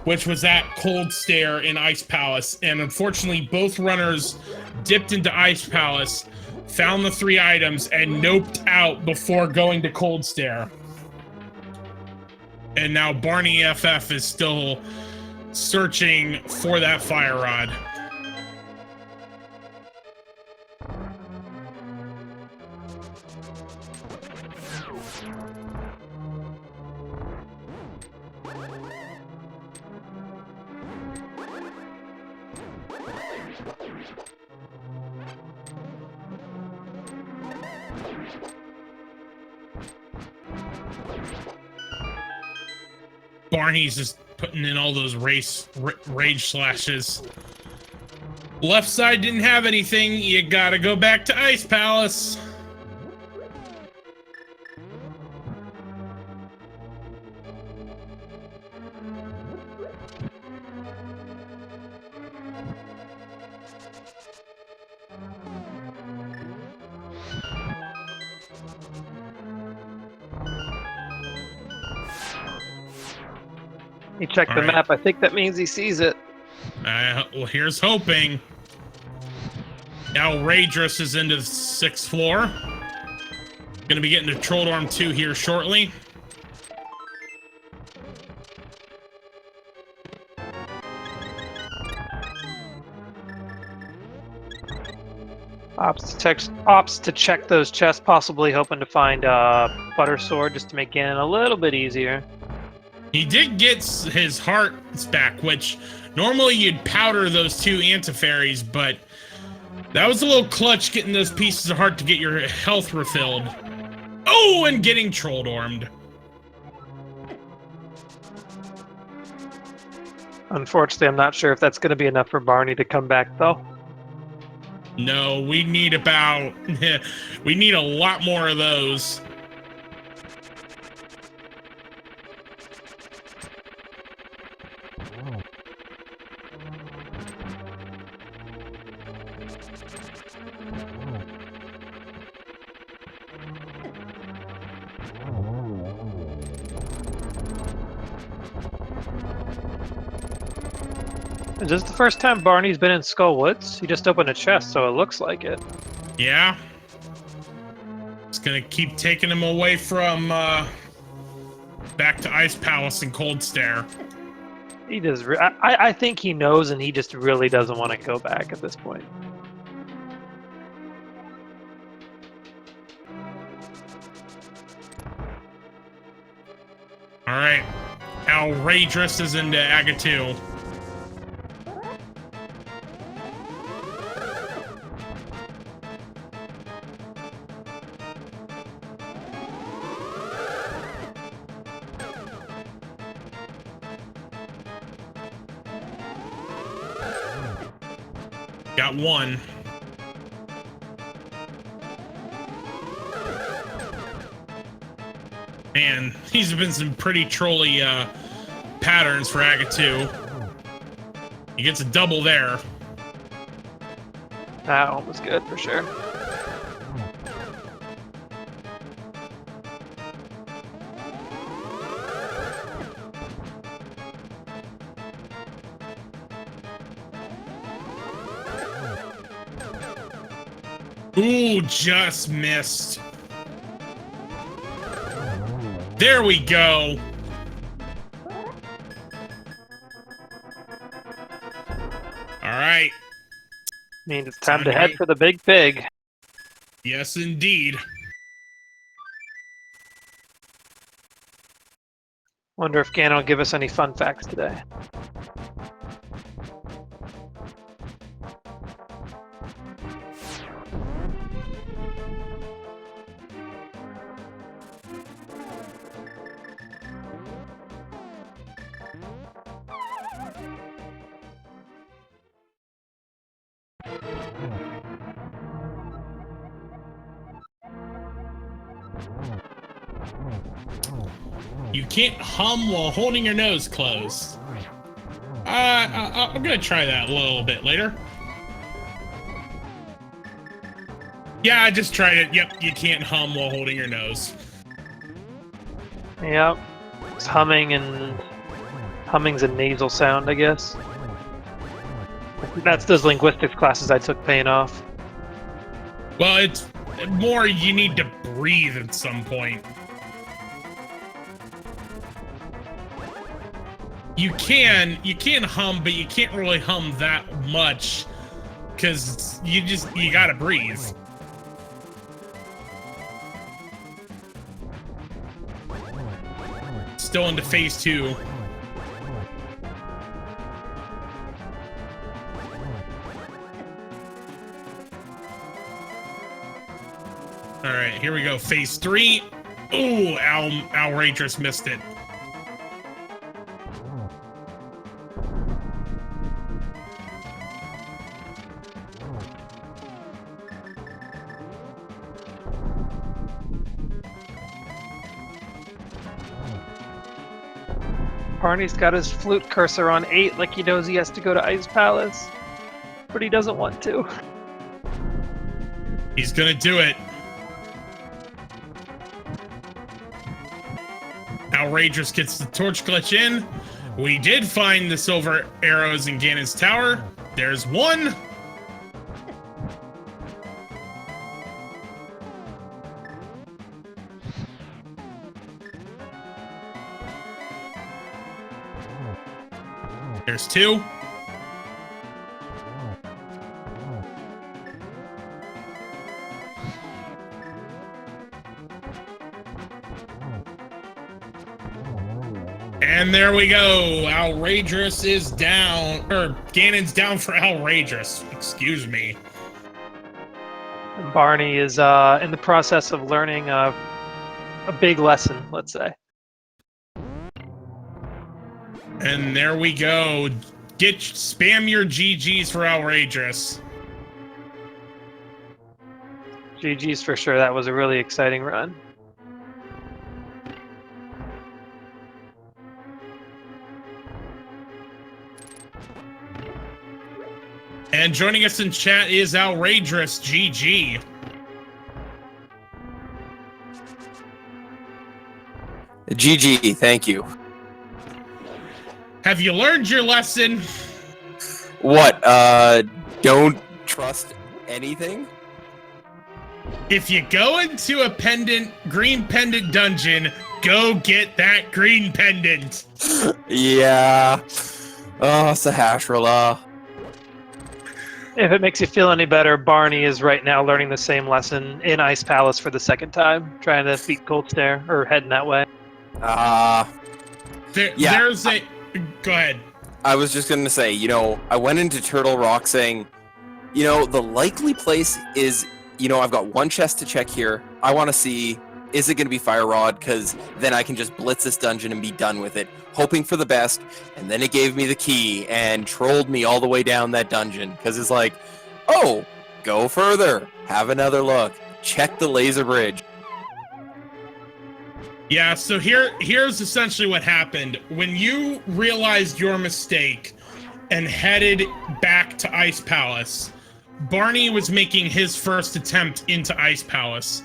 which was at Cold Stare in Ice Palace, and unfortunately both runners dipped into Ice Palace, found the 3 items, and noped out before going to Cold Stare. And now barnyFF is still searching for that Fire Rod. Barney's just putting in all those rage slashes. Left side didn't have anything. You gotta go back to Ice Palace. He checked the map. I think that means he sees it. Well, here's hoping. Alraedris is into the 6th floor. Gonna be getting to Troll Dorm 2 here shortly. Ops to check those chests, possibly hoping to find Butter Sword just to make Ganon a little bit easier. He did get his hearts back, which normally you'd powder those 2 antiferries, but that was a little clutch getting those pieces of heart to get your health refilled. Oh, and getting Troll Dormed. Unfortunately, I'm not sure if that's going to be enough for Barney to come back, though. No, we need we need a lot more of those. Is this the first time Barney's been in Skull Woods? He just opened a chest, so it looks like it. Yeah. It's gonna keep taking him away from back to Ice Palace and Cold Stare. He does. I think he knows, and he just really doesn't want to go back at this point. All right. Alraedris is into Agatu. Got one. Man, these have been some pretty trolly patterns for Aga 2. He gets a double there. That one was good for sure. Ooh, just missed. There we go. All right. Means it's time to head for the big pig. Yes, indeed. Wonder if Ganon will give us any fun facts today. You can't hum while holding your nose closed. I'm gonna try that a little bit later. Yeah, I just tried it. Yep, you can't hum while holding your nose. Yep. It's humming, and humming's a nasal sound, I guess. That's those linguistics classes I took paying off. Well, it's more you need to breathe at some point. You can hum, but you can't really hum that much because you gotta breathe. Still into phase 2. All right, here we go. Phase 3. Ooh, Alraedris missed it. Barney's got his flute cursor on 8 like he knows he has to go to Ice Palace, but he doesn't want to. He's gonna do it. Alraedris gets the torch glitch in. We did find the silver arrows in Ganon's tower. There's one. There's 2. And there we go. Alraedris is down, or Ganon's down for Alraedris. Excuse me. And Barney is in the process of learning a big lesson, let's say. And there we go. Spam your GGs for Alraedris. GG's for sure. That was a really exciting run. And joining us in chat is Alraedris. GG. GG, thank you. Have you learned your lesson? What, don't trust anything? If you go into a green pendant dungeon, go get that green pendant. Yeah. Oh, Sahasrahla. If it makes you feel any better, Barney is right now learning the same lesson in Ice Palace for the second time, trying to beat Cold Stare, or heading that way. There's a... Go ahead. I was just going to say, you know, I went into Turtle Rock saying, you know, the likely place is, you know, I've got one chest to check here. I want to see, is it going to be Fire Rod? Because then I can just blitz this dungeon and be done with it, hoping for the best. And then it gave me the key and trolled me all the way down that dungeon. Because it's like, Oh, go further. Have another look. Check the laser bridge. Yeah, so here's essentially what happened. When you realized your mistake and headed back to Ice Palace, Barney was making his first attempt into Ice Palace.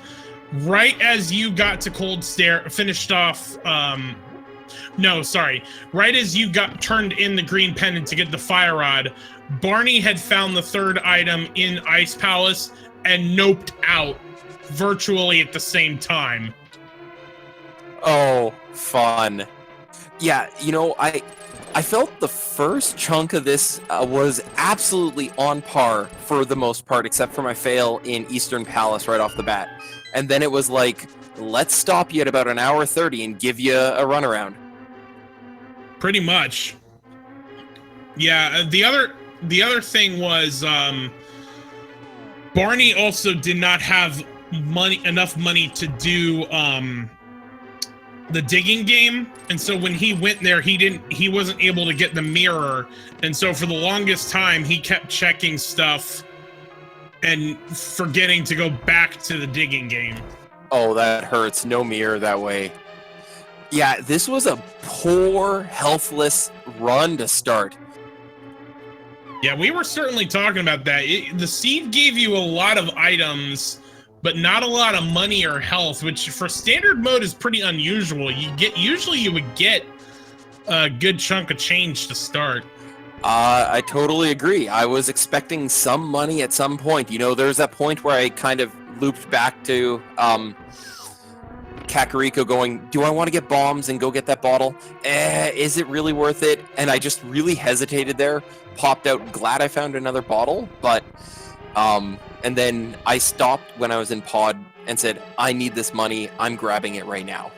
Right as you got to Cold Stare, finished off, no, sorry. Right as you got turned in the green pendant to get the fire rod, Barney had found the third item in Ice Palace and noped out virtually at the same time. Oh, fun. Yeah, you know, I felt the first chunk of this was absolutely on par for the most part, except for my fail in Eastern Palace right off the bat. And then it was like, let's stop you at about an hour 30 and give you a runaround. Pretty much. Yeah, the other thing was Barney also did not have enough money to do the digging game, and so when he went there, he wasn't able to get the mirror, and so for the longest time he kept checking stuff and forgetting to go back to the digging game. Oh, that hurts. No mirror that way. Yeah, this was a poor, healthless run to start. Yeah, we were certainly talking about that. The seed gave you a lot of items, but not a lot of money or health, which for standard mode is pretty unusual. Usually you would get a good chunk of change to start. I totally agree. I was expecting some money at some point. You know, there's that point where I kind of looped back to Kakariko going, do I want to get bombs and go get that bottle? Is it really worth it? And I just really hesitated there, popped out, glad I found another bottle, but and then I stopped when I was in pod and said, I need this money, I'm grabbing it right now.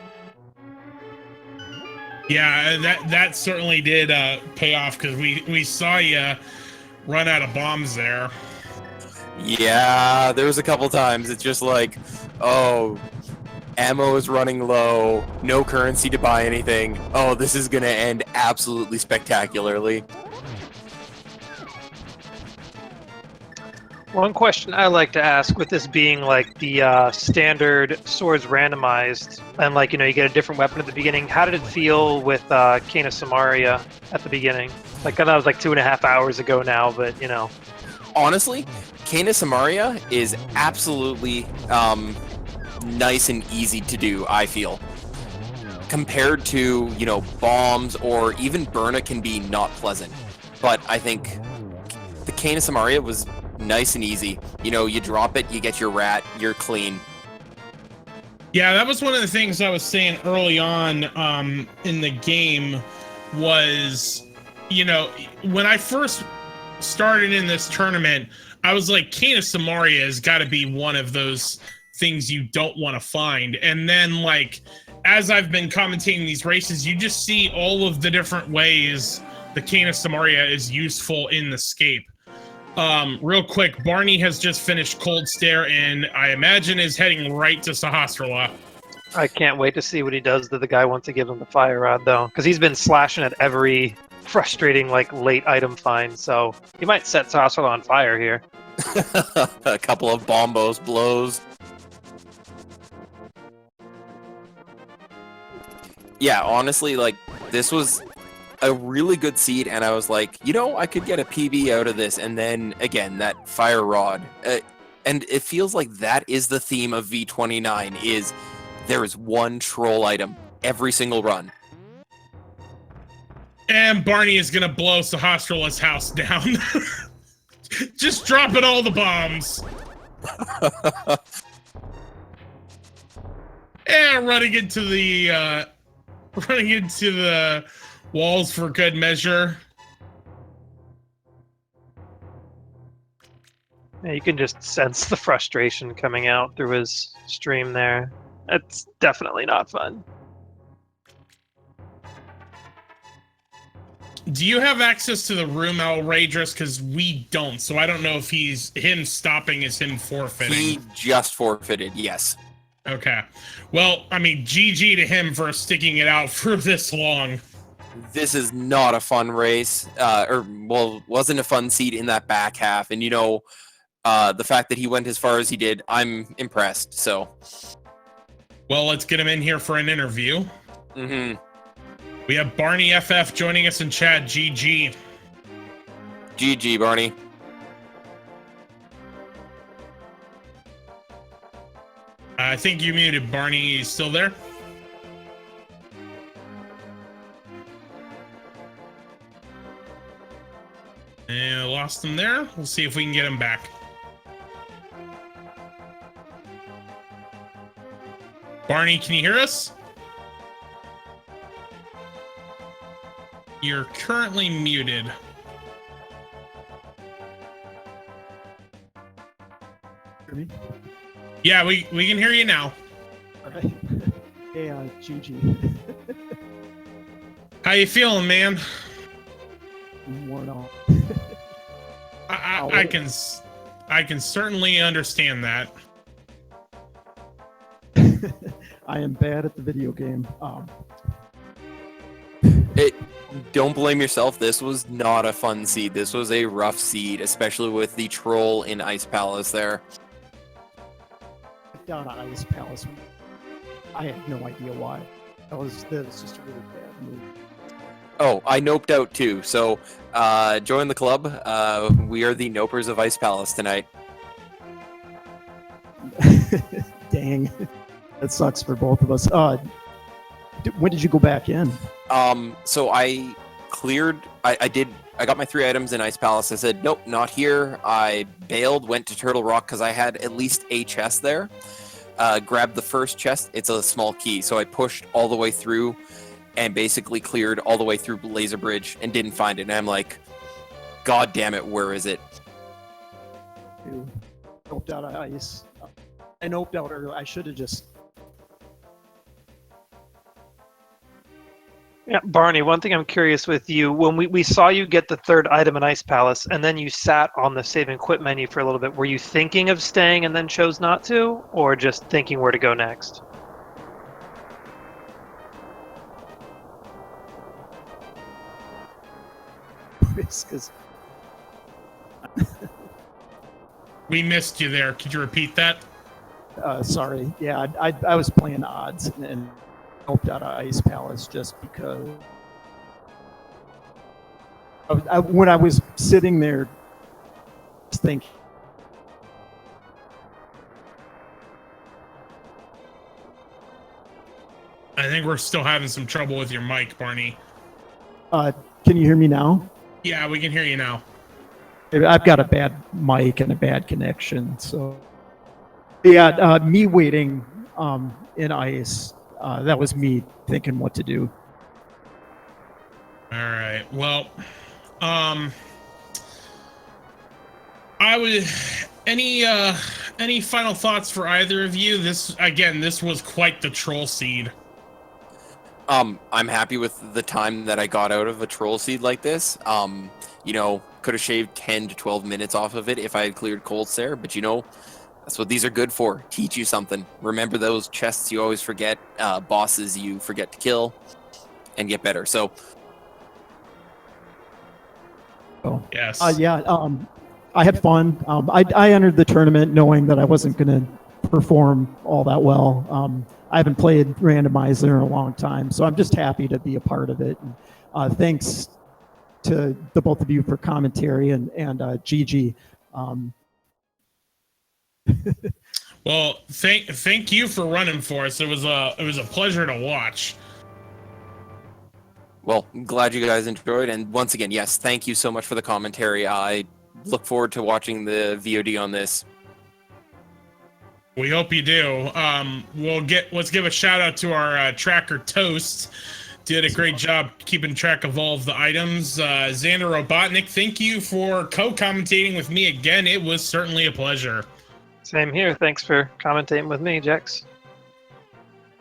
Yeah, that certainly did pay off, because we saw you run out of bombs there. Yeah, there was a couple times it's just like, oh, ammo is running low, no currency to buy anything. Oh, this is gonna end absolutely spectacularly. One question I like to ask, with this being like the standard swords randomized, and like, you know, you get a different weapon at the beginning, how did it feel with Kena Samaria at the beginning? Like, I know it was like 2.5 hours ago now, but you know. Honestly, Kena Samaria is absolutely nice and easy to do, I feel. Compared to, you know, bombs or even Burna can be not pleasant. But I think the Kena Samaria was nice and easy. You know, you drop it, you get your rat, you're clean. Yeah, that was one of the things I was saying early on in the game was, you know, when I first started in this tournament, I was like, Kena Samaria has got to be one of those things you don't want to find. And then, like, as I've been commentating these races, you just see all of the different ways the Kena Samaria is useful in the scape. Real quick, Barney has just finished Cold Stare and I imagine is heading right to Sahasrara. I can't wait to see what he does to the guy once he gives him the fire rod, though, because he's been slashing at every frustrating, like, late item find, so he might set Sahasrara on fire here. A couple of bombos blows. Yeah, honestly, like, this was a really good seed, and I was like, you know, I could get a PB out of this, and then, again, that fire rod. And it feels like that is the theme of V29, is there is one troll item every single run. And Barney is gonna blow Sahasrara's house down. Just dropping all the bombs. And running into the walls for good measure. Yeah, you can just sense the frustration coming out through his stream there. It's definitely not fun. Do you have access to the room, Alraedris? Because we don't, so I don't know if him stopping is him forfeiting. He just forfeited, yes. Okay. Well, I mean, GG to him for sticking it out for this long. This is not a fun race, wasn't a fun seed in that back half. And, you know, the fact that he went as far as he did, I'm impressed. So, well, let's get him in here for an interview. mm-hmm. We have barnyFF joining us in chat. GG. GG, Barney. I think you muted Barney. Still there? And I lost him there. We'll see if we can get him back. Barney, can you hear us? You're currently muted. Hear me? Yeah, we can hear you now. All right. Hey, GG. How you feeling, man? I'm worn out. I can certainly understand that. I am bad at the video game. Don't blame yourself. This was not a fun seed. This was a rough seed, especially with the troll in Ice Palace there. Down at Ice Palace. I had no idea why. That was just a really bad move. Oh, I noped out too. So, join the club. We are the nopers of Ice Palace tonight. Dang. That sucks for both of us. When did you go back in? So I cleared. I got my 3 items in Ice Palace. I said, nope, not here. I bailed, went to Turtle Rock because I had at least a chest there. Grabbed the first chest. It's a small key. So I pushed all the way through and basically cleared all the way through Laser Bridge and didn't find it. And I'm like, God damn it, where is it? You noped out of Ice. I noped out early. I should have just... Yeah, Barney, one thing I'm curious with you, when we saw you get the 3rd item in Ice Palace, and then you sat on the save and quit menu for a little bit, were you thinking of staying and then chose not to, or just thinking where to go next? Because We missed you there. Could you repeat that? sorry. Yeah, I was playing odds and noped out of Ice Palace just because when I was sitting there thinking, I think we're still having some trouble with your mic, Barney. can you hear me now? Yeah, we can hear you now. I've got a bad mic and a bad connection, so yeah, me waiting in Ice, that was me thinking what to do. All right. Well, I would any final thoughts for either of you? This was quite the troll seed. I'm happy with the time that I got out of a troll seed like this. Could have shaved 10 to 12 minutes off of it if I had cleared colds there, but that's what these are good for. Teach you something. Remember those chests you always forget, bosses you forget to kill, and get better. So, Yes. Yeah, I had fun. I entered the tournament knowing that I wasn't going to perform all that well. I haven't played Randomizer in a long time, so I'm just happy to be a part of it. And, thanks to the both of you for commentary and GG. Well, thank you for running for us. It was a pleasure to watch. well, I'm glad you guys enjoyed. And once again, yes, thank you so much for the commentary. I look forward to watching the VOD on this. We hope you do. Let's give a shout out to our tracker Toast. Did a great job keeping track of all of the items. Xander Robotnik, thank you for co-commentating with me again. It was certainly a pleasure. Same here. Thanks for commentating with me, Jex.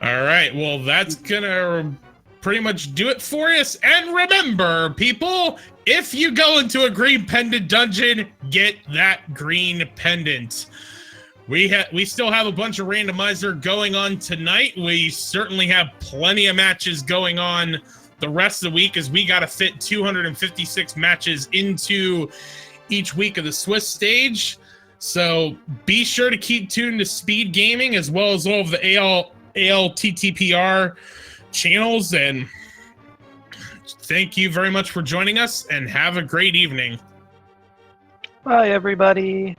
All right. Well, that's gonna pretty much do it for us. And remember, people, if you go into a green pendant dungeon, get that green pendant. We still have a bunch of randomizer going on tonight. We certainly have plenty of matches going on the rest of the week, as we got to fit 256 matches into each week of the Swiss stage. So be sure to keep tuned to Speed Gaming as well as all of the ALTTPR channels. And thank you very much for joining us and have a great evening. Bye, everybody.